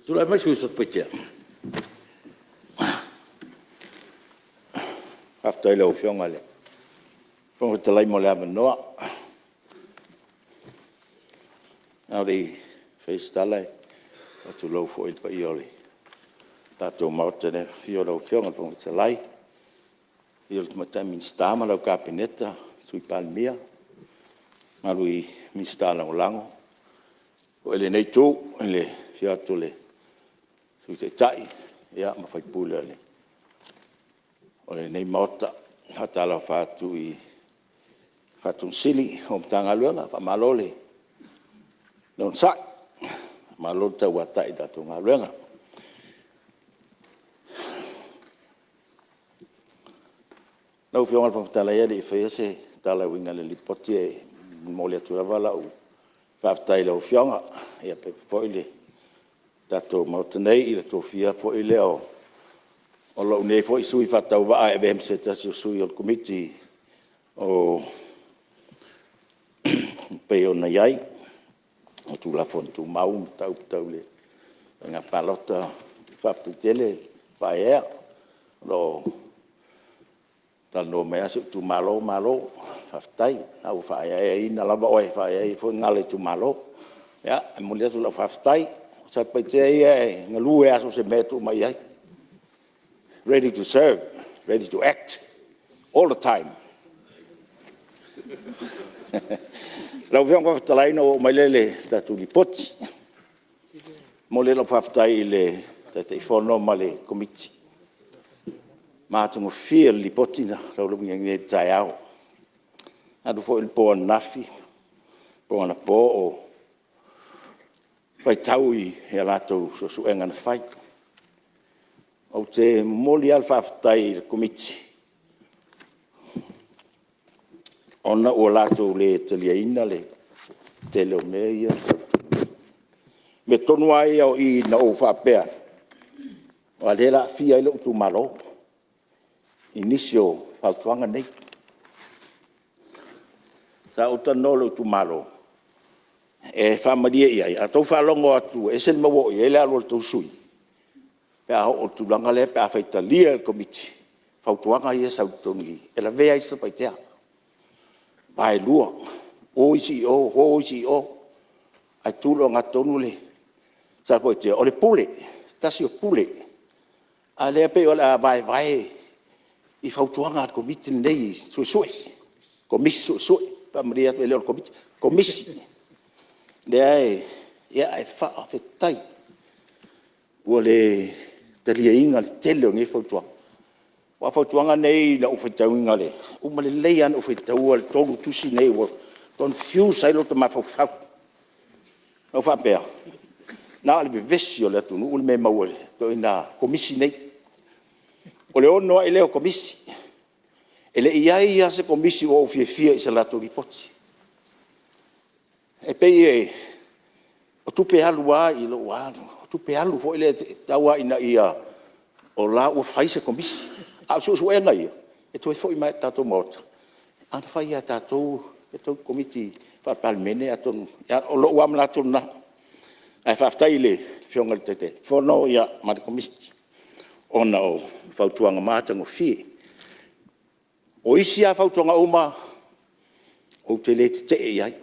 tula mai sui sot petia. After I love young Ale. From the Lime Mola Noa. Now the face Tale, but to low for it by Yoli. Tato Mountain, Fiora of Young from the Lai. Yield my time in Stammer, Capinetta, Sweet Palmia. Now we miss Tala Lango. Well, in A2, and le Fiatole. Sweet a tie, yeah, my fight puller. O le nei mota hatala fatu I fatu sili o tanga luanga fa malole non sa malota wata I datu nga luanga no fiona fa tala ia di fese tala winga le lipoti e mole tu vala o fa taila o fiona ia pe foile datu mota nei I to fia foile o o lo nei foi sui fatau va e vem se tas sui o committee o pe ona yai o tu la fontu mau tau le nga palota fatu tele fa e lo tal no me asu tu malo faftai au fa e ina la ba fa e fo ngale tu malo ya mo le su la faftai sa pe te e ngalu e aso se metu mai ai ready to serve, ready to act, all the time. Lau whianga whaftalai no mailele tatu li poti. Mo le lau whaftai le tatei whono ma le komiti. Mātungo whia li poti na lau lau nge tai au. Adu fo il poa nafi, poa na po o whai tau I he alatou so suenga na whai. O te moli alfa aftai komiti. Ona o lato le telia ina le tele o meia. Me tonu ai au I na o whapea. O alela fia ilo tu malo. Inisio whautuanga nei. Sa o tanolo tu malo. E whamaria iai. A tau whalongo atu. E sen mawo I ele alo tu sui. Pea o tulanga le pea faitalia el komiti. Fautuanga ia sautongi. E la vea isa paitea. Vai lua. Oisi o. Ai tulo ngatonu le. Sa paitea. O le pule. Tasi o pule. A lea pe o la vai. I fautuanga al komiti nei. Sui. Komisi sui. Pa maria tu ele o komiti. Komisi. Lea ia ai faa fetai. Ua le talia inga le tele o nge fautuanga. Wa fautuanga nei na ufetauinga le. Uma le leian ufetaua le tolu tusi nei wa confuse ai lo te mafau. O fa pea. Na le vivesio le tunu ule me mauale. To ina komisi nei. O le ono ai leo komisi. Ele ia se komisi o fia i se lato ripoti. E pei o tupe alu a i lo alu. O tupe alu fo ele taua ina ia o la o fai se komisi. A so e ngai. E toi fo i mai tato mota. Ana fai a tato e tau komiti fa Palemene aton ya o lo am la tona. Ai fa ftai le fionga tete. Fo no ya ma komisi. Ona o fautuanga mata ngo fi. O isi a fautuanga uma o te le te ai.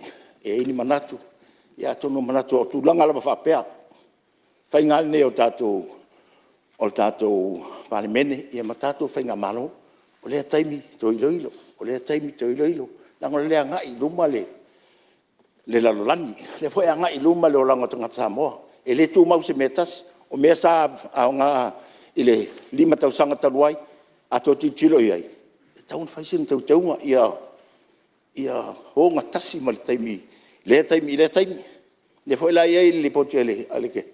E ini manatu. Ya tono manatu o tulanga la fa pea. Fai ngal ne o tato Palemene ia matato fainga malo o le taimi to iloilo lango le anga i luma le lalolangi le foi anga i luma le olango tanga Samoa e le tu mau se metas o me sa anga ile lima tau sanga taluai a to tilo ai taun faisin tau taunga ia ho nga tasi mal taimi le taimi le foi la ia le potele aleke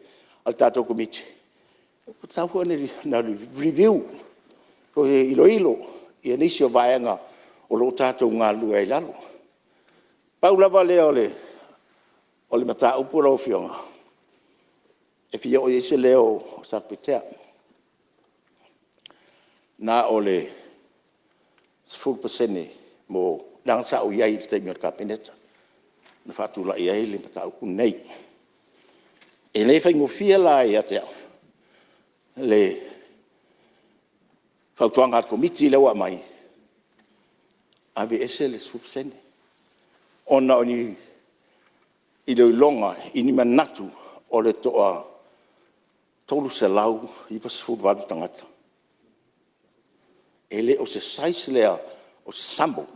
al tato komiti tau hone na review ko ilo ia nisi o vaenga o lo tatou ngā lua i lalo. Paulava lea ole mata upura o fionga. E fia o ese leo o sapitea. Na ole 10% mo langsa o iai te mi kabineta. Na fatula iai le mata upu nei. E le fai ngofia la ia te au. Le fautuanga komiti le wa mai ave ese le 10% ona oni i le longa ini manatu o le toa tolu se lau i was fu wadu tangata ele o se sais lea o se sambo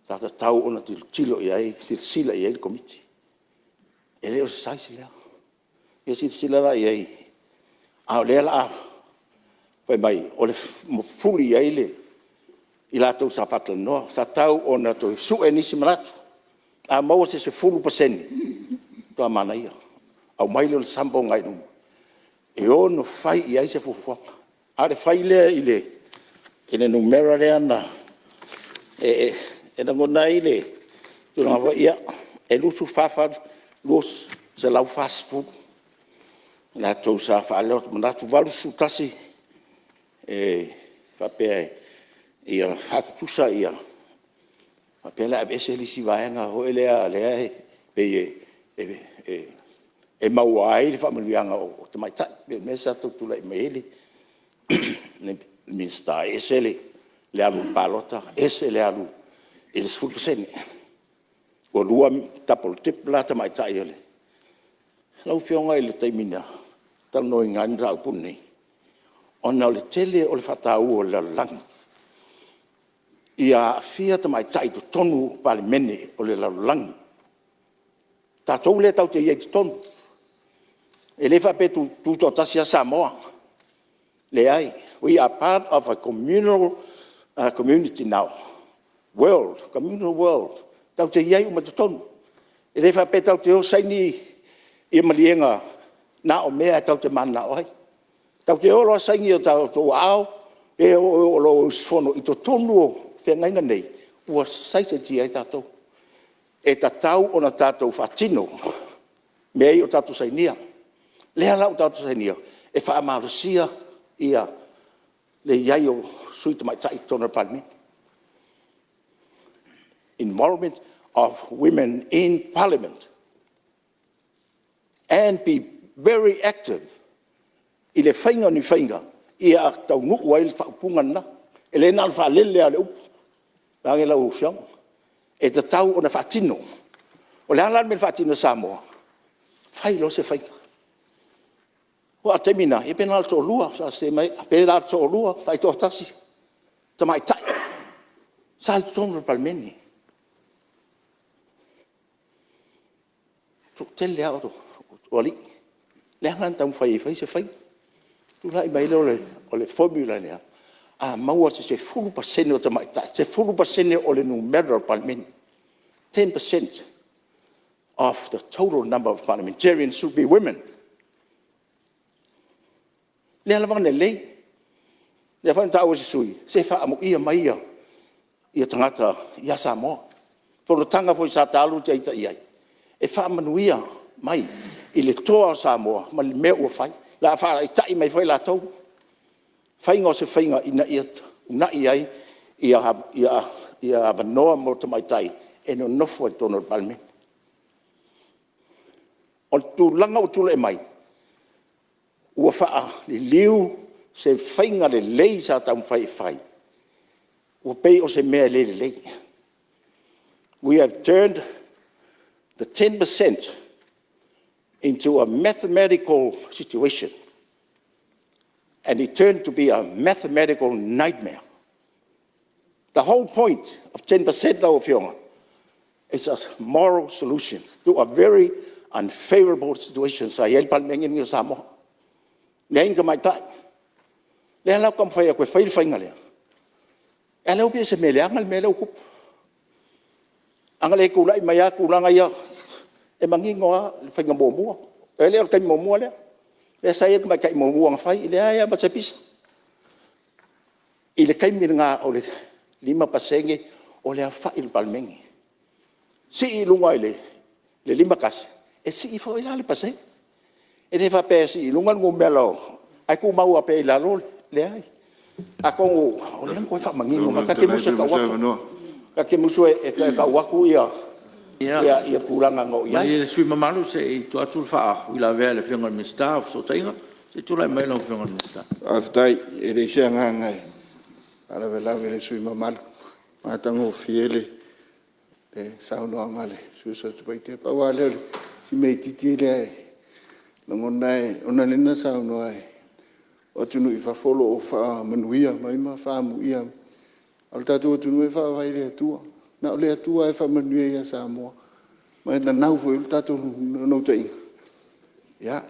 sa tau ona tilo ia sila ia le komiti ele o se sais lea ia sila la ia a le la pai mai o le fuli ai le i la tau sa fatla no sa tau ona to su enisi manatu a mo se 10% to mana ia au mai le sambo ngai no e ono fai ia se fufu a le fai le ile numero le ana e na ngona ile tu na va ia e lu su fafa los se la fast food na tau sa fa le manatu valu su tasi fape ia hatusa ia fape la bese li si vaenga ho ele e mauai fa malianga o te mai ta me sa tu la emaili ne mista esele le alu palota esele alu il sfulsene o lua tapol tip la te mai ta ele lau fionga ile taimina tal no ngan ra punni ona le tele o le fatau o le lang ia fia te mai tai to tonu Palemene o le lang ta tau le tau te ye tonu ele fa pe tu to tasia Samoa le ai we are part of a communal community now communal world tau te ye o tonu ele fa pe tau te o saini e malienga na o mea tau te mana oi tau te oro saingi o tau to au e o lo fono i to tonu fe ngainga nei ua saise ti ai tatou e tatau ona tatou fatino me ai o tatou sainia lea lau tatou sainia e wha amarusia ia le iai o suita mai tai tona Palemene involvement of women in Parliament and be very active I le whainga ni whainga. Ia tau nuku ai le whaupunga na. E le nal wha lele a le upu. Rangi lau uwhiong. E te tau o na whaatino. O le halan me whaatino Samoa. Whai lo se whainga. Ho a temina, e pena alto o lua, sa se mai, a pena alto o lua, tai toa tasi. Ta mai tai. Sa i tonu Palemene. Tu tele au o li. Le halan tau whai se whainga. Tu lai mai o le formula lea. A maua se 40% o ta mai tai. Se 40% o le numero o Palemene. 10% of the total number of parliamentarians should be women. Le ala vanga lei. Le whain tau se sui. Se wha amu ia mai ia tangata ia Samoa. Tono tanga foi sa talu te ita iai. E wha manuia mai i le toa Samoa. Ma le mea ua whai. La wha i tai mai whai la tau. Whainga o se whainga ina ia una iai ia avanoa mo te mai tai. E no nofo e tono Palemene. O tu langa o tula e mai. Ua wha li liu se whainga le lei sa tau whai. Ua pei o se mea le lei. We have turned the 10% into a mathematical situation. And it turned to be a mathematical nightmare. The whole point of 10% lau whionga is a moral solution to a very unfavorable situation sa iel Palemene ni Samoa. Le inga mai tai. Le lau kam whai a koe whai whainga lea. E lau pia se me le angal me lau kup. Angal e kulai mai a kulanga ia. E mangingoa le whainga mōmua. E leo kai mōmua lea. Le sa ia mai kai mōmua nga whai. Le aia bacha pisa. I le kai miringa o le 5% o le a whai le Palemene. Si i lunga i le 5 kasi. E si i whai la le paseng. E ne wha pēsi i lunga ngu mea lau. Ai ku mau a pē i lalo le ai. A kongo, o le koe wha mangingo. Ka ke musa ka waku. Ka ke musa e ka waku ia. Ia kuranga ngau ia. Ia sui mamalu se i tu atu wha i la vea le whionga mista o so tainga. Se tu lai mai lau whionga mista. Aftai, e re se ngai. Ala vela vele sui mamalu. Matango fiele. E sauno angale. Susa tupai te pawale. Si mei titi le ai. Longonai, ona lena sauno ai. O tunu i whafolo o wha manuia, mai ma wha muia. Al tatu o tunu e wha vai le atua. Na o le atua e wha manuia ia Samoa. Mai na nau fo il tatu no te inga. Ia,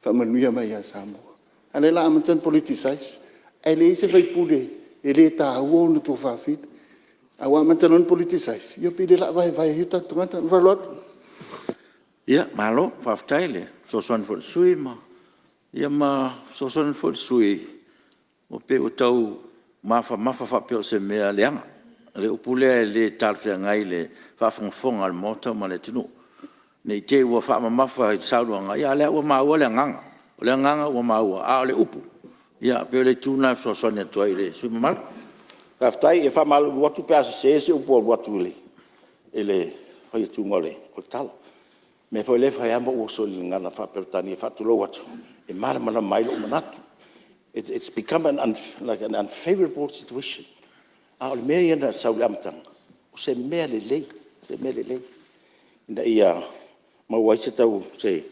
wha manuia mai ia Samoa. Ale la amatan politicise. E le se vai pule, e le ta uo no to wha fit. Awa amatan on politicise. Ia pide la vai hiu tatu ngata, valot. Ia, malo, whaftai le. So son fo sui ma. Ia ma so son fo sui. O pe o tau mafa fa pe o se mea leanga. Le upule le talfea ngai le whafonfonga al mota ma le tunu. Nei te ua wha mafa i sauranga. Ia le ua maua le nganga. O le nganga ua maua. A le upu. Ia pe o le tuna so son e tuai le. Sui mamal. Whaftai e wha malu watu pe asa se upu o watu le. E le whai tunga le. O tala. Me foi le fai amo o sol ngana fa pertani e fatulo watu e mara mailo manatu. It's become like an unfavorable situation. A o me ia na saulamtang o se mea le lei na ia mawai se tau se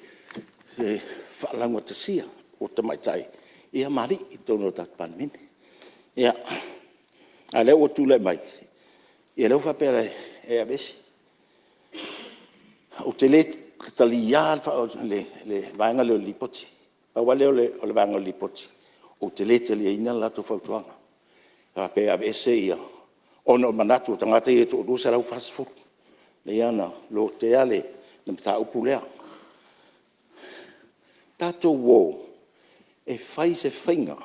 whaalangwa te sia o te maitai ia mari i tono tat Palemene ia a leo o tūlai mai ia leo whapera e avesi o te le tali ia le vaenga leo lipoti. Paua leo le vaenga lipoti. O te le tali ina la to fautuanga. Ka pe avese ia. Ono manatu tangata i to rusa rau fast food. Le iana lo te ale na ta upulea. Tato wo e fai se whainga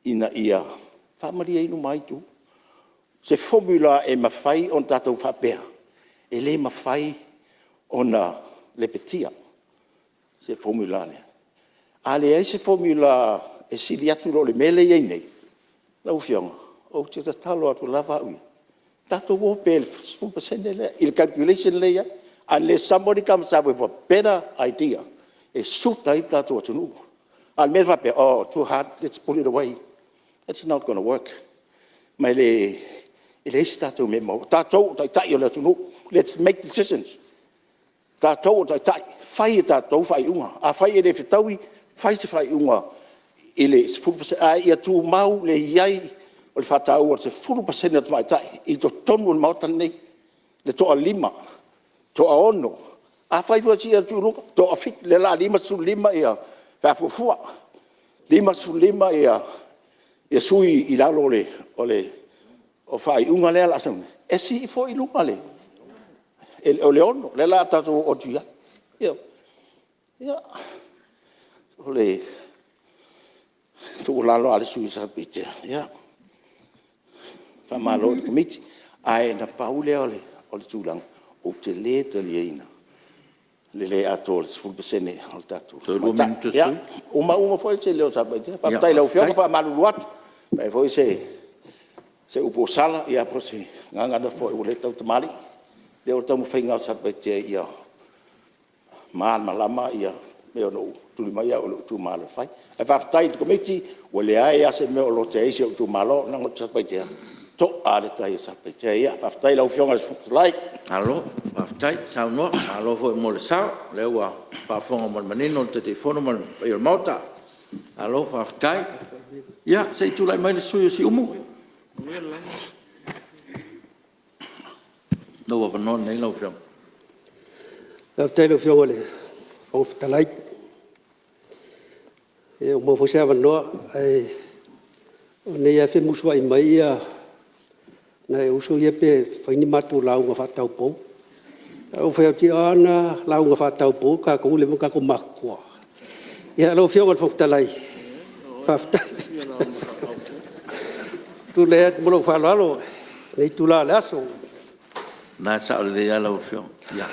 ina ia. Whamaria inu mai tu. Se formula e mawhai on tato whapea. E le mawhai ona le petia se formula le ale ai se formula e sili atu lo le mele ye nei la ufionga o te talo atu lava ui tato wo pel 1% le il calculation le ya unless somebody comes up with a better idea e suta i tātou atunu. Al me vape, oh, too hard, let's pull it away. That's not going to work. Mai le tātou me mau. Tātou tai o le atunu. Let's make decisions. Tātou tai, whai e tātou whai unga. A whai e le whitaui, whai se whai unga. I le 10%, a ia tū mau le iai, o le whatau o se 10% atu mai tai. I to tonu le mautan nei, le toa 5, toa 6. A whai pua tia tū luka, toa fit, le la 5 ia, whapufua. 5 ia sui i lalo o whai unga lea la sang. E si i fo i luka le. O le ono, le la tātou o tuia. Ia. O le... Tu lalo ale sui sa pite, ya. Famalo komiti ai na paule ole tulang o te le te leina. Le ato le 10% al tatu. Ya, uma foi se leo sa pite. Pa tai lo fio pa malu luat. Pai foi se upo sala ia pro se nganga da foi o le tau tamari. Le o tamu fainga sa pite ia. Malama ia me no tuli mai o tu malo fai. E fa tai komiti o le ai ase me o lo te ise o tu malo na o sa pite. To ale tai sa pite ia fa tai lo fionga lai. Alo, fa tai sa no, alo foi mo le sa, le wa fa fonga mo manino te telefono mo i o mota. Alo fa tai. Ya, sei tu lai mai le sui si umu. No wa no nei lo fiong. La tai lo fionga le. O talai. E o mo fosia no ai ne ia fe musua i mai ia na e uso ia pe fa ni matu lau nga fa tau po o fe ti ana lau nga fa tau po ka ko le mo ka ko makwa ia lo fio fo talai fa tu le mo lo fa lo nei tu la laso na sa le ia lo fio ya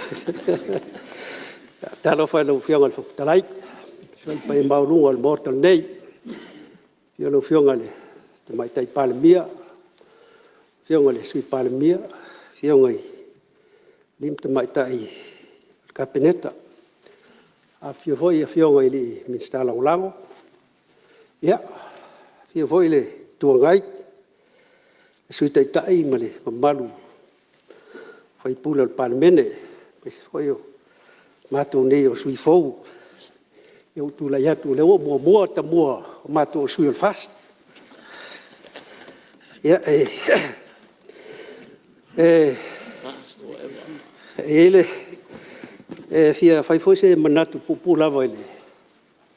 ta lo fa lo fio fo talai Sai pai maurunga al mortal nei. Fio no fionga le. Te mai tai Palemene. Fionga le sui Palemene. Fionga i. Lim te mai tai kapeneta. A fio foi a fionga i li minsta lango. Ya. Fio foi le tuangai. Sui tai tai ma le malu. Fai pula al Palemene. Pes foi o matu nei o sui fou. Eu tu la tu le mo ta mo ma tu sui fast ya ele fia fai foi se manatu pupu la vai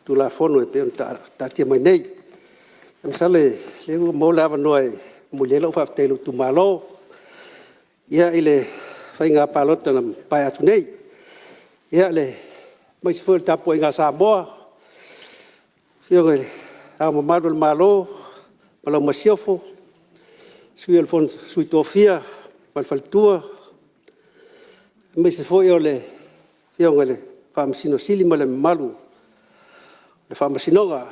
tu la fono e pe ta ti mai nei am sale le mo la no e mo le lo fa te lu tu malo ya ele fai nga palota na pa atu nei ya le mas foi tá põe a Samoa fio a mamado malo pelo masiofo sui Alfonso sui Tofia pal faltua mas foi ole fio ole famsino sili male malu le famsinoga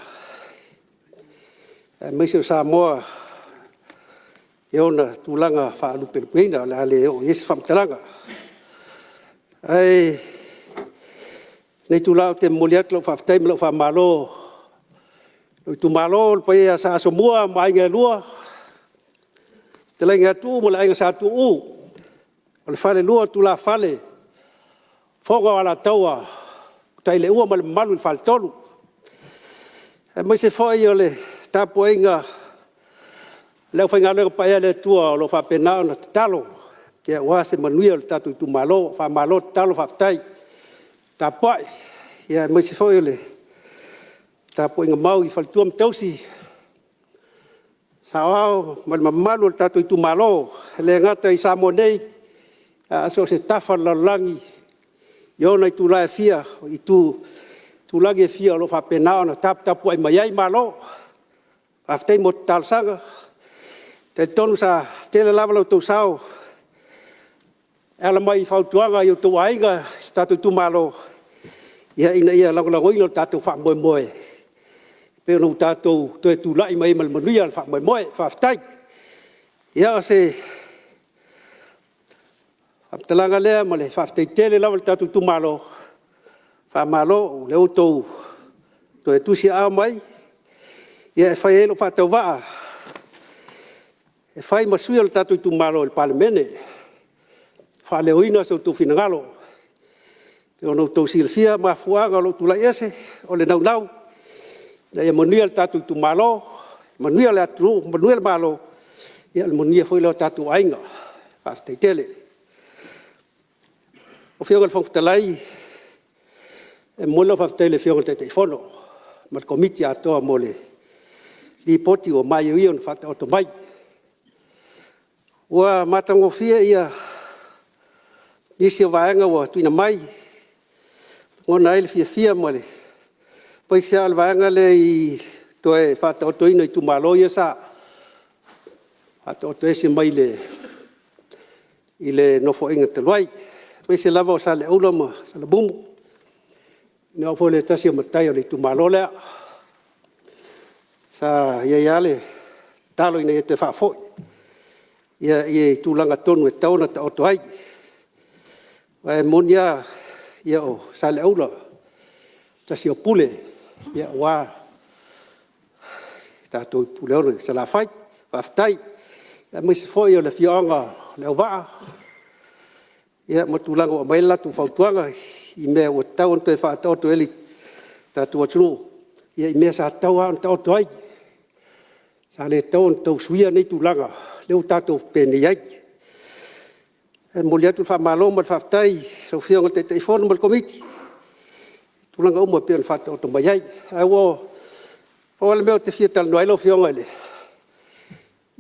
mas o Samoa eu na tulanga fa lu pelpuina la le o es famtalanga ai nei tu lau te moliat lo faftai lo fa malo tu malo pa ia sa semua mai nge lua te lai nge tu mo lai nge sa tu u o le fale lua tu la fale fogo ala taua tai le ua mal malu fal tolu e mai se foi ole tapo inga le fa ngalo pa ia le tua lo fa pena na talo ke wa se manuel tatu tu malo fa malo talo faftai ta pai ya mai se foi le ta po inga mau I faltuam tausi sao mal malu tatu tu malo le ngata I Samoa nei so se tafa la langi yo na tu la fia I tu langi fia lo fa pena na tap po mai ai malo afte mo tal sanga te tonu sa tele lava lo tu sao ela mai faltuanga yo tu ainga tatu tu malo ia ina ia lago ino tatu fa moe pe no tatu to tu lai mai mal manuia fa moe fa tai ia se aptalanga le male fa tai tele laval tatu tu malo Whamalo, leo tau, to e tusi a mai, ia e whai elo whatau waa. E whai masui al tatu i tu malo il Palemene. Whaleo ina sa tu finangalo. Te ono tau silfia, ma fuanga lo tula ese, o le nau nau. Na ia monia al tatu i tu malo, monia le atu, monia le malo, ia le monia foi leo tatu ainga. Whaftai tele. O whionga le whangfutalai, e mola whaftai le whionga te fono. Ma le komiti atoa mo le li poti o mai ui on whata oto mai. Ua matangofia ia nisi o vaenga wa tuina mai. Ngona ele fia mo le. Paisa al vaenga le i toe whata oto ino i tu malo ia sa. Whata oto ese mai le i le nofo inga te luai. Paisa lava o sa le aulama, sa le bumu. Nau fo le tasi o matai o le tu malo lea. Sa ia le talo ina ia te whafoi. Ia tūlanga tonu e tauna ta oto ai. Wa e monia ia o sa le aula. Tasi o pule. Ia wā. Tātou i pule ono sa la whai. Whaftai. Ia mwisi foi o le fionga le au waa. Ia matulanga o mai latu whautuanga. I mea o tau on te whaatau to eli tātou atunu. Ia i mea sa tau an ta oto ai. Sa le tau on tau suia nei tūlanga. Leo tātou pene iai. E moli atu whamalo ma whaftai. Sau whionga te teifono ma le komiti. Tūlanga uma pia na whata o to mai ai. Ai wo. O le meo te fia tala no ailo whionga le.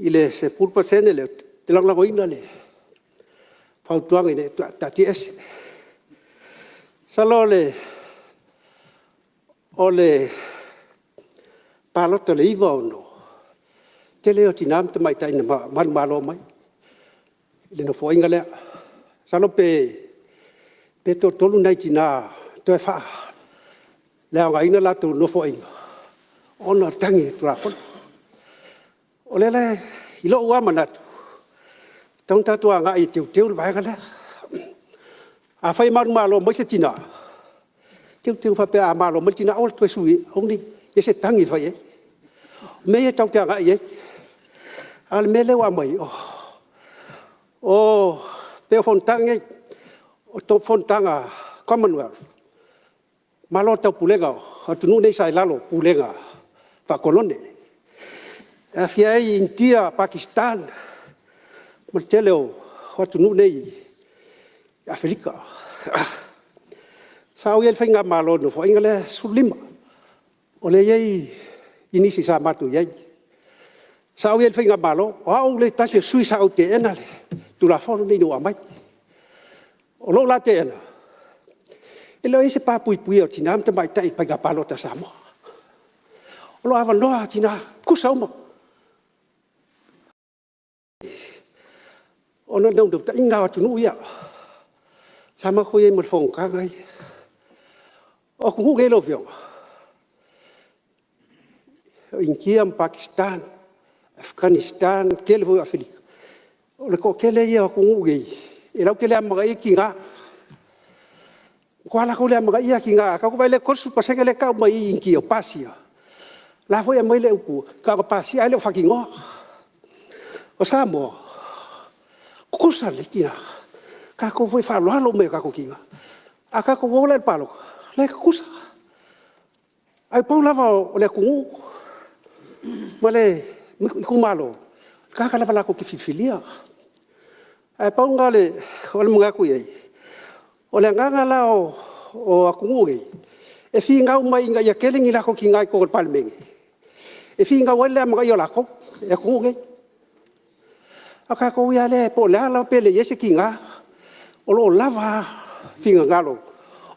I le se pulpa sene le. Te langlango ina le. Whautuanga ine tati ese. Salo le. O le. Palota le iwa ono. Te leo tinam te mai taina man malo mai. Le no foinga lea. Salo pe to tolu nai tina to e wha. Lea nga ina latu no foinga. Ona tangi tura kon. O le ilo ua manatu. Tong tatu anga i teu vaenga lea. A whai man malo mai se tina. Teu whape a malo mai tina ol tue sui. Ongi e se tangi whai e. Mea tau te anga i e. Al mele wa mai o pe Fonotaga o to Fonotaga Commonwealth malo tau pulenga atunu nei sai lalo pulenga fa kolone afia India Pakistan mo teleo atunu nei Afrika sao yel finga malo no fo ingale sulima o le yei inisi sa matu yei Sao ia whainga malo, o au le tasi sui sa au te ena le, tu la whono nei no amai. O lo la te ena. E leo ese pāpui pui o tina amta mai tai paiga palo ta Samoa. O lo awa noa tina kusa uma. O no nau ta inga atu nu ia. Sama koe e marwhong kangai. O kungu ngelo vionga. O Inkiam, Pakistan, Afghanistan, kele vo Afrika. O le ko kele ia ko ngugi. E lau kele amaga i ki ngā. Ko ala ko le amaga ia ki ngā. Ka ko vai le korsu pasenge le kau mai i inki o pasia. La foi mai le upu. Ka ko pasia ele o whakingoa. O Samoa. Kusa le tina. Ka ko foi whaloalo me ka ko kinga. A ka ko wola le palo. Le kusa. Ai pau lava o le kungu. Ma le kumalo kaka lava lako ki fifilia ai pau ngale o le mga kuiei o le nganga la o akungugi e fi ngau mai nga ia kelingi lako ki ngai ko Palemene e fi ngau wale mga ia lako e akungugi aka ko ia le po le ala pele yese ki nga o lo lava fi ngalo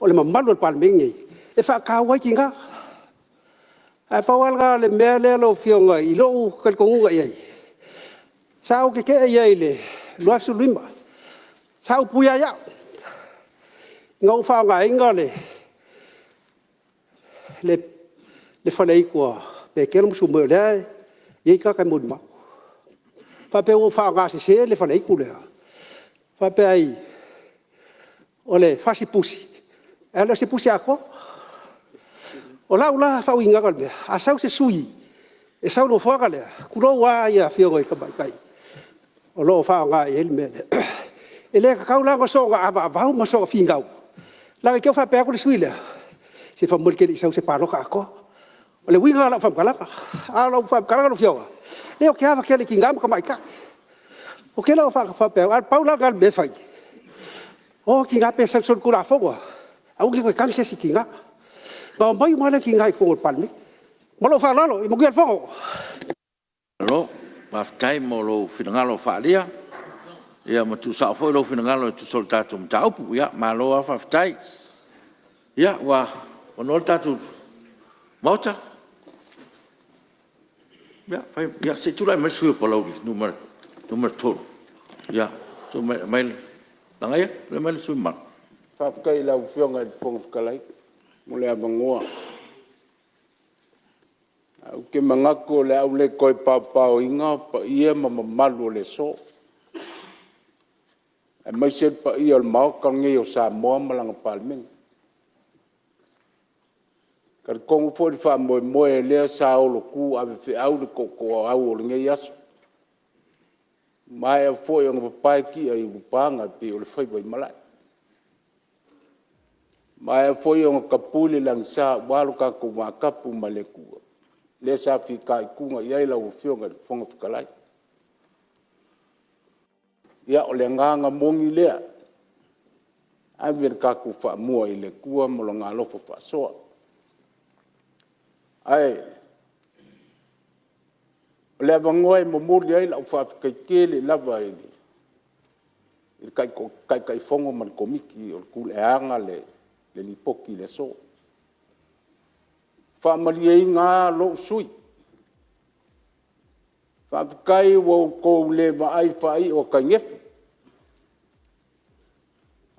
o le mamalu Palemene e fa ka wai ki nga ai pawalga le mele lo fionga i lo kal konga ai sao ke ai le lo asu limba sao puya ya ngau fa nga inga le falei ko pe ke mo sumo le ye ka ka mudma fa pe o fa nga se le falei ku le fa pe ai ole fasi pusi Ela se pusi ako. O la fa winga ka me. A sau se sui. E sau no fa ka le. Ku lo wa ia fio ko ka kai. O lo fa nga e me. Ele ka kaula ko so ga aba ba mo so fingau. La ke fa pe ko le sui le. Se fa mo ke sau se paro ka ko. O le winga la fa ka la. A lo fa ka la no fio. Le o ke ava ke le kinga ka mai ka. O ke la fa pe al paula ka be fai. O kinga pe sa so ku la fo. Au ke ko kan se si kinga. Ba mai mo le kinga ko palme. Mo lo fa lalo, mo ke fo. Lo, ba tai mo lo finangalo fa lia. Ia ma tu sa fo lo finangalo tu soldato mtaupu ya ma lo fa tai. Ya wa ono tatu mauta. Ya fa ya se tu la me sui po lo numero 2. Ya, tu mai langa ya, le mai sui ma. Fa kai la fionga fong kalai. Mole abangoa. Au ke mangako le au le koi papao inga pa ia malu le so. E mai se pa ia o mau kange o Samoa malanga Palemene. Kar kongu fo fa moe le sa o lo ku ave fe au le ko au o nge yaso. Mai fo yo papai ki ai upanga pe o le fai bai Malae. Mai fo yo kapuli lang sa walu ka ko makapu maleku. Le sa fi kai kunga ia la o fionga fonga fikalai. Ia o le nganga mongi lea. Ai ver ka ku fa mua i le kua molonga lofo fa soa. Ai o le vangoe mo muli ai la fa kai kele lava i il kai fongo man komiki o ku le anga le lipoki le so. Fa malie nga lo sui. Fa kai wo ko le va ai fa i o kai ngef.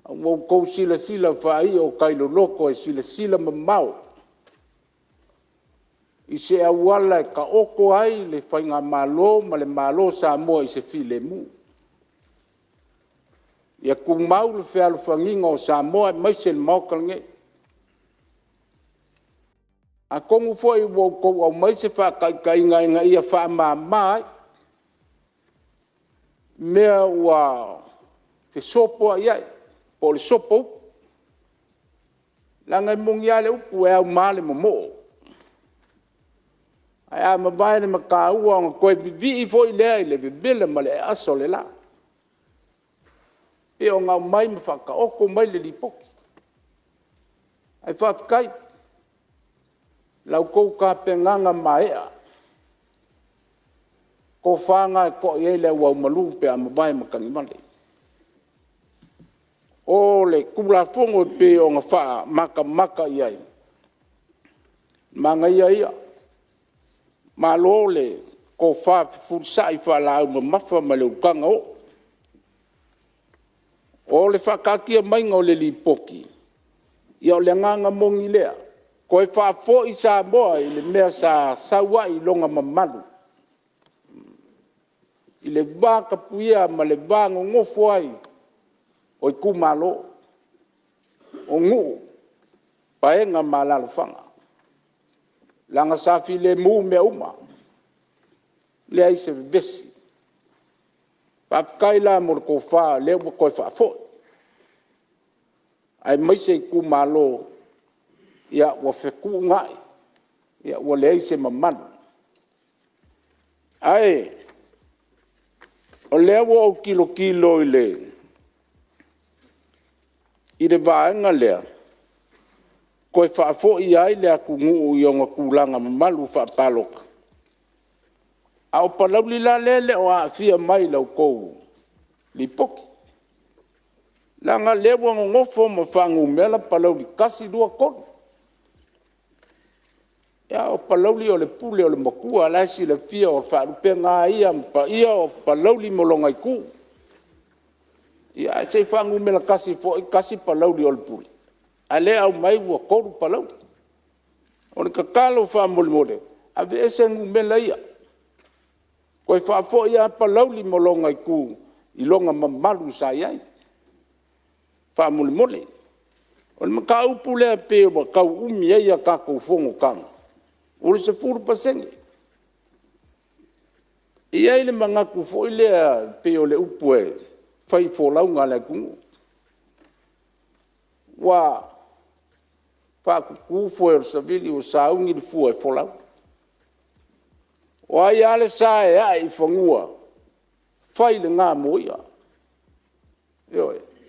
Wo ko sila fa i o kai lo loko e sila mamau. I se awala ka oko ai le fainga malo ma le malo Samoa i se file mu. Ia kung mau le fea fanginga o Samoa mai se mau kalnge. A kongu foi wo ko au mai se fa kai nga ia fa mai. Mea wa ke sopo ia po le sopo. Langa mong ia le upu e au male mo. Ai a mavai le makaua o koe vivi foi le bele ma le aso le la. E o ngau mai me whaka oko mai le lipoki. Ai whafkai. Lau kou ka penganga maea. Ko whanga e ko i le wau malu pe a mavai makangi male. O le kula fongo pe o ngā wha maka iai. Manga ia. Malo le ko wha fursai wha lau ma mawha ma le ukanga o. O le whakakia mainga o le lipoki. Ia o le nganga mongi lea. Ko e wha fo i Samoa i le mea sa sawa i longa mamalu. I le waka puia ma le wango ngofo ai. O i kumalo. O ngu. Paenga malalo whanga. Langa safi le mu me uma. Le ai se vesi. Papai la mo ko fa le ko fa fo. Ai mai se ku malo ya wa fe ku ngai. Ya wa le se maman. Ai o le wo kilo ile. Ide vaanga le. Ko fa fo ai le ku ngu yo ngakulanga malu fa paloka. Au palauli la lele o a fia mai lau kou li poki. Langa lewa ngofo ma whangu mela palauli kasi dua kono. Ya o palauli o le pule o le makua laisi le fia o wharupe ngā ia mpa ia o palauli molonga i ku. Ia e whangu mela kasi fo i kasi palauli o le pule. A le au mai ua koru palauli. O le kakalo whamole mole. A ve ese ngu mela ia. Koe whaafo ia palauli molonga i ku i longa mamalu sa iai. Whaamule mole. O le makaupu lea pe o kau umi ai a kako fongo kanga. O le 10%. Ia ile mangaku fo lea pe o le upu e fai folaunga le kungu. Wa whakuku fo e savili o saungi le fua e folau. O ai ale sa e ai whangua. Fai le ngā moia.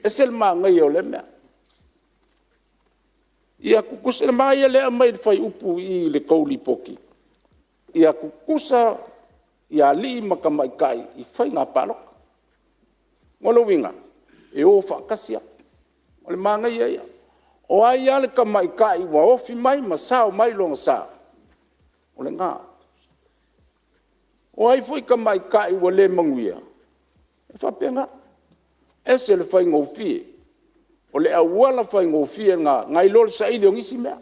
E sel maa ngai o le mea. Ia kukusa le maa ia lea mai le fai upu i le kauli poki. Ia kukusa ia li makamaikai i fai ngā paloka. Ngolo winga. E o whakasia. O le maa ngai ia. O ai ale kamaikai wa ofi mai masao mai longa sa. O le ngā. O ai foi kamaikai wa le manguia. E whapenga. E se le whai ngofie. O le awala whai ngofie ngai lor sa ili o ngisi mea.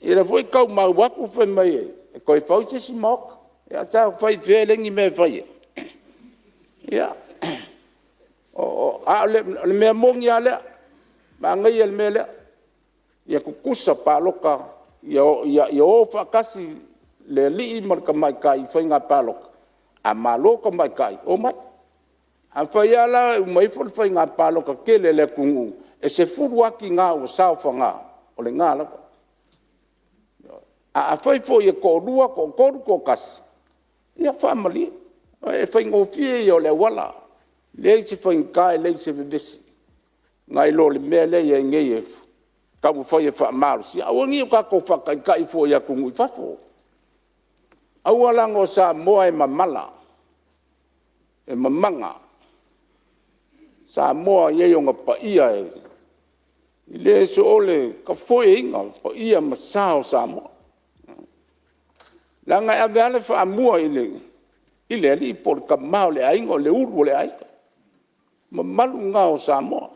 E le foi kau mau waku whai mai e. E koe whau se si moka. E a tā whai whelengi mea whai e. Ia. A le mea mongi a lea. Ma ngai el mea lea. Ia kukusa paloka. Ia o whakasi le li marka mai kai whai ngā paloka. A maloka mai kai. O mai. A whai ala umai whai ngā paloka kele le kungu. E se furuaki ngā o sao whanga. O le ngā laka. A whai fo ia ko rua, ko koru, ko kasi. Ia whamali. E whai ngofie i o le wala. Lei se whai nkai, lei se vivesi. Ngai lo le mea lei e ngei e. Kamu whai e whaamaru. Si awangi o kako whakai fo ia kungu i whafo. Awalango sa moa e mamala. E mamanga. Sa moa ye o ngā paia e. I le so ole ka foe inga paia masao sa moa. La ngai ave ale wha amua i le ali por ka mao le ainga o le uru le ainga. Ma malu ngā o sa moa.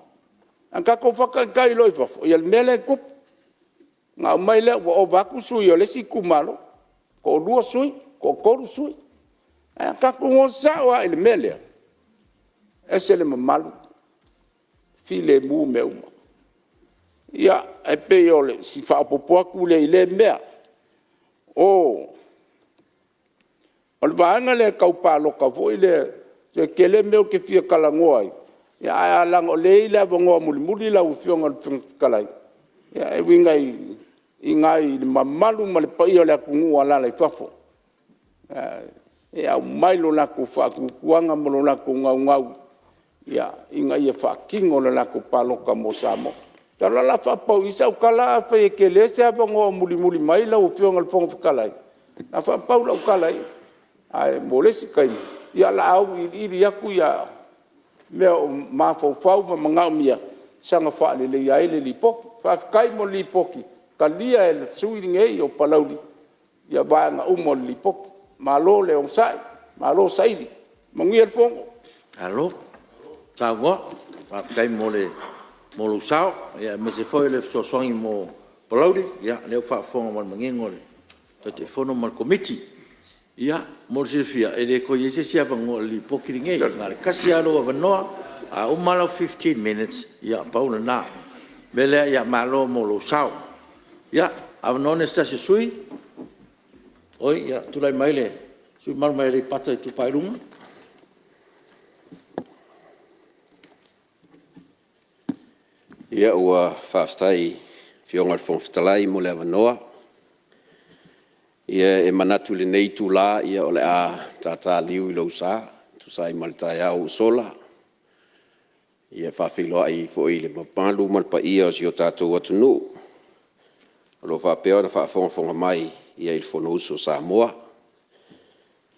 An kako whakai loi whafo. I al mele kup. Ngā mai le wa o waku sui o le si kumalo. Ko rua sui, ko koru sui. An kako ngō sao a i le mele. E se le mamalu. File mu me uma. Ia, e pe o le, si whaapopoaku le i le mea. O le vaanga le kaupaloka fo i le, se kele meo ke fia kalangoa i. Ia, a lango le i le avangoa muli la ufionga le whingkalai. Ia, e winga i ngai le mamalu ma le pai o le akungu ala le whafo. Ia, mailo lako whaakukuanga mo lo lako ngau. Ia, inga ia whaakingo le lako paloka mo Samoa. Tala la whapau isa ukala whai e ke le se avangoa muli mai la ufionga le whonga whakalai. Na whapau la ukalai. Ai, mo lesi kai. Ia la au iri aku ia mea o mawhau ma mangau mia. Sanga whaale le ia ele li poki. Whaakai mo li poki. Ka lia e le suiringei o palauri. Ia vaanga umo li poki. Malo le on sai. Malo saidi. Mangi el fongo. Alo. Tawa, whaakai mo le lo sao, ia me se foi le sosongi mo palauri, ia leo whaafonga mo mangengo le. Te fono mo komiti. Ia, mo se fia, e le ko yese sia pango li pokiringei, ngā le kasi alo a vanoa, a umalo 15 minutes, ia pauna nā. Bele ia malo mo lo sao. Ia, a vanone stasi sui, oi, ia, tulai maile, sui malu maile pata i tupai runga. Ia ua whaaftai whionga whongwhitalai mo le avanoa. Ia e manatu le nei tu la ia o le a tata liu i lau sa, tu sa i malitai au usola. Ia whawhiloa i fo i le mapalu malpa ia o si o tātou atunu. O lo whapeo na whaafonga mai ia i le Fonotaga Samoa.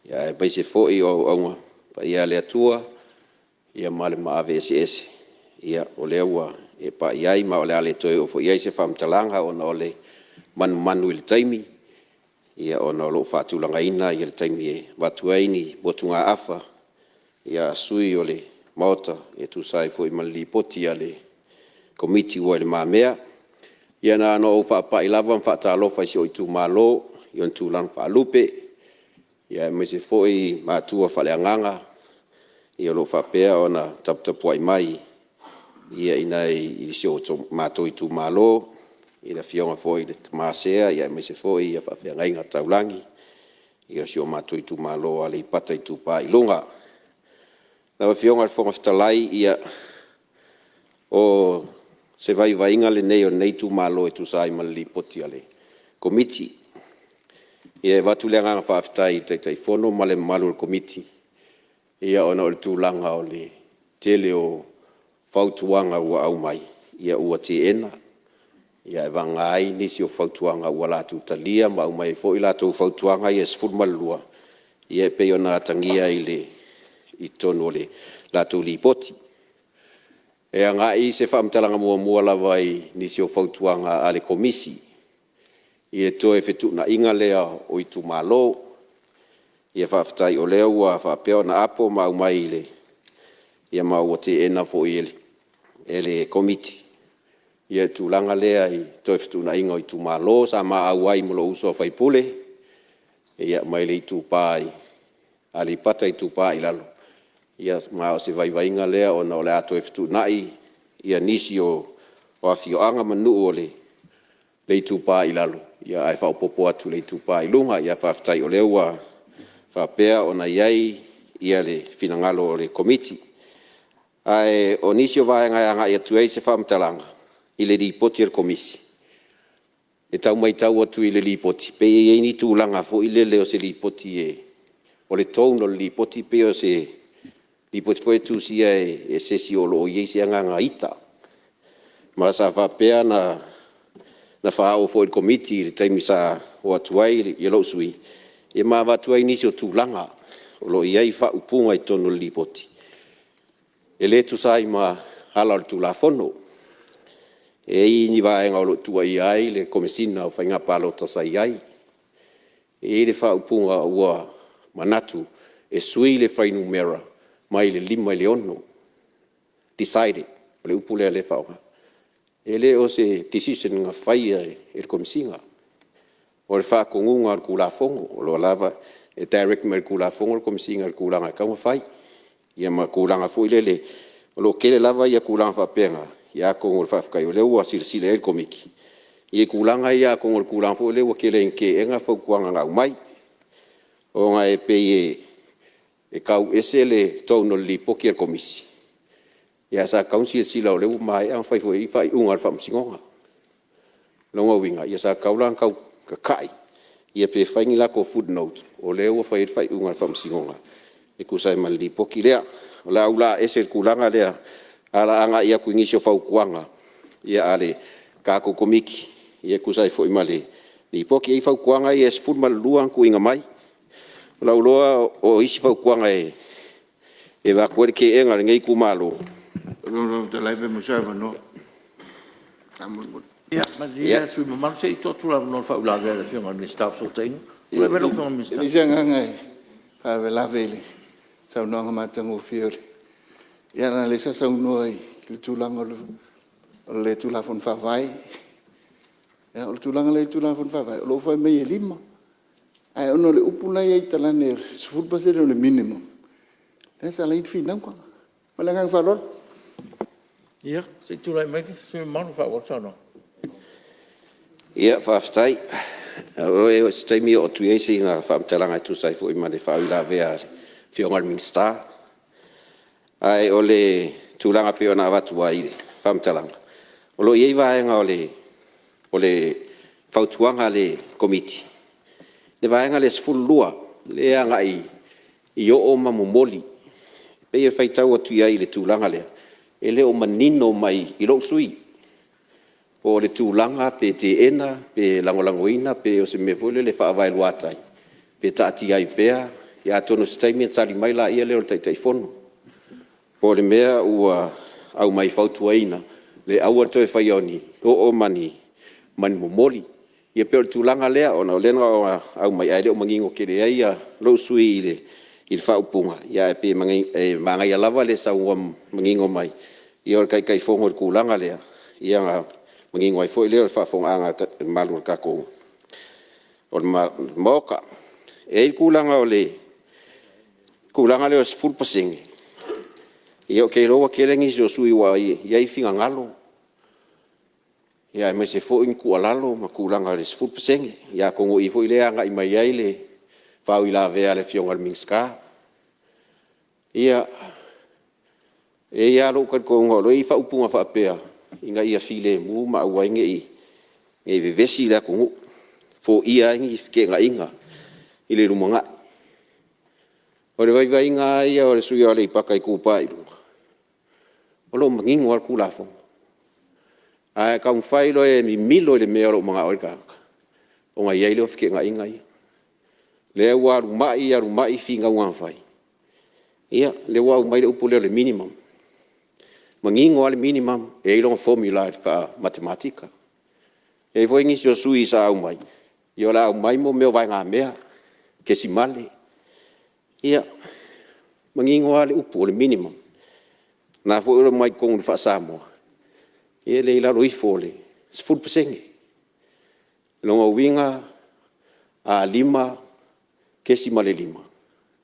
Ia e baise fo i o aunga pa ia le atua, ia male maave ese. Ia o le ua e pa iai ma ole ale toi o fo iai se whamtalanga o na ole manu i le taimi. Ia o na lo whaatulanga ina i le taimi e watuaini botunga afa. Ia sui o le maota e tu sai fo i mali poti a le komiti o le mamea. Ia na no o whaapa i lava whaatalofa i si o i tu malo i on tu lan whaalupe. Ia me se fo i maatua whaleanganga. Ia lo whapea o na taputapua i mai. ia ina I sio mātou I tū mālo, ina fionga foi le māsea, ia me se foi, ia whawhiangainga taulangi, ia sio mātou I tū mālo, ale I pata I tū pā I lunga. Nā fionga le whonga whitalai, ia o se vai vainga le nei o nei tū mālo e tū sai malili poti ale komiti. Ia watu le nganga whawhitai tai fono male malu le komiti. Ia ona o le tūlanga o le tele o whautuanga ua au mai. Ia ua te ena. Ia e wanga ai nisi o whautuanga ua lātu talia ma au mai fo I lātu whautuanga ia sifur malua. Ia e pei ona atangia I tono le lātu li poti. E anga I se whaamtalanga mua lawa I nisi o whautuanga ale komisi. Ia toe whetu na inga lea o I tu malo. Ia whawhitai o lea ua whapea na apo ma au mai le. Ia mau te ena fo ele komiti. Ia tūlanga lea I toe whetu na inga o I tu malo. Sa ma au ai mulo uso whaipule. Ia mai le I tu pāi. Ali pata I tu pāi lalo. Ia mao se vaivainga lea o na o le ato e whetu nai. Ia nisi o awhio anga Mulinu'u o le I tu pāi lalo. Ia ai whaupopo atu le I tu pāi lunga. Ia whawhitai o lea ua whapea o na iai ia le finangalo o le komiti. Ai o nisi o vaenga anga ia tuei se whamtalanga I le ripoti o le komisi. E tau mai tau atu I le ripoti. Pe e ni tūlanga fo I le leo se ripoti e. O le tau no le ripoti pe o se ripoti fo e tūsia e sesi o lo o iei se anga ita. Ma sa whapea na whao fo I le komiti le taimi sa o atuai I lo sui. E ma watuai nisi o tūlanga o lo iei whaupunga I tono le ripoti. E le tu sai ma hala o tu la fono. E I ni vaenga o lo tua I ai le komisina o whainga palo ta sai ai. E le whaupunga ua manatu e sui le whainumera mai le 5 I le 1. Decided. O le upulea le whauha. E le o se decision nga whai e le komisina. O le whakongunga al kula fongo. O lo lava e direct me le kula fongo le komisina al kulanga kaunga whai. Ia ma kulanga fu ile o lo kele lava ia kulanga fa penga ia ko ngol fa kai o le ua silsile el komiki ia kulanga ia ko ngol kulanga fu le o kele enke enga fa kuanga ngau mai o nga e pe e kau esele tono li poki el komisi ia sa council sila o le u mai ang fai fai unga fa msingonga longa winga ia sa kaulang kau kai ia pe fai ngila ko footnote o le u fai unga fa msingonga e kusai maldi poki lea o la ula ese kulanga lea ala anga ia kuingisio faukuanga ia ale kako komiki ia kusai foi male ni poki e faukuanga ia spur mal luang kuinga mai la uloa o isi faukuanga e va kuerke enga ngai kumalo no te laive mo sa no ia ma ia sui mamam se to tu la no fa ula ga le fiona ni staff so ting le velo fiona mi staff Ni sanga ngai fa ve la vele sa no nga matango fiore ia na le sa noi le tulanga le tula fon fa vai ia le tulanga le tula fon fa vai lo fa me 5 ai ono le upuna ia talane sfut base le minimum esa le fina kwa mala ngang fa lor ia se tu lai mai se manu fa o sa no ia fa stai o e stai mi o tu esi nga fa talanga tu sai fo I ma le fa ila vea fiongal minsta ai ole tulanga pe ona watu ai fam talanga o lo iei vaenga ole fautuanga le komiti le vaenga le sfulua le anga I o mamomoli pe e fai tau atu ai le tulanga le e le o manino mai I lo sui o le tulanga pe te ena pe langolangoina pe o se mevole le fa vai luatai pe tati ai pea ia tono statement sali mai la ia le o tai fono po le mea ua au mai fautuaina le au to fai oni o mani momoli ia pe o tulanga lea ona o lenga au mai ai le o mangingo kele ai ia lo sui ile il faupunga ia pe mangai lava le sa ua mangingo mai ia o kai fongo kulanga lea ia mangingo ai foi le o fa fonga anga malur kako o moka e kulanga o le o spul pasingi Ia o ke roa kelengi so sui wa ia finga ngalo. Ia me se fo in ku alalo ma kulanga le 10%. Ia kongo i fo ile anga i mai ai le fa i la vea le fionga le mingska. Ia ia lo ka ko ngolo i fa upunga fa Apia. Inga ia file mu ma wa nge e vevesi la kongo fo ia ngi ke nga inga ile rumanga. O le vai nga ia o le sui ale paka i ku pai. O lo mangingo al kula fo. Ai ka un failo e mi milo le mea lo mga orka. O nga ia ile o fike nga inga ia. Le wa rumai finga wan fai. Ia le wa mai le upule le minimum. Mangingo al minimum e ilo formula fa matematika. E foi ngi so sui sa mai. Yo la mai mo me vai nga mea ke si male. Ia mangingo al upule minimum. Na fo ilo mai kong fa Samoa. Ia le ila roi fole. 10%. Longa winga a 5 ke si male 5.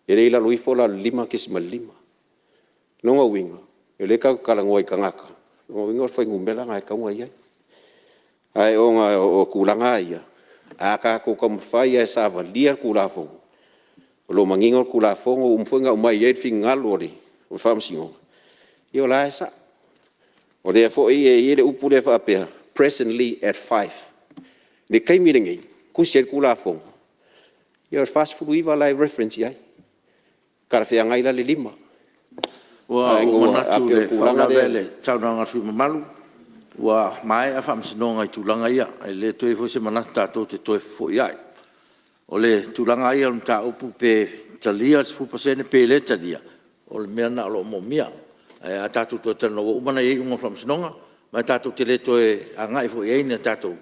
Ia le ila roi fola 5 ke si male 5. Longa winga. Ia le ka kalangoi kangaka. Longa winga fai ngumbela ngai ka ngai. Ai onga o kulanga ia. A ka ko kam fai e sa valia kulafo. Lo mangingo kulafo umfunga mai e fingalo ri. O famsingo. Io la esa. O le fo e le upu le fa Apia. Presently at 5. Le kai mirengi. Kusiel kulafo. Io fast food iwa lai reference ia. Karafia ngai la le 5. Wa manatu le whauna vele, taunanga sui mamalu. Wa mai a whamsinonga i tūlanga ia. E le toe fo se manatu tātou te toe fo iai. O le tūlanga ia ta upu pe talia 10% pe le talia. O le mea na lo mo mia. E a tātou toe tana o umana i unga whamsinonga. Mai tātou te le toe a ngai fo iai na tātou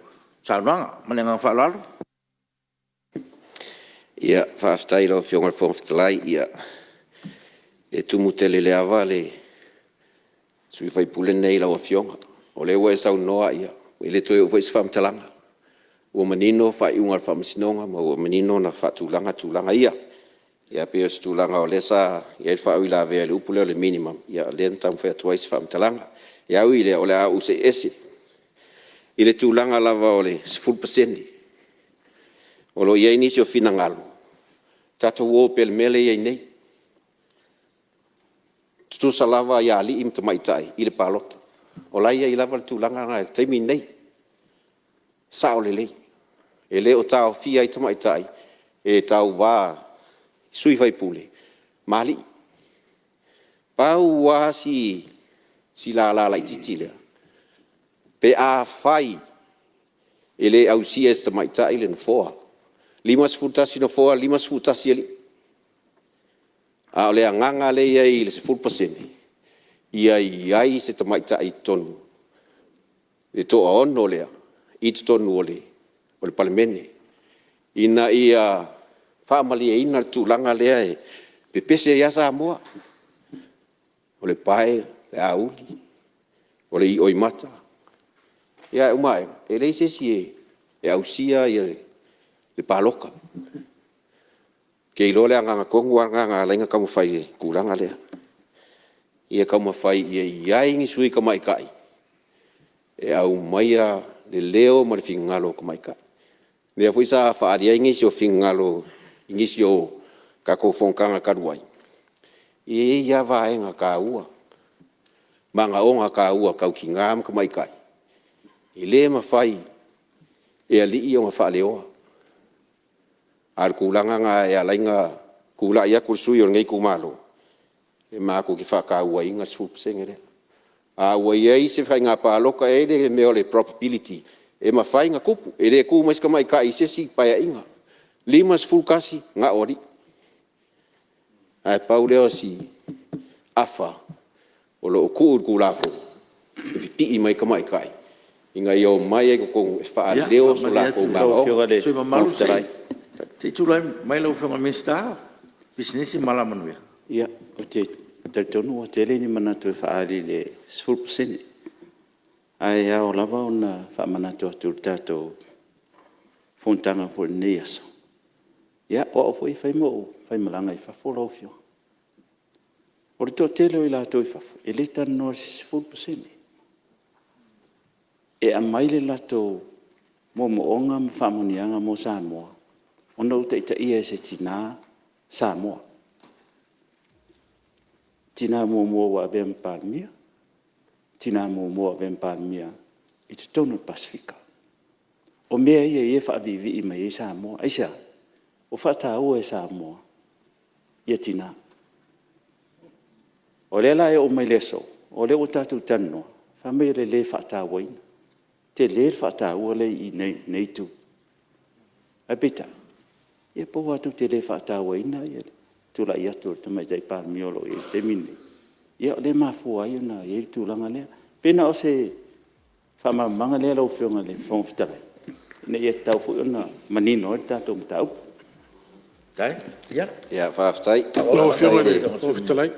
taunanga. Manenga whalalo. Ia, whaaftaira o fionga whamfitalai, ia. E tumutele le avale sui fai pule nei la o fionga o le wa sau noa ia o le toe o vai fam talanga o manino fa i unga fam sinonga ma o manino na fa tulanga ia pe tulanga o le sa ia fa i la ve le upule le minimum ia le tam fa twice fam talanga ia ui le o le a UCS ile tulanga lava o le 10% o lo ia inisio finangalo tato wo pel mele ia nei tu salava ya ali im tamaitai ile palot olai ia lava tu langa nga temi nei saolele ele o tau fia i tamaitai e tau va sui vai pule mali pau wa si la titile pe a fai ele au si es tamaitai le foa 5 futasi no foa 5 futasi ali a ole nganga le ia i le 10%. Ia se tamaita i tonu. E to ono lea. I tonu ole. O le Palemene. Ina ia whaamali e ina tu langa lea e. Pepese ia Samoa. O le pae, le auli. O le i oi mata. Ia umae. E le sesi e. E ausia i le paloka. Ke ilo le anga kongu anga lainga kamu fai kulanga lea. Ia kamu fai ia ingi sui kamai kai. E au maia le leo ma le fingalo kamai kai. Lea fui sa whaaria ingi si o fingalo ingi si o kako fongkanga karuai. Ia vaenga ka ua. Manga onga ka ua kau ki ngam kamai kai. I le ma fai e ali i o ma whaaleoa. Ar kulanga nga e alainga kula ia kursui o ngai kumalo. E mako ki whaka ua inga 10% ere. A ua ia i se whai ngā pāloka e le meo le probability. E ma whai ngā kupu. E le ku maiska mai ka i se si paia inga. 5 kasi ngā ori. Ai pau leo si afa. O lo ku ur kulafo. E piti i mai ka mai kai. Inga i o mai e kong wha leo so la ko ngā o. Sui mamalu sei. Te tulai mai lau whanga mesta, business mala manuia. Ia, o te tonu o te leni manatu e whaari le 10%. Ai au lava o na whamanatu atu tātou Fonotaga fo le nei aso. Ia, o foi fai mo, fai malanga i whafora o fio. O le tō tele o i lātou i whafu. E le tano si 4%. E a mai le lātou mo onga ma whamonianga mo Samoa. Ona uta ita ia se tina Samoa. Tina mo wa ben Palemene. Tina mo ben Palemene. I te tonu Pasifika. O mea ia e whaavivi i mai e Samoa. Aisa, o whatau e Samoa. Ia tina. O le la e o mai leso. O le o tatu tanoa. Whamei le whatau waina. Te le whatau le i nei tu. A bita. Ia po watu te le whatau waina. Ia tula i atu te mai tai Palemene i te mine. Ia o le mafua i una i tūlanga lea. Pena o se whamamanga lea lau whionga le whongwhitalai. Ne ia tau fu ona manino e tātou mtau. Tai? Ia? Ia, whaafitai. Lau whionga le whongwhitalai.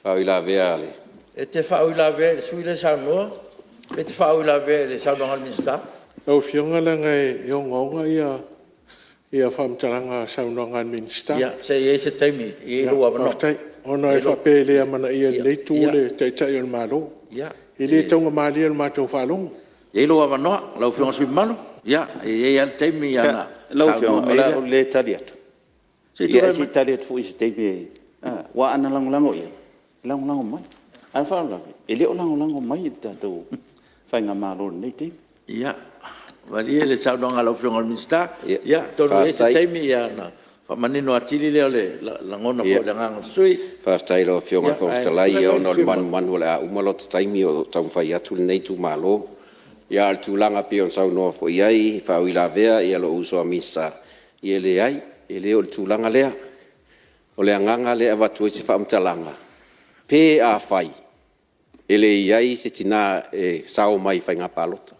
Whau i la vea le. E te whau i la vea le sui le Samoa. E te whau i la vea le Samoa Minsta. Lau whionga le ngai onga ia whamtaranga Samoa Minsta. Ia, se taimi. Ia rua wano. Ona e whapele a mana ia le tūle te tai o malo. Ia. I le taunga mali o mātou whalongo. Ia rua wano. Lau whionga sui mano. Ia, e al taimi ana. Lau whionga o le tali atu. Ia si tali atu fu i se taimi. Wa ana lango ia. Lango mai. Ana whaolango. E leo lango mai i tātou whainga malo nei taimi. Ia. Wali e le Samoa lau whionga Minsta. Ia, tonu e se taimi ana. Manino atili leo le langona po le nganga sui. Whaftai lo whionga whongtalai o no le manu le a umalot taimi o tau whai atu nei tu malo. Ia al tūlanga pe on sau noa fo iai, whau i la vea, ia lo uso a misa. Ia le ai, e leo le tūlanga lea. O le nganga lea watu e se whaamtalanga. Pe a whai. E le iai se tina e sao mai whai ngā palota.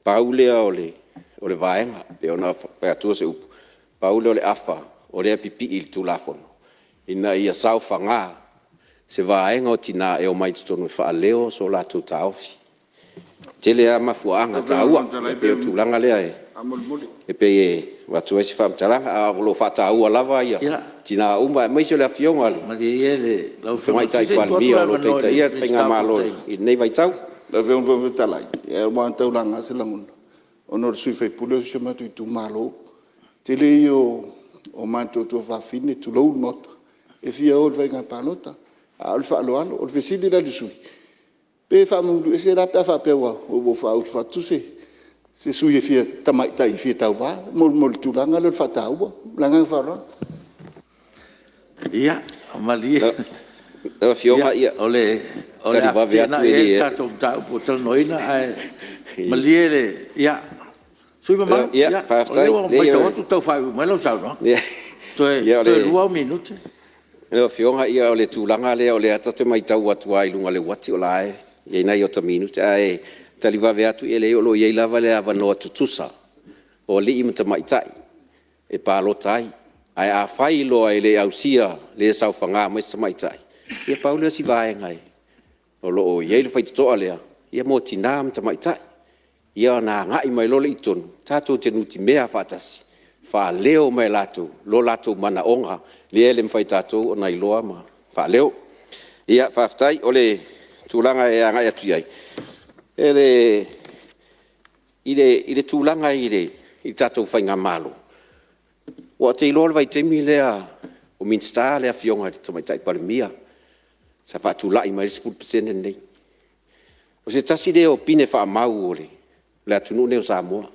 Pau lea o le vaenga, pe ona whai atua se upu. Paule o le afa, o le pipi i tu lafono. Ina ia sau whanga, se vaenga o tina e o mai tutonu wha leo so la tu taofi. Te lea mafuanga taua, e pe o tūlanga lea e. E pe e watu e si whamtalanga, a lo whataua lava ia. Tina umba, mai se o le awhionga. Mali e le, lau mai tai Palemene o lo teita ia, te ngā malo i nei vai tau. La veon veon talai, e o maan taulanga se languna. Ono sui fai pule se matu i tu malo. Te lei o manto to whawhine, tu lau moto. E fia o le ngā pālota. A o le whaaloalo, o le whesili la le sui. Pe whamundu, e se rapea whapewa, o whau whatu se sui e fia tamaitai, fia tau wā. Mo le tūlanga le whataua, langa whaaloalo. Ia, mali e. Ewa whionga ia. O le awhtena e tātou tāu po talanoina. Mali e le, ia. Sui mama, ia, whaftai. Mai tau atu tau whai mai lau sau, no? Toe rua o minute. Leo whionga ia o le tūlanga lea o le atate mai tau atu ai lunga le wati o lae. Iei nei o ta minute. Ai, taliwawe atu e leo lo iei lava le awa noa tutusa. O li ima ta maitai. E pālotai. Ai a whai loa e le ausia le sau whanga mai ta maitai. Ia paulea si vaenga e. O lo o iei le whai tutoa lea. Ia mo tinam ta maitai. Ia na ngai mai lole i tonu. Tātou te nuti mea whatasi. Wha leo mai lātou. Lo lātou mana onga. Le ele mwhai tātou o nai loa ma. Wha leo. Ia whaftai o le tūlanga e angai atu iai. I le tūlanga i tātou whai ngā malo. Wa te iloa vai temi lea o minsta lea whionga i tamaitai Palemene. Sa whaatūlai mai 10% nei. O se tasi leo pine wha mau o le. Le atunu neo Samoa.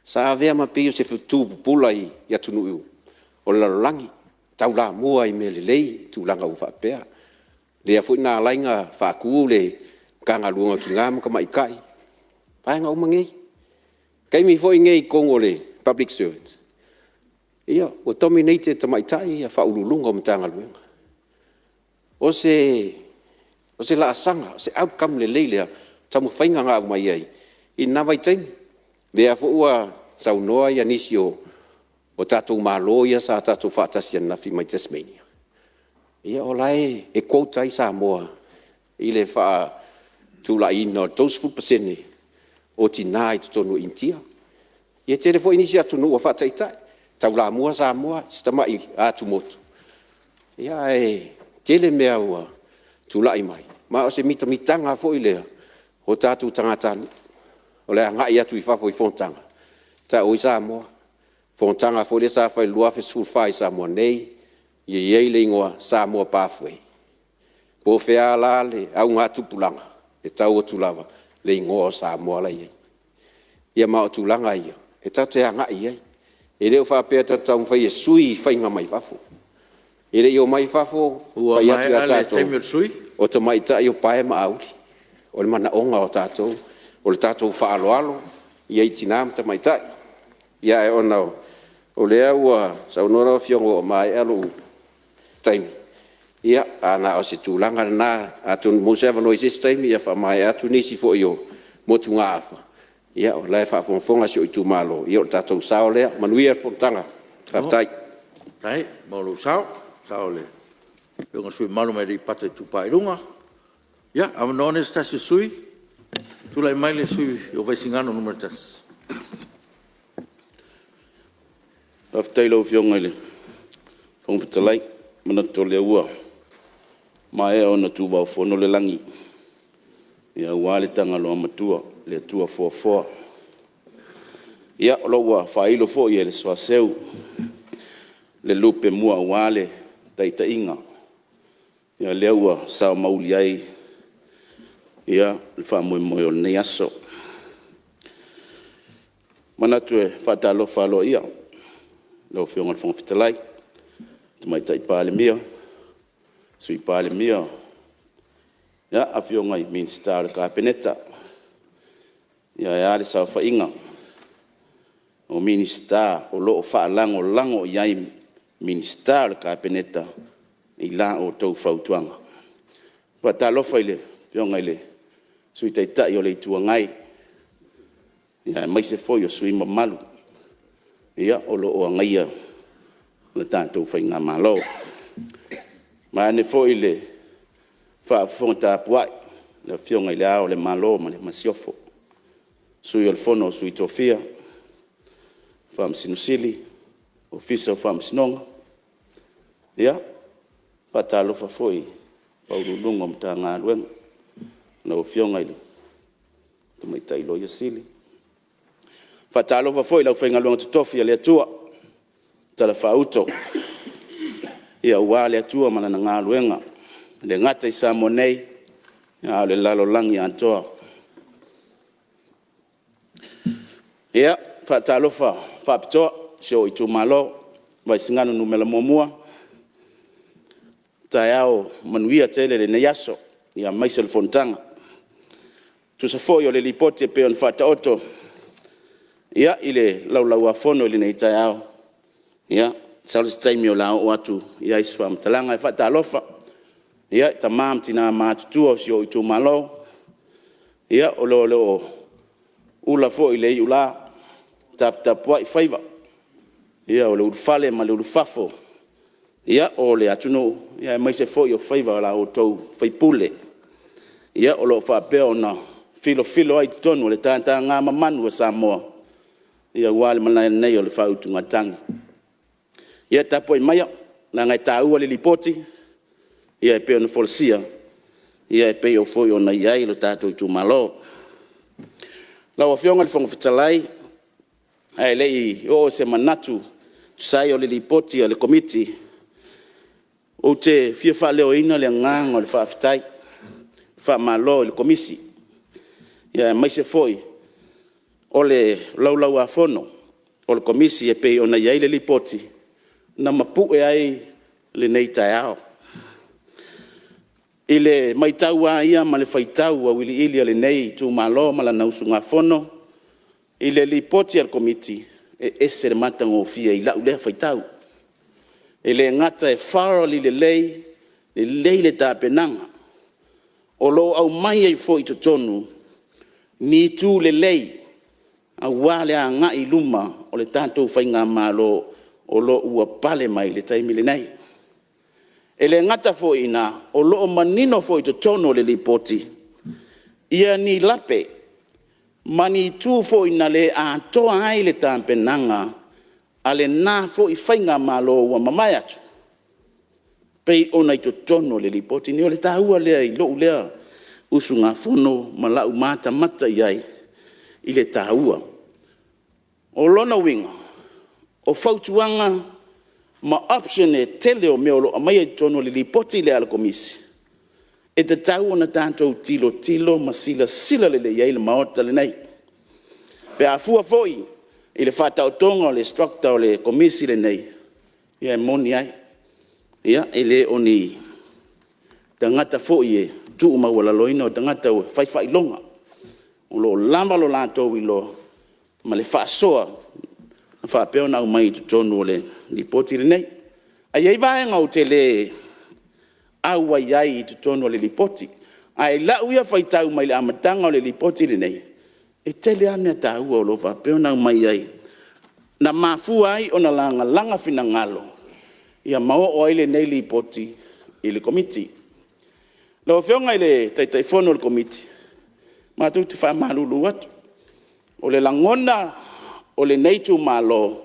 Sa avea ma peo se futu pula i atunu o lalolangi. Tau la mua i me le lei, tūlanga u whapea. Le afu ina lainga whaku le kanga luonga ki ngā muka mai kai. Paenga umangei. Kai mi foi ngei kongo le public servants. Ia, o dominate ta mai tai a whaululunga o mtanga luenga. O se la asanga, o se outcome le leilea, tamu whainga ngā umai ai. I nā vai taimi. Lea fo ua sau noa ia nisi o tātou mālo ia sa tātou whaatasi ana fi mai Tasmania. Ia o lai e quotai Samoa i le wha tūla ina 12% o tina i tutonu intia. Ia tere fo inisi atu nua whaataitai. Tau la mua Samoa, stamai atu motu. Ia tele mea ua tulai mai. Ma o se mitanga fo i lea, o tātou tangatanu, o lea ngai atu I whafo I Fonotaga. Ta o I Samoa, Fonotaga fo le sa whai lua fe sulfai Samoa nei, iei le ingoa Samoa pathway. Po fea la le au ngā tupulanga, e tau o tulawa, le ingoa Samoa la iei. Ia ma o tulanga ia, e tau te ngai iei. E leo whapea tau mwhai e sui whainga mai whafo. E le o mai whafo, whai atu a tātou. O te mai ta I o pae ma auri. O le mana onga o tātou. O le tātou whaaloalo. Ia I tinam ta mai tai. Ia e ona o lea ua saunora o fiongo o mai alu taimi. Ia ana o se tūlanga na atun Moseva no isis taimi ia wha mai atu nisi fo I o motu ngā awha. Ia o lai whaafonga si o I tū malo. Ia o tātou sao lea. Manuia Fonotaga. Whaftai. Tai, maulu sao. Sao le. Pionga sui malu mai di pate tupai runga. Ya, amanone stasi sui. Tulai mai le sui o vaisingano numero tas. Aftai lau fionga le. Pongpitalai, manato le ua. Mae o na tuwa o fono le langi. Ia wale tanga lo amatua, le tua foa. Ia o ua whailo fo I le swaseu. Le lupe mua wale taita inga. Ia leua sao mauli ai. Ia le whamui moyo nei aso. Manatu e whatalo whalo ia. Leo whionga le whongawhitalai. Tumai tai Palemene. Sui Palemene. Ia a whionga I Minster ka peneta. Ia e ale sao whainga. O Minster o loo lango iai Minster ka peneta. I la o tau whautuanga. Patalofa ile, pionga ile, sui taitai o le itua ngai. Ia mai se foi o sui mamalu. Ia o lo o ngaia le tātou whainga malo. Ma ne foi ile, whaafonta puai, le pionga ile ao le malo ma le masiofo. Sui o le fono sui tofia, whaamsinusili, ofisa o whaamsinonga. Ia, patalofa foi, paululunga mta ngā luenga, na o fionga ilu, tumai tailo ia sili. Patalofa foi, lau whainga luenga tutofia le atua, tala whauto, ia ua le atua mana na ngā luenga, le ngata I Samoa nei, ia le lalo langi antoa. Ia, patalofa, whapitoa, sio I tūmalo, vai singano numela momua, taiao manuia tele le neiaso ia maise le Fonotaga. Tusa foi o le lipoti e pe on whataoto. Ia I le laulau a fono le nei taiao. Ia, salis taimi o lao o atu ia isi whamtalanga e whatalofa. Ia, ta maam tina mātutua o si o I tūmalo. Ia, o leo ula foi le I ula tapua I whaiva. Ia, o le urufale ma le urufafo. Ia o le atunu, ia mai se foi o whaiva la o tau whaipule. Ia o lo whapea o na filo ai tonu o le tāntā ngā mamanu o Samoa. Ia wale manai nei o le whautunga tangi. Ia tapo I maia, na ngai tā ua le lipoti. Ia e peo na folsia. Ia e peo foi o na iai lo tātou I tūmalo. Lau a whionga le whongawhitalai. Ai lei o se manatu. Tusai o le lipoti o le komiti. O te fia whaleo ina le ngang o le whaafitai, whaamalo le komisi. Ia mai se foi, o le laulau a fono, o le komisi e pei o na iai le lipoti, na mapu e ai le nei tai ao. I le maitau a ia ma le whaitau a wili ili a le nei tu malo ma la nausu ngā fono, I le lipoti al komiti e ese le matang o fia I lau lea whaitau. E le ngata e whara li le lei le tāpenanga. O lo au mai ai fo I tonu, ni tu le lei, a wale a ngai luma o le tātou whainga malo o lo ua pale mai le taimi le nei. E le ngata fo ina, o lo o manino fo I tonu le lipoti, ia ni lape, mani tu fo ina le a toa ai le tāpenanga, ale nā fo I whainga malo ua mamai atu. Pei ona I totono le lipoti ni o le tāua lea I lou lea usu ngā fono ma lau mata mata iai I le tāua. O lona winga, o fautuanga ma option e tele o mea o loa mai e tono le lipoti le ala komisi. E te tau ona tātou tilo ma sila le iai le maota le nei. Pe a fua foi I le whātau tonga o le structure o le komisi le nei. Ia e moni ai. Ia e le o ni tangata foi e tuu maua laloina o tangata o whai longa. O lo lama lo lātou I lo ma le whaasoa na whaapeo na umai tutonu o le lipoti le nei. Ai ei vaenga o te le aua iai I tutonu o le lipoti. Ai lau ia whaitau mai le amatanga o le lipoti le nei. E tele amea tāua o lo whaapeo na umai ai. Na mafua ai o na langa fina ngalo. Ia mao o ai le nei lipoti I le komiti. Lau whionga I le taitaifono le komiti. Mātou te wha malulu atu. O le langona o le neitu malo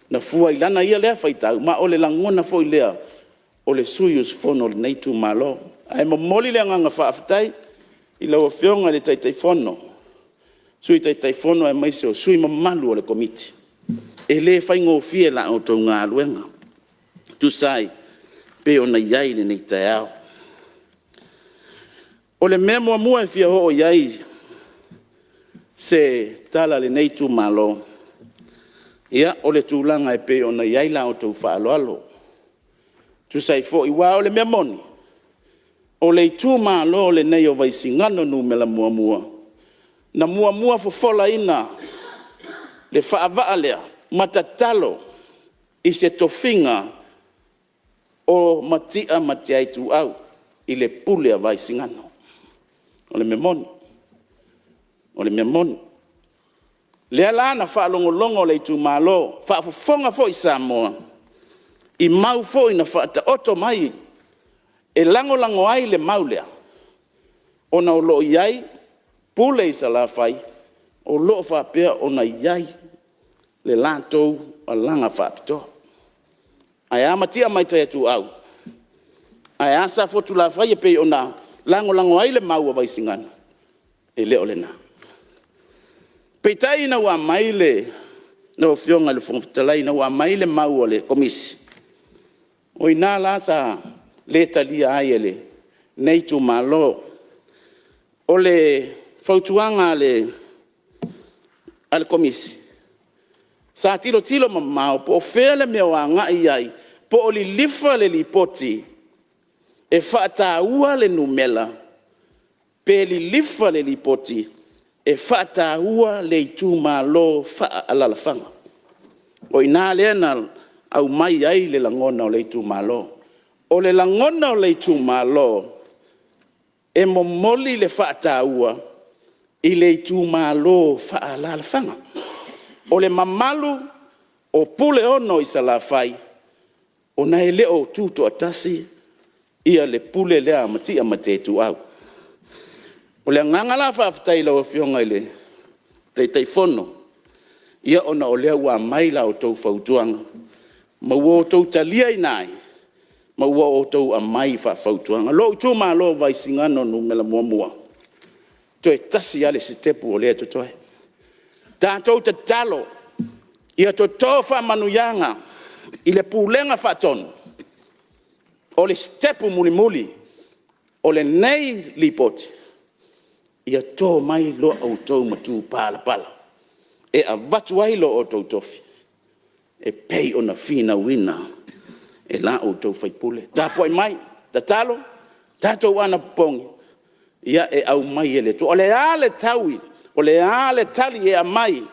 na fua I lana ia lea whaitau. Ma o le langona fo I lea o le suyus fono le neitu malo. Ai momoli le nganga whaafitai I lau whionga le taitaifono. Sui taitaifono e maise o sui mamalu o le komiti. E le whaingo fie la o tau ngā luenga. Tu sai pe o na iai le nei tai au. O le mea mua e fia ho o iai se tala le nei tu malo. Ia o le tūlanga e pe o na iai la o tau whaaloalo. Tu sai fo I wā o le mea moni. O le tu malo le nei o vaisingano nu me la mua. Na mua fofola ina le whaavaa lea matatalo I se tofinga o matia ai tu au I le pule a vaisingano. O le memoni. O le memoni. Lea lana whaalongolongo le tu malo. Whaafofonga fo I Samoa. I mau fo I na whaata oto mai. E lango ai le maulea. O na o loo iai. Pule I sala fai. O loo whaapea o na iai. Le lantou a langa whaapitoa. Ai amatia mai te tu au. Ai asa fotu la fai e pe o na lango ai le maua vaisingana. E leo le na. Peitai na wa mai le na o fionga le fonfitalai na wa mai le maua le komisi. O ina la sa le talia ai ele neitu malo. O le fautuanga ale komisi. Sa tilo mamau po fele me wa ngai ai po o li lifa le lipoti e fata ua le numela pe li lifa le lipoti e fata ua le tu malo fa ala la fanga o ina le na au mai ai le langona o le tu malo o le langona o le tu malo e momoli le fata ua I le tu malo fa ala la fanga o le mamalu o pule ono I salafai o na ele o tuto atasi ia le pule le amati amatetu au o le ngangala fa aftai la fionga ile taitaifono ia ona o le wa mai la o tou fautuanga ma wo tou talia inai ma wo o tou amai fa fautuanga lo tu malo vai singano no mela mua to tasi ale sitepu o le to toe tātou te talo, ia to tofa manuyanga, I le pulenga whaton, o le stepu muli, o le nei lipoti, ia tō mai lo au tau matu pala, e a watu ai lo o tau tofi, e pei o na fina wina, e la o tau whaipule. Tā poi mai, ta talo, tātou ana pongi, ia e au mai ele to, o le ale taui, o le ale tali e amai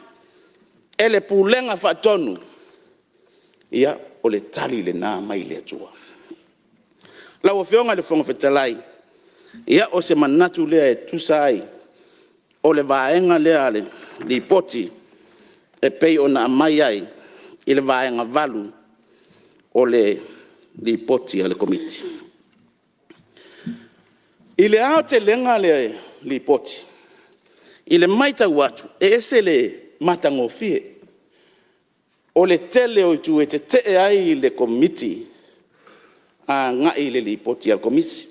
e le pulenga whatonu ia o le tali le nā mai le atua. Lau o whionga le whongawhetalai ia o se manatu lea e tusai o le vaenga lea le lipoti e pei o na amai ai I le vaenga valu o le lipoti a le komiti. I le ao te lenga le lipoti I le maita watu, e ese le matangofie. O le tele o tu e te ai le komiti. a ngai le li poti al komisi.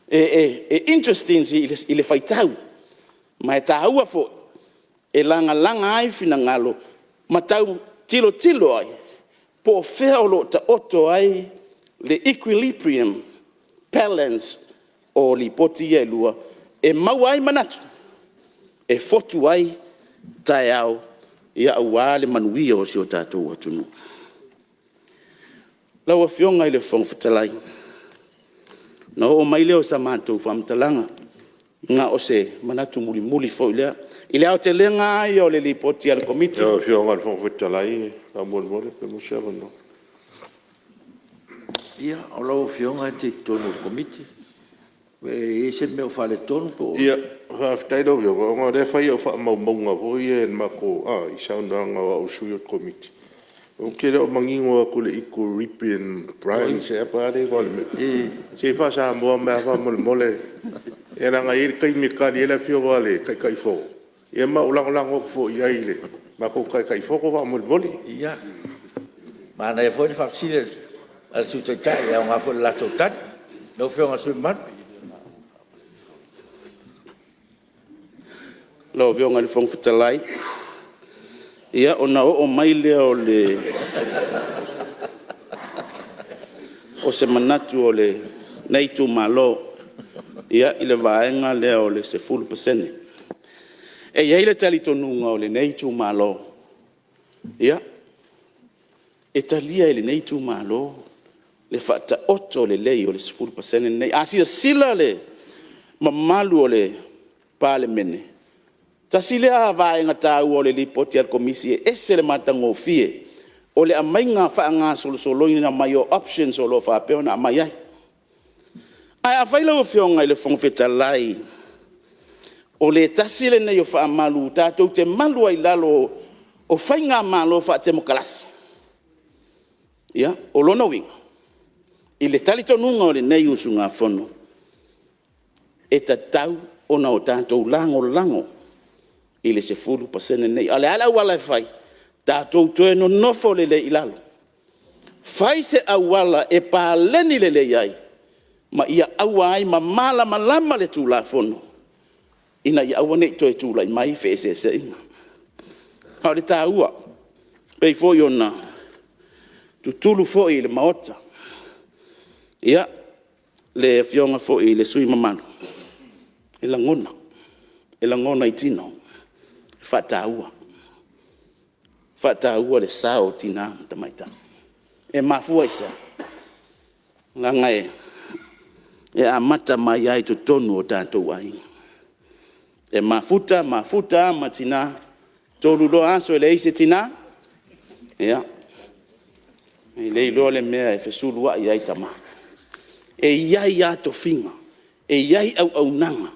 Interesting si ile faitau. Ma ta ua fo e langa ai fina ngalo matau tilo ai po fea o lo ta oto ai le equilibrium balance o li poti e lua e mau ai manatu e fotu ai tai au ia ua le manuia o si o tātou atunu. Lau a fionga i le whangwhitalai. Na o mai leo sa mātou whamtalanga ngā o se manatu muli fo ilea. I lea o te lenga ai o le lipoti al komiti. Ia fionga le whangwhitalai ka mole pe mo siawa no. Ia, o lau fionga te tonu komiti. E se me o fale tonu po. Ia, haftai do yo, nga de fa yo fa maunga po ye mako I sound nga o suyo komiti. O kere o mangingo ko le equilibrium price e pa de ko le. Se fa sa mo me fa mole. Era nga ir kai me ka le fio wale kai fo. E ma ulang o fo ia ile. Ma ko kai fo ko va mole. Ia. Ma na e fo fa sile al su te kai ya nga fo la totat. No fionga su mat. Lo vionga le whangwhitalai. Ia o na o mai leo le o se manatu o le neitu malo. Ia i le vaenga leo le se 10%. E ia i le tali tonunga o le neitu malo. Ia. E talia i le neitu malo. Le whata oto le lei o le 10% nei. Asia sila le mamalu o le Palemene. Ta sile a vaenga tau o le lipoti al komisi e se le matango fie. O le amainga whaanga solosoloini na mai o options o lo whapeo na mai ai. Ai a whaila o fionga i le whangwhitalai. O le tasile nei o whaamalu tātou te malu ai lalo o whainga malo wha te mokalasi. Ia, o lona winga. I le talito nunga o le nei usu ngā whono. E ta tau o na o tātou lango. I le se 10% nei. Ale ala wala e whai. Tātou toe no nofo le le ilalo. Whai se awala e pāleni le le iai. Ma ia awa ai ma mala malama le tūla whono. Ina ia awa nei toe tūla i mai whe se inga. Hau le tā ua. Pei fo iona. Tutulu fo i le maota. Ia. Le fionga fo i le sui mamanu. E la ngona. E la ngona i tino. Fataua le sao tina tamaita. E mafua isa. Langa e amata mai ai to tonu o tātou ai. E mafuta matina. Tolu lo aso e le ise tina. Ia. E le ilo le mea e fesulu ai ai tama. E iai ato finga. E iai au nanga.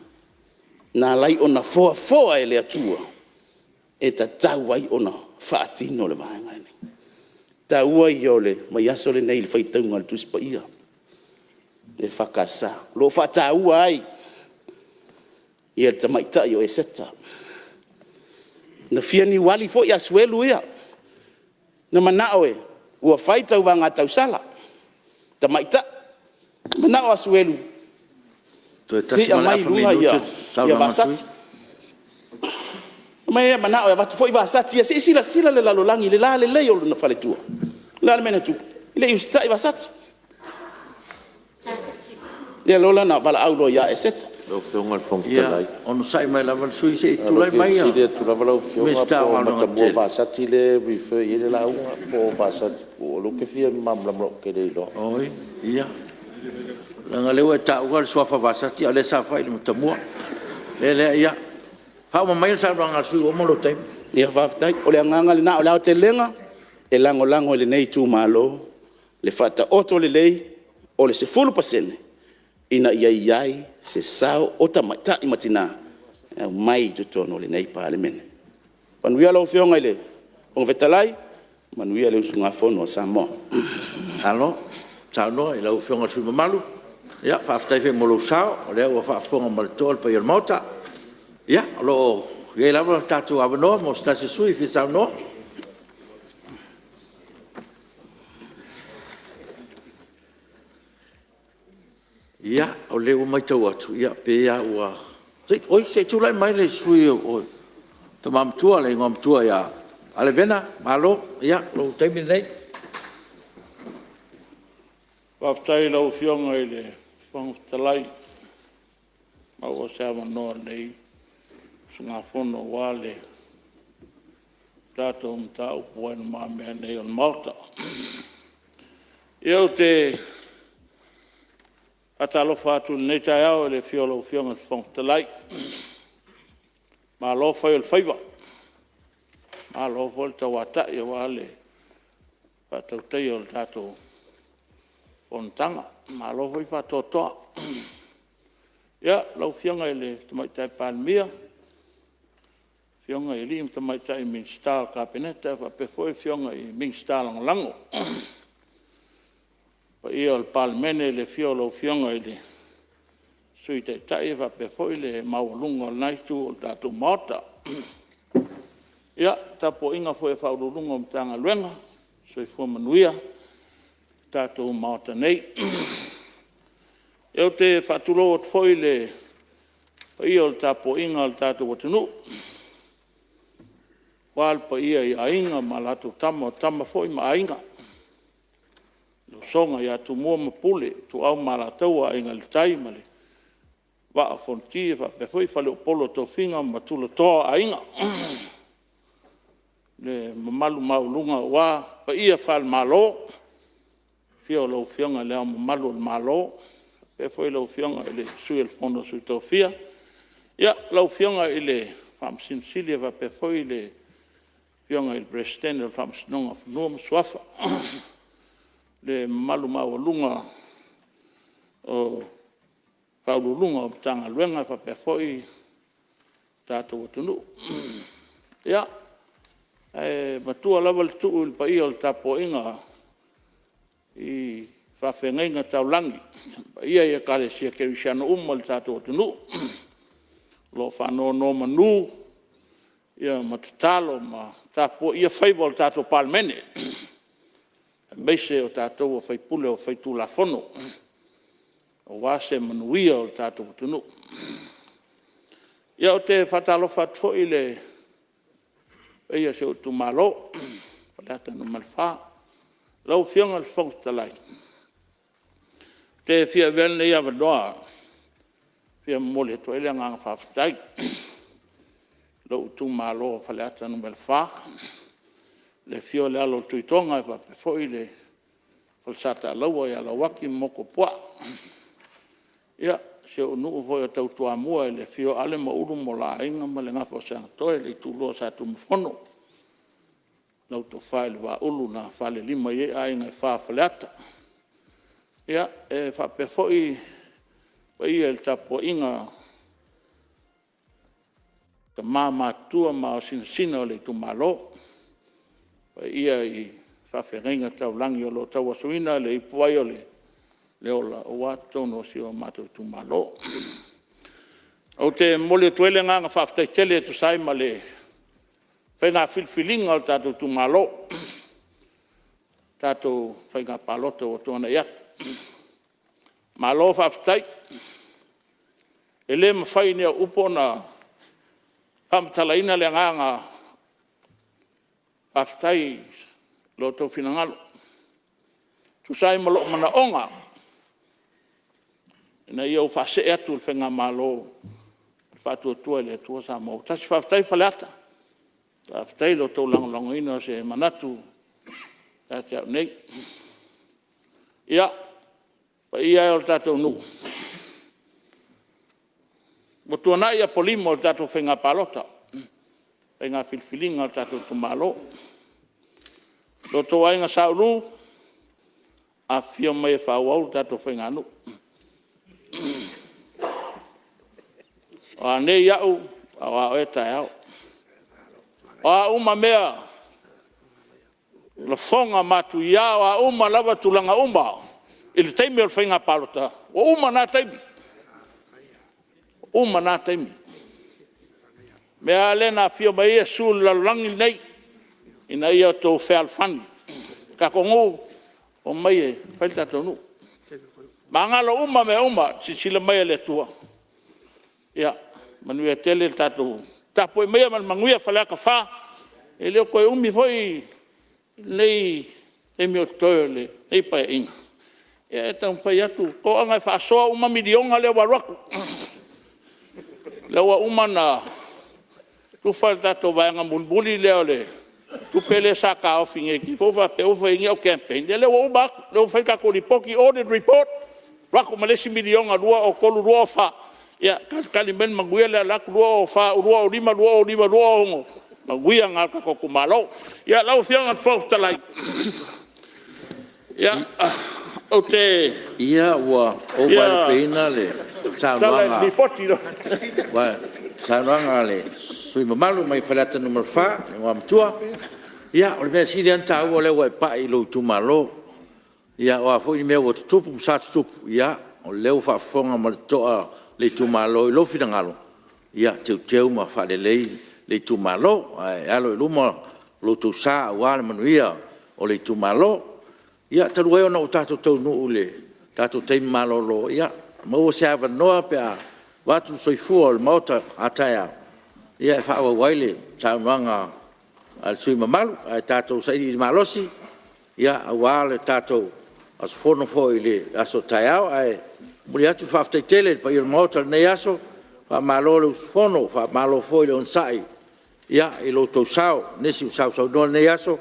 Na lai ona foa e le atua. E ta tau ai ona whaatino le vaenga ni. Tau ai o le mai aso le nei le whaitaunga le tuspa ia. Le whakasa. Lo whatau ai. Ia ta maitai o e seta. Na fia ni wali fo ia suelu ia. Na manao e. Ua whaitau vanga tau sala. Ta maita. Manao a suelu. Si a mai lunga ia. Ia vasati. Mai mana o va foi va sati si sila le la langi le la le le o na fale tua la le mena tu le usta va sati le lola na bala aulo ya eset lo fionga al fonfutalai on sai mai la val sui se tu lai mai ya tu la vala fionga po mata va sati le rife ile la po va sati o lo ke fia mam la mo ke de lo oi ia la ngale ta ugal sofa va sati ale sa fa ile mtamua le ia. Hau mai sa ranga sui o molo tai. Ia vaftai o le nganga le na o le te lenga e lango le nei tu malo le fata oto le lei o le se 10% ina iai se sao o tamata i matina mai tu tono le nei Palemene. Panuia lo fionga ile o vetalai manuia le usunga fono Samoa. Alo sa no ile o fionga sui malu. Ia vaftai fe molo sao o le o fa fonga mal tol pa ir mota. Ja, lo ye la va tatu avno mo sta se sui fi sa no. Ia, o le o mai tau atu, ia, pe ia ua. Oi, se tūlai mai le sui o ta mamtua, le ngomtua ia. Ale vena, malo, ia, lo taimi nei. Waftai lau fionga i le whangutalai. Mau o seama noa nei. Sunga whono wale. Tātou mta upu anu māmea nei on Malta. Iau te atalofa atu nei tai au le fiolo fionga whangutalai. Ma lo fai o le whaiva. Ma lo fai o tau atai o wale. Patau tei o le tātou Fonotaga, ma lo foi fa totoa. Ia, lau fionga i le tamaitai Palemene. Fionga i li tamaitai Minsta Kabinete, fa pe foi fionga i Minsta Lango. Pa ia o le Palemene le fiolo fionga i le sui teitai, fa pe foi le maulunga o naitu o tātou maota. Ia, tapo inga foi faululunga o mtanga luenga, sui fua manuia, tātou maota nei. Eo te whatulo o tfoi le pa ia o tapo inga o tātou watunu. Wal pa ia i ainga ma lato tama o tama foi ma ainga. Lo songa ia tu mua mapule, tu au ma latau a inga le tai ma le wa a fontia fa pe foi fale o polo to finga ma tu lo toa ainga. Le mamalu maulunga wa pa ia fal malo. Fio lo fionga le amo malo malo. Pe foi lo fionga le sui el fondo sui tofia. Ia lo fionga le fam sinsilia va pe foi le fionga il presidente del fam snonga no swafa. Le malu maulunga o paulunga o tanga luenga va pe foi tato tunu. Ia matua lava le tu il pai o tapo inga i whawhengainga taulangi. Ia ia kare sia kerisiano le tātou tunu. Lo whanau no manu, ia matatalo ma tāpua ia whaiva o tātou Palemene. Meise o tātou o whaipule o whaitula whono. O wase manuia o tātou tunu. Ia o te whatalo whatfo i le ia se o tu malo. Whalata no malwha. Lau fionga le whautalai. Te fia vene ia wanoa. Fia mole to ele nganga whawtai. Lau tu malo whaleata no melwha. Le fio le alo tuitonga e wape foi le whalsata laua ia la waki moko pua. Ia, se o nuu foi o tau tua mua e le fio ale mauru mo la inga ma le ngafo seanga toe le tuloa sa tu mfono. Lau to whaile wa ulu na whale lima ye a inga e whawhaleata. Ia, e whape foi wa ia el tapo inga ta mātua ma o sina o le tu malo. Wa ia i whawhenga tau langi o lo tau asuina le ipuai o le ola o watono si o mātou tu malo. O te mole tuele nganga whawhtai tele tu sai ma le whainga filfilinga o tātou tu malo. Tātou whainga paloto o tuana iat. Malo whawhtai. E le mawhainea upo na pamtalaina le nganga whawhtai lo tau finangalo. Tu sai malo mana onga. Ina iau whase atu le whainga malo. Whatua tua le tua Samoa. Tasi whawhtai whaleata. Whawhtai lo tau lango ina se manatu. Tāte au nei. Ia. Pa ia e o tātou nu. Mo tuana ia polimo o tātou whainga palota. Whainga filfilinga o tātou tumalo. Lo tō ainga sauru. A fia mai e whauau tātou whainga nu. O a nei iau. A o e tai au. O a uma mea. La fonga matu iau. A uma lava tulanga uma. Ele tem meu whainga palota. O uma nā taimi. Uma nā taimi. Mea lena fia mai e sul lalangi nei. Ina ia tō whea alwhani. Ka kongo o mai e whaita tonu. Mangalo uma me uma, si sila mai le tua. Ia, manuia tele tatu. Tapo e mea man manguia falaka fa. E leo koe umi foi lei meo toile, lei pa e inga. Ia e tau pai atu, ko anga e whaasoa uma milionga leo waraku. Leo uma na tu fal tato vaenga mulbuli leo le. Tu pele sa ka ofinge ki, po va pe ufa ingi o campaign. Leo uma, leo fai ka kolipoki audit report. Rako malesi milionga lua o kolu lua o fa. Ia, kali men manguia le alaku lua o fa, lua o lima o hongo. Manguia ngā kako kumalo. Ia, lau fianga tfau talai. Ia, o te... Ia, ua, o vale peina le. Tala, ni poti lo. Wa, saunoanga le. Sui mamalu mai whalata numero wha, le ngā mtua. Ia, o le mea siri anta ua le wai pa i lo tu malo. Ia, o a fo i mea o tutupu, sa tutupu. Ia, o leo whaafonga ma le toa le tu malo i lo fina ngalo. Ia, teu ma whale lei le tu malo. Ai, alo i luma lo tu sa wale manuia o le tu malo. Ia, taru eo na o tato tau nuu le. Tato teimi malo lo. Ia, mau se ava noa pe a watu soifua le mauta ataya. Ia, e whaawa waile, sa unuanga al sui mamalu. Ai, tato saidi i malosi. Ia, a wale tato as fono foi le aso taiao. Ai, muri atu whaaftei tele pa i le mauta nei aso. Wha malo le usfono, wha malo foi le onsai. Ia, i lo tau sao, nesi usau sau noa nei aso.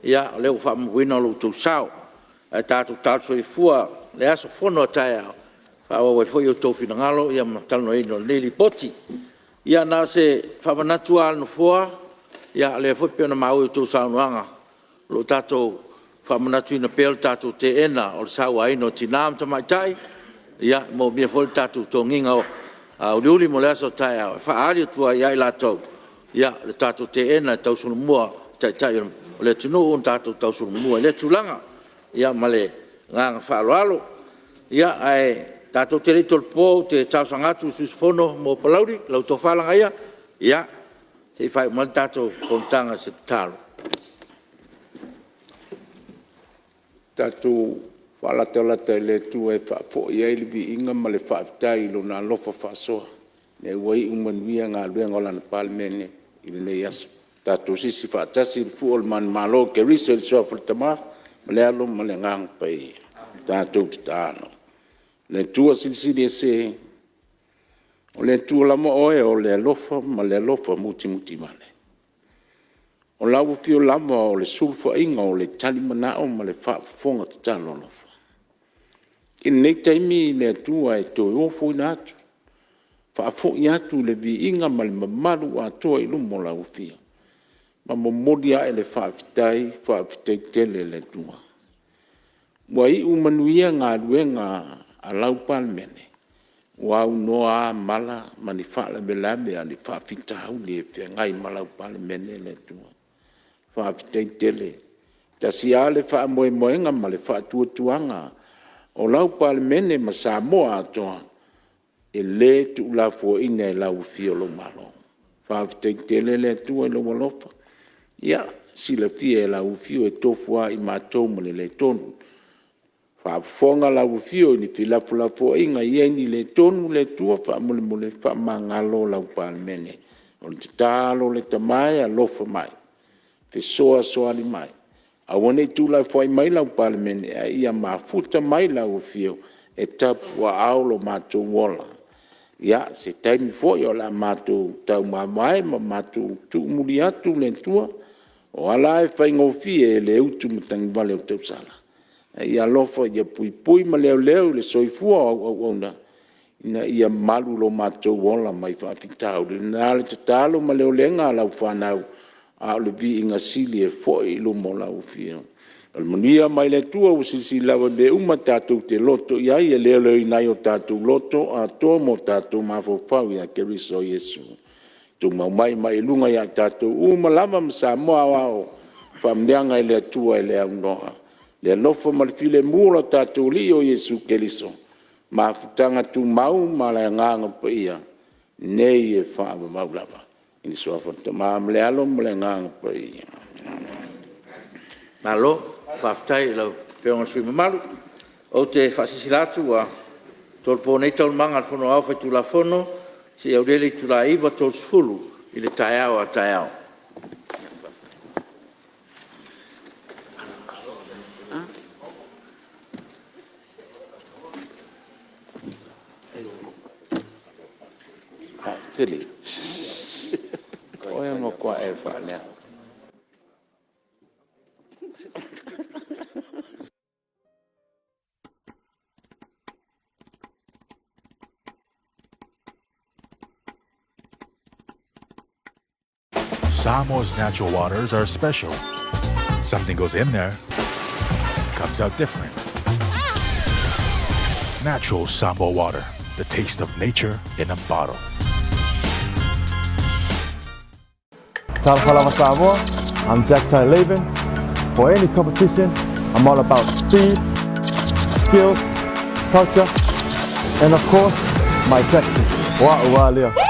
Ia, leo wha mwina lo tau sao. Ai, tato tato soifua le aso fono ataya. Whaua wai foi o tau finangalo, ia matalo eino neli poti. Ia na se whamanatu al no fua, ia le foi pia na mau o tau saunuanga. Lo tato whamanatu ina pēl tato te ena o le sau aino tinam tamaitai. Ia mo mia foi tato tō nginga o uliuli mo le aso tai au. Whaari tua ia i latou. Ia le tato te ena tau sunu mua tai o le tunu un tato tau sunu mua. Le tulanga. Ia male nganga whaaloalo. Ia ai tato te reitol po te tau sangatu susfono mo palauri. Lau to whalanga ia. Ia. Te whai man tato kontanga se talo. Tato whalatolata le tu e whaafo i eilivi inga ma le whaafitai lo na lofa whaasoa. Ne wai umanuia ngā luenga o lana Palemene i le nei aso. Tato sisi whaatasi i fuol man malo ke riso i soa whaletama ma le alo ma le ngang pai. Tato te tāno. Le tua silisili e se o le tua lama oe o le alofa ma le alofa muti male. O lau fio lama o le sulfa inga o le tali manao ma le whaafonga te talo alofa. Ki nei taimi le tua e toi ofo ina atu. Whaafo i atu le vi inga ma le mamaru a toa i lumo lau fia. Ma momodia e le whaafitai tele le tua. Wa i umanuia ngā ruenga a lau Palemene. Wa unoa mala ma ni whaala me lame a ni whaafitau li e whia ngai ma lau Palemene le tua. Whaafitai tele. Ta si a le whaamoe moenga ma le whaatuatuanga. O lau Palemene ma Samoa atoa. E le tu la fo ina e lau fio lo malo. Whaafitai tele le tua e lo walofa. Ia, si la fia e lau fio e tofua i mātou ma le tonu. Whaafonga lau fio ni filafulafo inga ieni le tonu le tua whaamule whaamangalo lau Palemene. O le talo le tamai a lofa mai. Fesoa soali mai. A wane tu la foi mai lau Palemene a ia mafuta mai lau fio e tapu a aulo mātou wola. Ia, se taimi foi o la mātou tau mamai ma mātou tu muri atu le tua o ala e whaingofie e le utu matangi wale o tau sala. Ia lofa ia pui ma leo le soifua au na ina ia malu lo mātou wola mai whaafitau. Nā le tatalo ma leo lenga lau whanau a le vi inga sili e foi lo mo lau fio. Almonia mai le tua o sisi lawa le uma tātou te loto ia ia leo inai o tātou loto a tō mo tātou mawhawhau ia keriso Yesu. Tu mau mai lunga ia tātou uma lama ma Samoa wao whamneanga i le tua i le au noa. Le alofa ma le file mula tātou li o Yesu keriso. Ma futanga tu mau ma le nganga pa ia. Nei e whaama maulava. Ini soa whanta maa mle alo ma le nganga pa ia. Malo. Whaftai lau peonga sui mamalu. O te whasisilatu a tolpo nei taunumanga al whono au whai tula whono, se au rele tula iwa tol sfulu i le taiao a taiao. Tili. Oia mo kwa e whanea. Samoa's natural waters are special. Something goes in there, comes out different. Natural Samoa water, the taste of nature in a bottle. Tiafau Samoa, I'm Jack Laban. For any competition, I'm all about speed, skills, culture, and of course, my sexy. Wa'ualia.